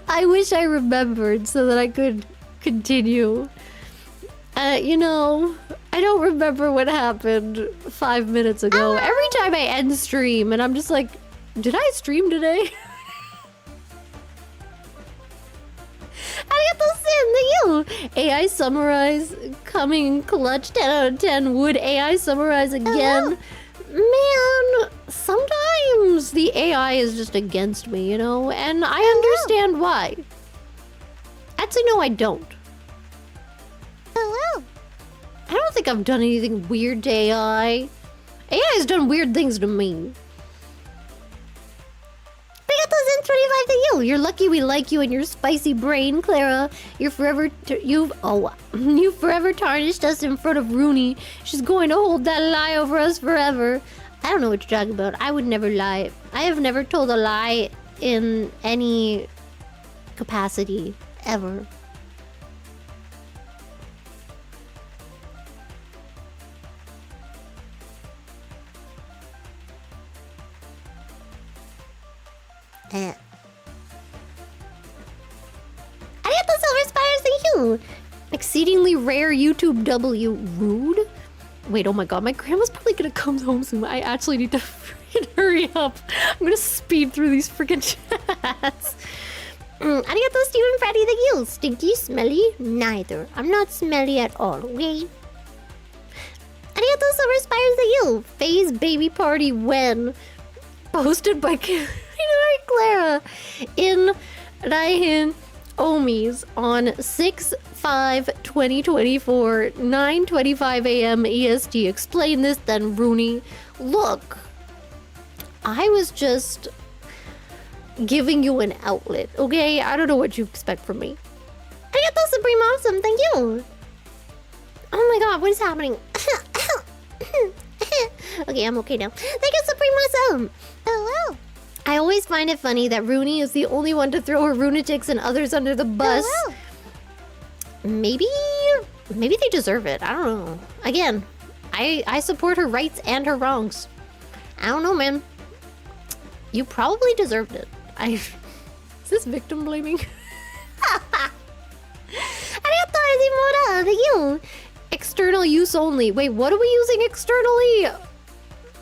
I wish I remembered so that I could continue. You know, I don't remember what happened 5 minutes ago. Every time I end stream and I'm just like, did I stream today? Arigato Sin to you. AI summarize coming clutch 10 out of 10. Would AI summarize again? Man, sometimes the AI is just against me, you know? And I understand why. Actually, no, I don't. Hello. I don't think I've done anything weird to AI. AI has done weird things to me. Arigato Zen 25 to you. You're lucky we like you and your spicy brain, Clara. You've forever tarnished us in front of Rooney. She's going to hold that lie over us forever. I don't know what you're talking about. I would never lie. I have never told a lie in any capacity ever. Arigato Silver Spires, thank you! you. Exceedingly rare YouTube W. Rude? Wait, oh my god, my grandma's probably gonna come home soon. I actually need to freaking hurry up. I'm gonna speed through these freaking chats. Arigato, Stephen Freddy the you. Stinky, smelly? Neither. I'm not smelly at all, okay? Arigato, Silver Spires the you. Phase baby party when? Posted by Clara in Raihin Omis on 6/5/2024, 9:25 a.m. EST. Explain this then, Rooney. Look, I was just giving you an outlet, okay? I don't know what you expect from me. Arigato, Supreme Awesome. Thank you. Oh my god, what is happening? Okay, I'm okay now. Thank you, Supreme Awesome. Hello. I always find it funny that Rooney is the only one to throw her lunatics and others under the bus. Hello. Maybe they deserve it. I don't know. Again, I support her rights and her wrongs. I don't know, man. You probably deserved it. Is this victim blaming? Arigato, Azimura. Thank you. External use only. Wait, what are we using externally?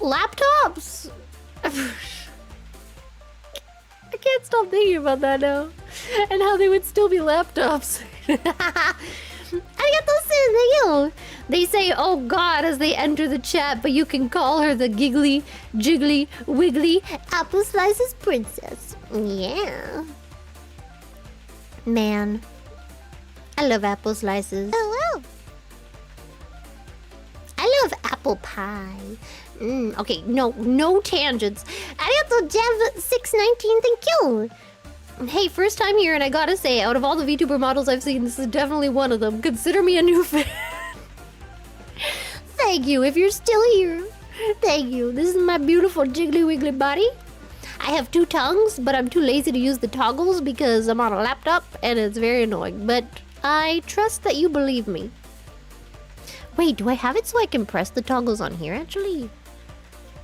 Laptops. I can't stop thinking about that now. And how they would still be laptops. Arigato, Sin. Thank you. They say, oh god, as they enter the chat, but you can call her the giggly, jiggly, wiggly, apple slices princess. Yeah. Man. I love apple slices. Hello. I love apple pie. Okay, no tangents. Arigato, Jev619, thank you. Hey, first time here, and I gotta say, out of all the VTuber models I've seen, this is definitely one of them. Consider me a new fan. Thank you, if you're still here. Thank you. This is my beautiful jiggly wiggly body. I have 2 tongues, but I'm too lazy to use the toggles because I'm on a laptop, and it's very annoying. But I trust that you believe me. Wait, do I have it so I can press the toggles on here, actually?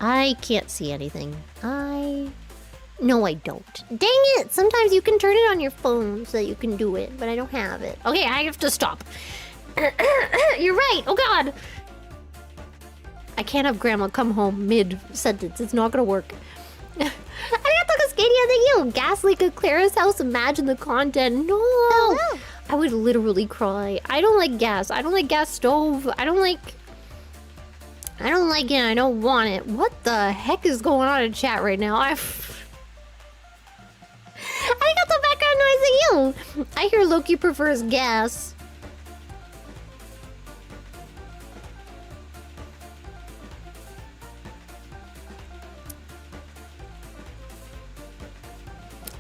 I can't see anything. No, I don't. Dang it! Sometimes you can turn it on your phone so that you can do it, but I don't have it. Okay, I have to stop. You're right! Oh god! I can't have grandma come home mid-sentence. It's not gonna work. Arigato, Cascadia, thank you! Gas leak at Clara's house. Imagine the content. No! Hello. I would literally cry. I don't like gas. I don't like gas stove. I don't like it. I don't want it. What the heck is going on in chat right now? I got the background noise at you. I hear Loki prefers gas.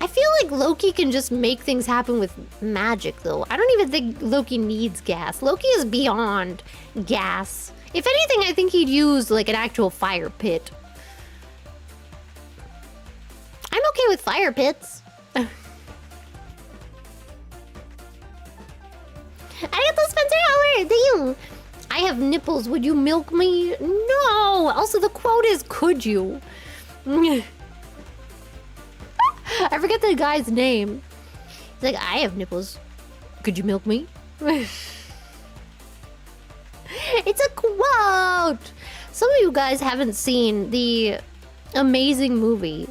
I feel like Loki can just make things happen with magic, though. I don't even think Loki needs gas. Loki is beyond gas. If anything, I think he'd use, like, an actual fire pit. I'm okay with fire pits. Arigato, Spencer Howard! Thank you! I have nipples. Would you milk me? No! Also, the quote is, could you? I forget the guy's name. He's like, I have nipples. Could you milk me? It's a quote! Some of you guys haven't seen the amazing movie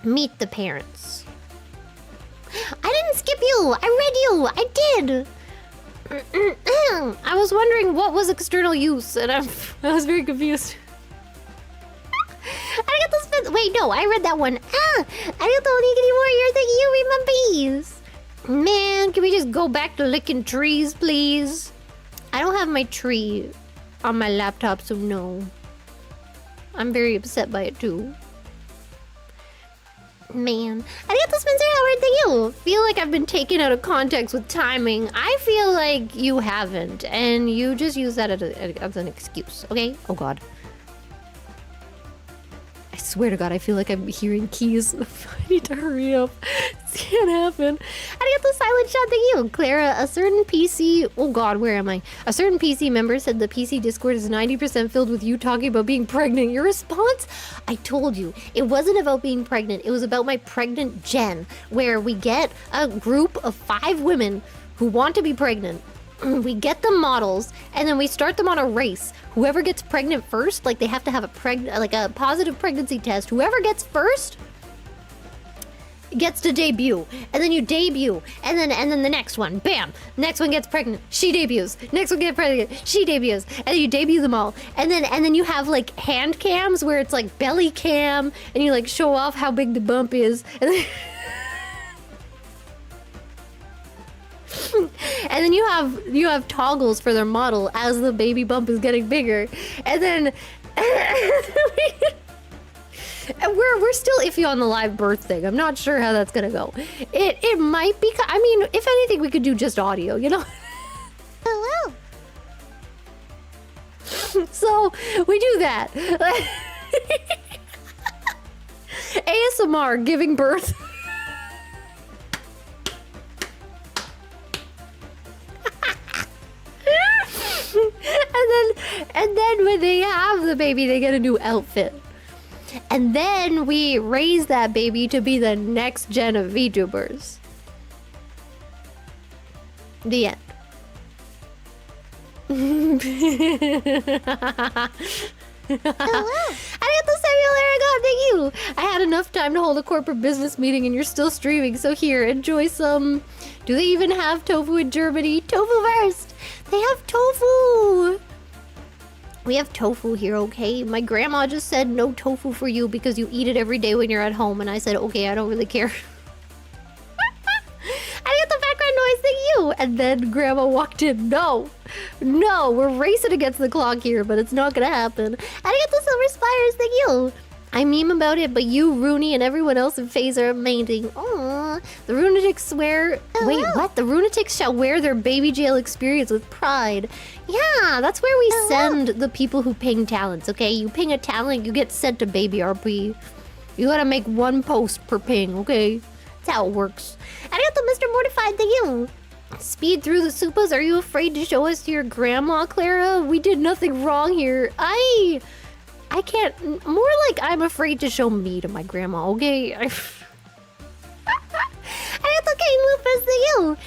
Meet the Parents. I didn't skip you! I read you! I did! I was wondering what was external use, and I was very confused. Arigato Spence. Wait, no, I read that one. Arigato Onigiri Warrior, thank you, read my bees. Man, can we just go back to licking trees, please? I don't have my tree on my laptop, so no. I'm very upset by it, too. Man. Arigato Spencer Howard, thank you. Feel like I've been taken out of context with timing. I feel like you haven't, and you just use that as an excuse, okay? Oh, God. I swear to God, I feel like I'm hearing keys. I need to hurry up. This can't happen. Arigato Silent Shot, thank you. Clara, a certain PC... Oh God, where am I? A certain PC member said the PC Discord is 90% filled with you talking about being pregnant. Your response? I told you. It wasn't about being pregnant. It was about my pregnant gen, where we get a group of 5 women who want to be pregnant. We get them models, and then we start them on a race. Whoever gets pregnant first, like they have to have a positive pregnancy test. Whoever gets first gets to debut, and then you debut, and then the next one, bam, next one gets pregnant, she debuts, next one gets pregnant, she debuts, and then you debut them all, and then you have like hand cams where it's like belly cam, and you like show off how big the bump is, and then and then you have toggles for their model as the baby bump is getting bigger, and then and we're still iffy on the live birth thing. I'm not sure how that's gonna go. It might be. I mean, if anything, we could do just audio, you know. Hello. So we do that. ASMR giving birth. and then when they have the baby, they get a new outfit. And then we raise that baby to be the next gen of VTubers. The end. Hello. Arigato, Samuel Aragon, thank you! I had enough time to hold a corporate business meeting and you're still streaming, so here, enjoy some... Do they even have tofu in Germany? Tofu first! They have tofu! We have tofu here, okay? My grandma just said no tofu for you because you eat it every day when you're at home. And I said, okay, I don't really care. I get the background noise, thank you! And then grandma walked in. No, we're racing against the clock here, but it's not gonna happen. I get the silver spires, thank you! I meme about it, but you, Rooney, and everyone else in FaZe are amazing. Aww. The Runatics swear... Wait, what? The Runatics shall wear their baby jail experience with pride. Yeah, that's where we send the people who ping talents, okay? You ping a talent, you get sent to baby RP. You gotta make one post per ping, okay? That's how it works. Arigato, Mr. Mortified, thank you! Speed through the supas, are you afraid to show us to your grandma, Clara? We did nothing wrong here. I can't... More like I'm afraid to show me to my grandma, okay? I have to Lupus to you!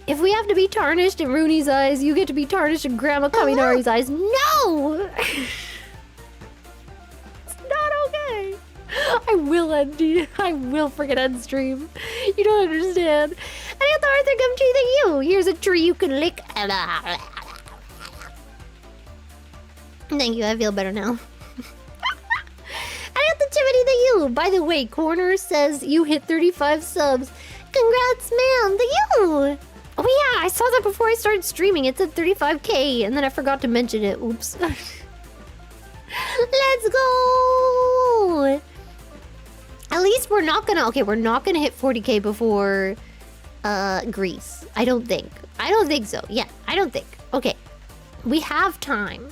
If we have to be tarnished in Rooney's eyes, you get to be tarnished in Grandma Kaminari's eyes. No! It's not okay. I will freaking end stream. You don't understand. I have the Arthur Gum tree than you. Here's a tree you can lick. Thank you, I feel better now. I got the chimney than you. By the way, Corner says you hit 35 subs. Congrats, man. Thank you. Oh yeah, I saw that before I started streaming. It said 35k, and then I forgot to mention it. Oops. Let's go. At least we're not gonna... Okay, we're not gonna hit 40k before Greece. I don't think. I don't think so. Yeah, I don't think. Okay. We have time.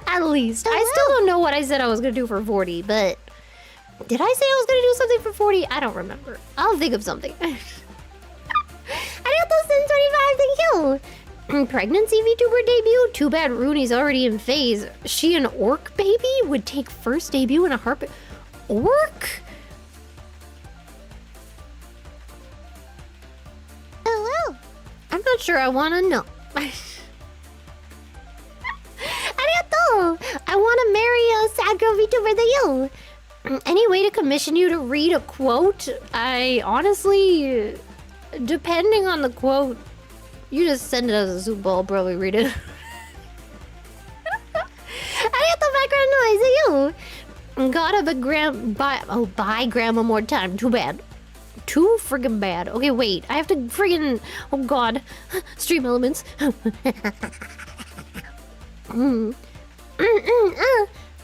At least. I still don't know what I said I was gonna do for 40, but... Did I say I was gonna do something for 40? I don't remember. I'll think of something. I got those in 25, thank you! Pregnancy VTuber debut? Too bad Rooney's already in FaZe. She an orc baby? Would take first debut in a heartbeat. Orc? Hello. I'm not sure I wanna know. Arigato! I wanna marry a sad girl VTuber than you! Any way to commission you to read a quote? I honestly... Depending on the quote, you just send it as a soup ball, probably read it. I got the background noise, you! Gotta buy grandma more time, too bad. Too friggin' bad. Okay, wait, I have to friggin'... Oh god. Stream elements.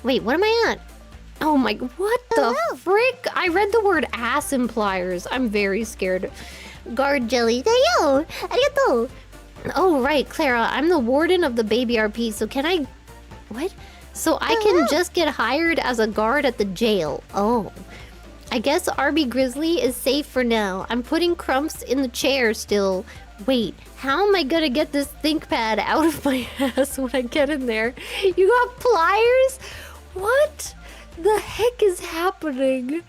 Wait, what am I at? Oh my... What the frick? I read the word ass in pliers. I'm very scared. Guard jelly. Thank you! Arigato! Oh, right, Clara. I'm the warden of the baby RP, so can I... What? So I can just get hired as a guard at the jail. Oh. I guess RB Grizzly is safe for now. I'm putting Crumps in the chair still. Wait, how am I gonna get this ThinkPad out of my ass when I get in there? You got pliers? What the heck is happening?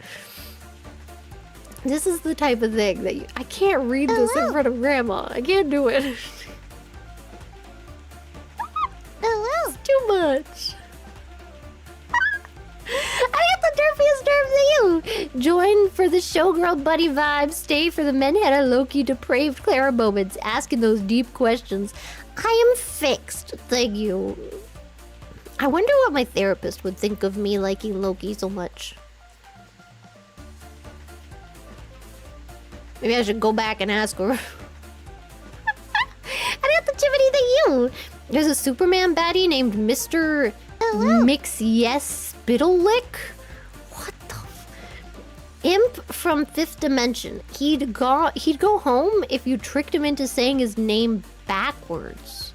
This is the type of thing that I can't read this in front of Grandma. I can't do it. It's too much. I got the derpiest derp to you. Join for the showgirl buddy vibes. Stay for the menhead Loki depraved Clara moments. Asking those deep questions. I am fixed. Thank you. I wonder what my therapist would think of me liking Loki so much. Maybe I should go back and ask her. I got the chimney to you. There's a Superman baddie named Mr. Mix-Yes-Spittlelick. What the Imp from Fifth Dimension. He'd go home if you tricked him into saying his name backwards.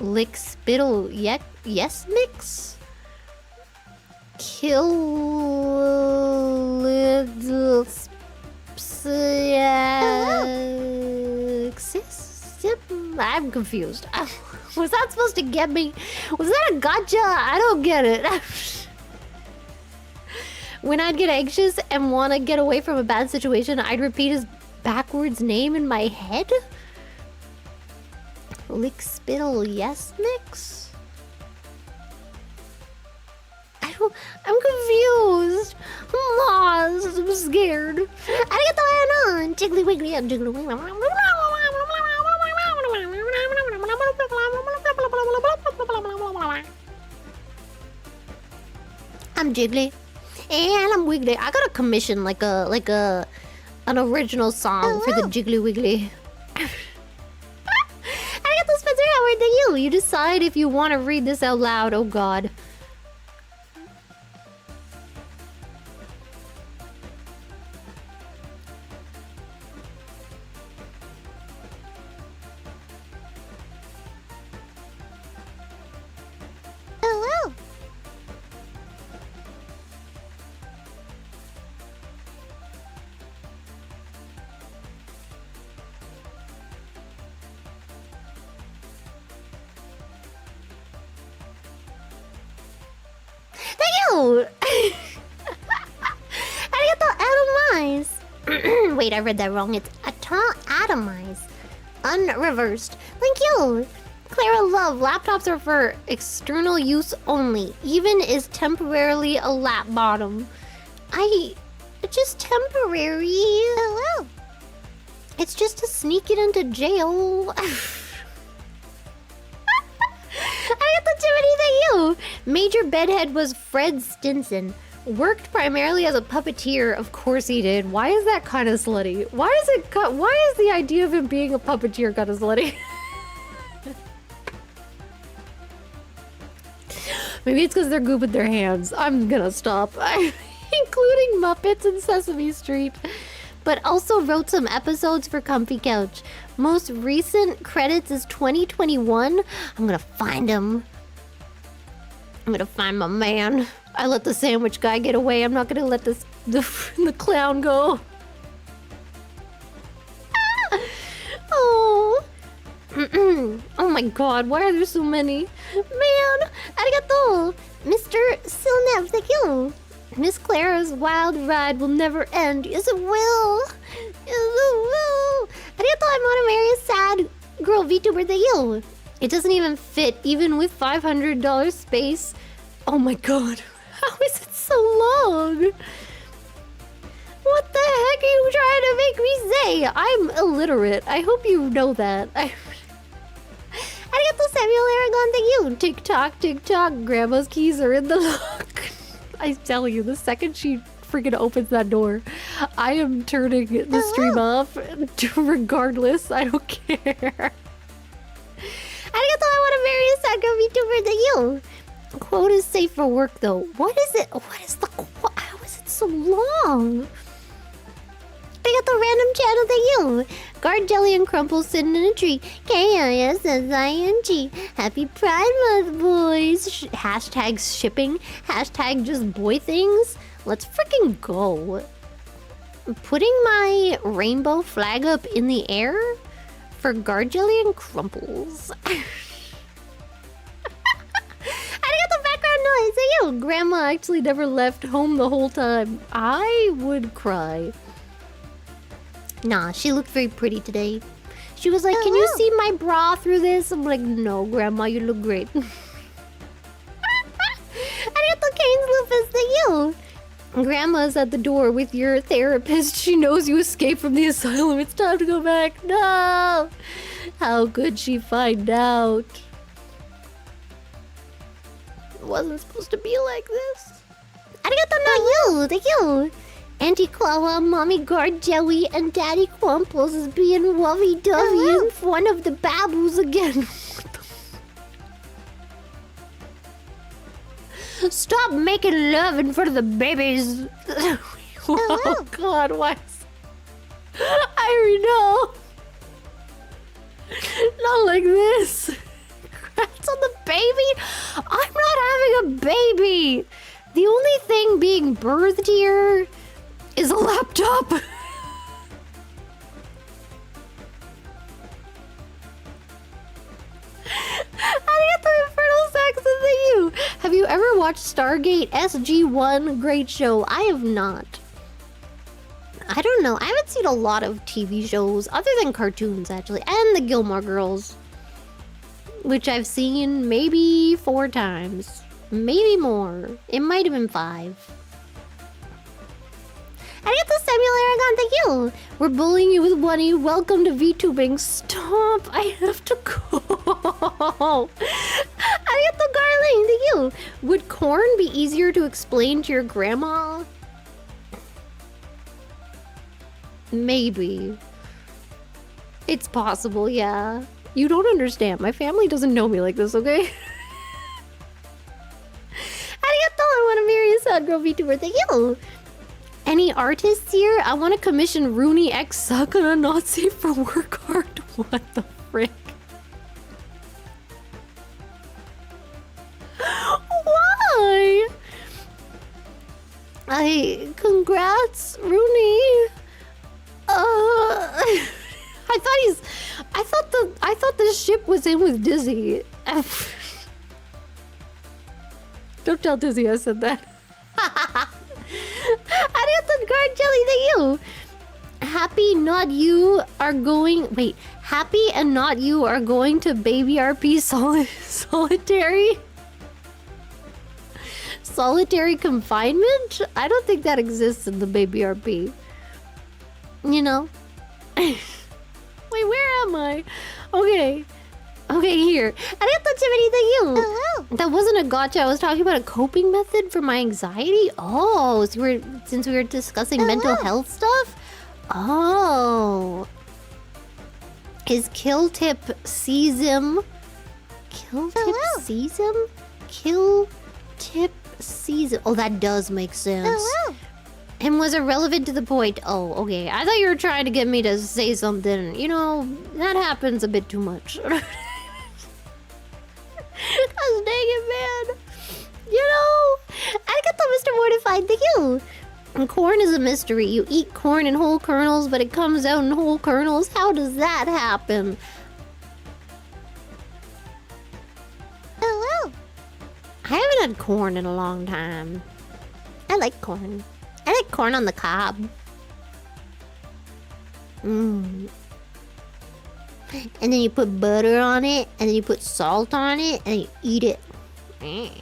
Lick Spittle Yes Mix? Kill little I'm confused. Was that supposed to get me? Was that a gotcha? I don't get it. When I'd get anxious and want to get away from a bad situation, I'd repeat his backwards name in my head? Lick Spittle Yes Mix? I'm confused. I'm lost. I'm scared. Arigato Anna! Jiggly Wiggly and Jiggly Wiggly. I'm Jiggly. And I'm Wiggly. I gotta commission like an original song for the Jiggly Wiggly. Arigato Spencer Howard to you. You decide if you want to read this out loud. Oh god. Wait, I read that wrong. It's atomize. Unreversed. Thank you. Clara Love. Laptops are for external use only. Even is temporarily a lap bottom. Just temporary. Hello. It's just to sneak it into jail. I got the Jiminy that you. Major Bedhead was Fred Stinson. Worked primarily as a puppeteer. Of course he did. Why is that kind of slutty? Why is the idea of him being a puppeteer kind of slutty? Maybe it's because they're good with their hands. I'm gonna stop. Including Muppets and Sesame Street. But also wrote some episodes for Comfy Couch. Most recent credits is 2021. I'm gonna find him. I'm gonna find my man. I let the sandwich guy get away. I'm not gonna let the clown go. Oh. Oh my god, why are there so many? Man, arigato. Mr. Silnev, thank you. Miss Clara's wild ride will never end. Yes, it will. Yes, it will. Arigato, I want to marry a sad girl VTuber than you. It doesn't even fit, even with $500 space. Oh my god. How is it so long? What the heck are you trying to make me say? I'm illiterate. I hope you know that. Arigato Samuel Aragon, thank you. Tick tock, tick tock. Grandma's keys are in the lock. I tell you, the second she freaking opens that door, I am turning the stream off regardless. I don't care. Arigato, I want to marry a sad girl VTuber than you. Quote is safe for work though. What is it? What is the quote? How is it so long? I got the random channel to you. Guard Jelly and Crumple sitting in a tree. KISSING. Happy Pride Month, boys. Hashtag shipping. Hashtag just boy things. Let's freaking go. Putting my rainbow flag up in the air for Guard Jelly and Crumples. I got the background noise. Hey, you. Grandma actually never left home the whole time. I would cry. Nah, she looked very pretty today. She was like, can you see my bra through this? I'm like, no, Grandma, you look great. Arigato, Canes Lupus, thank you. Grandma's at the door with your therapist. She knows you escaped from the asylum. It's time to go back. No! How could she find out? It wasn't supposed to be like this. Arigato, no you! Thank you! Auntie Clawa, Mommy Guard Jelly, and Daddy Quamples is being lovey-dovey in front of the babus again. Stop making love in front of the babies. Oh God, why? I already know. Not like this. Congrats on the baby. I'm not having a baby. The only thing being birthed here is a laptop. Arigato Infernal Saxon, thank you. Have you ever watched Stargate SG-1? Great show. I have not. I don't know. I haven't seen a lot of TV shows other than cartoons, actually. And the Gilmore Girls. Which I've seen maybe 4 times. Maybe more. It might have been 5. Arigato Samuel Aragon, thank you! We're bullying you with Bunny. Welcome to VTubing. Stop! I have to go! Arigato Garling, thank you! Would corn be easier to explain to your grandma? Maybe. It's possible, yeah. You don't understand. My family doesn't know me like this, okay? Arigato! I want to marry a sad girl VTuber. Thank you! Any artists here? I want to commission Rooney X Sakura not safe for work hard. What the frick? Why? Congrats, Rooney. I thought the ship was in with Dizzy. Don't tell Dizzy I said that. Arigato Guard Jelly, thank you. Happy not you are going. Wait, Happy and not you are going to Baby RP solitary? Solitary confinement? I don't think that exists in the Baby RP. You know? Wait, where am I? Okay. Okay, here. Arigato Chimney, thank you. Hello. That wasn't a gotcha. I was talking about a coping method for my anxiety. Oh, so since we were discussing mental health stuff? Oh. Is Kill Tip Season? Kill Tip Season? Kill Tip Season. Oh, that does make sense. Hello. And was irrelevant to the point. Oh, okay. I thought you were trying to get me to say something. You know, that happens a bit too much. Gosh dang it, man. You know, Arigato, Mr. Mortified. Thank you. And corn is a mystery. You eat corn in whole kernels, but it comes out in whole kernels. How does that happen? Hello. I haven't had corn in a long time. I like corn. I like corn on the cob. Mmm. And then you put butter on it, and then you put salt on it, and you eat it. I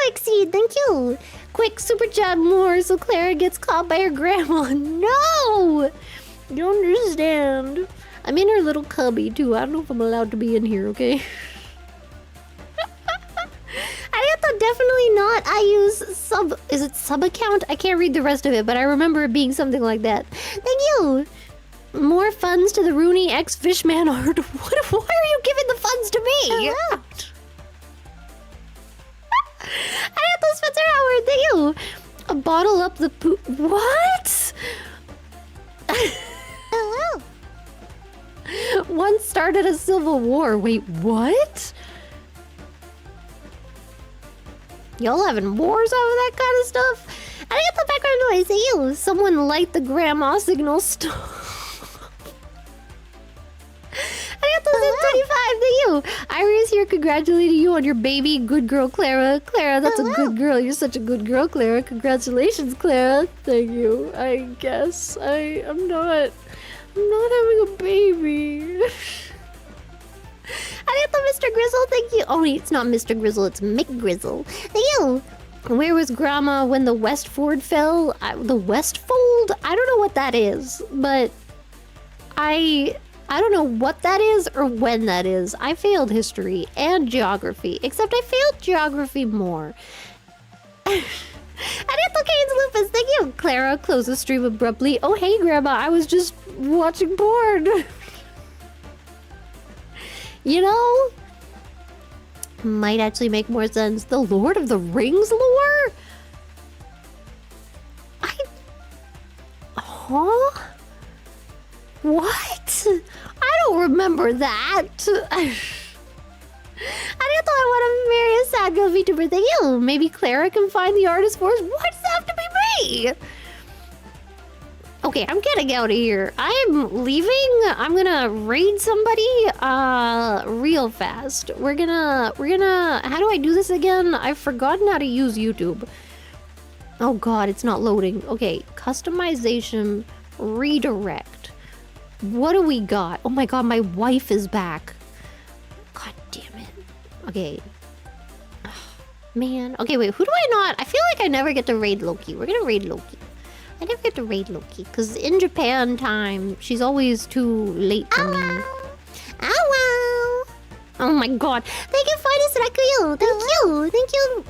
Exceed, thank you. Quick, super chat more so Clara gets caught by her grandma. No! You don't understand. I'm in her little cubby, too. I don't know if I'm allowed to be in here, okay? Arigato, definitely not. I use is it sub account? I can't read the rest of it, but I remember it being something like that. Thank you. More funds to the Rooney X Fishman art. Why are you giving the funds to me? Arigato, Spencer Howard, thank you. A bottle up the poop. What? Hello. One started a civil war. Wait, what? Y'all having wars over that kind of stuff? I get the background noise. Hey, you. Someone light the grandma signal. Stop. I got those in Thank you. Iris here congratulating you on your baby. Good girl, Clara. Clara, that's a good girl. You're such a good girl, Clara. Congratulations, Clara. Thank you. I guess I'm not having a baby. Arigato, Mr. Grizzle. Thank you. Oh, wait, it's not Mr. Grizzle. It's Mick Grizzle. Thank you. Where was Grandma when the Westford fell? The Westfold? I don't know what that is, but I don't know what that is or when that is. I failed history and geography, except I failed geography more. Arigato Canes Lupus, thank you. Clara, close the stream abruptly. Oh, hey, Grandma, I was just watching porn. You know, might actually make more sense. The Lord of the Rings lore? Huh? What? I don't remember that. I thought I want to marry a sad girl VTuber. Thank you. Maybe Clara can find the artist for us. Why does it have to be me? Okay, I'm getting out of here. I'm leaving. I'm gonna raid somebody real fast. We're gonna how do I do this again? I've forgotten how to use YouTube. Oh god, it's not loading. Okay, customization, redirect. What do we got? Oh my god, my wife is back. God damn it. Okay. Man. Okay, wait, who do I not? I feel like I never get to raid Loki. We're gonna raid Loki. I never get to raid Loki, because in Japan time, she's always too late for me. Ow! Oh my god. Thank you, Finest Rakuyo. Thank you. Thank you.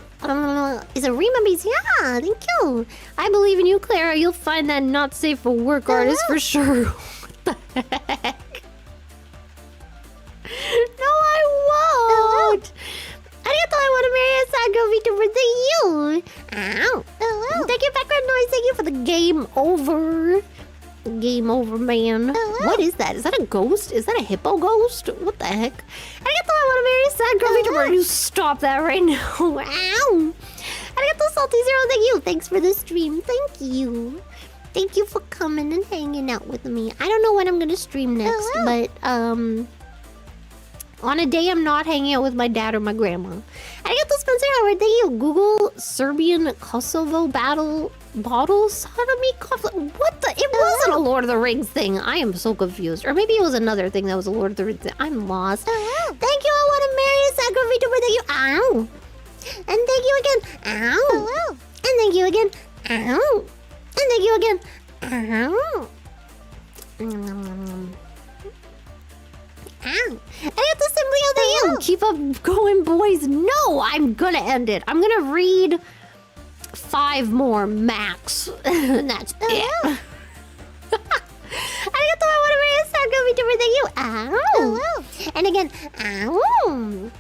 Is it Rima Beats? Yeah, thank you. I believe in you, Clara. You'll find that not safe for work artist for sure. What the heck? No, I won't. I want to marry a sad girl VTuber. Thank you. Ow. Thank you, background noise. Thank you for the game over. Game over, man. What is that? Is that a ghost? Is that a hippo ghost? What the heck? I want to marry a sad girl VTuber. You stop that right now. Ow. Arigato Salty Zero. Thank you. Thanks for the stream. Thank you. Thank you for coming and hanging out with me. I don't know when I'm going to stream next, but on a day I'm not hanging out with my dad or my grandma. Arigato Spencer Howard, thank you. Google Serbian Kosovo bottle sodomy conflict. What the? It wasn't a Lord of the Rings thing. I am so confused. Or maybe it was another thing that was a Lord of the Rings thing. I'm lost. Thank you. I want to marry a sad girl VTuber. Thank you. Ow. And thank you again. Ow. And thank you again. Ow. And thank you again. Ow. Ow. I have to simply yell at you. Keep up going, boys. No, I'm gonna end it. I'm gonna read 5 more max. And that's it. I want to marry a sad girl VTuber. Thank you. Ow. And again. Ow.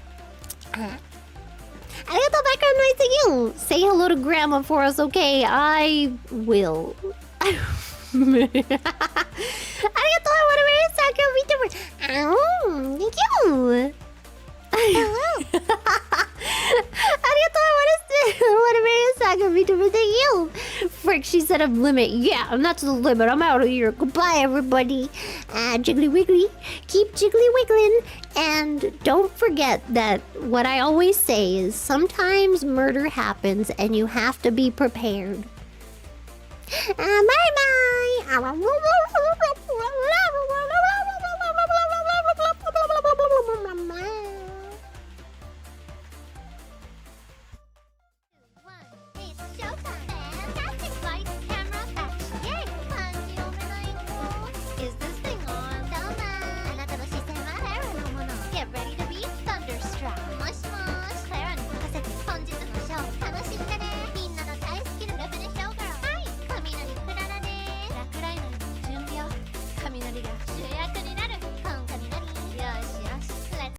Arigato background noise. Thank you. Say hello to Grandma for us, okay? I will. Arigato, I want to marry a sad girl VTuber. Ow, thank you. Hello. Arigato, I want to marry a sad girl VTuber. Thank you. Frick, she said a limit. Yeah, and that's the limit. I'm out of here. Goodbye, everybody. Jiggly wiggly. Keep jiggly wiggling. And don't forget that what I always say is sometimes murder happens and you have to be prepared. Bye-bye.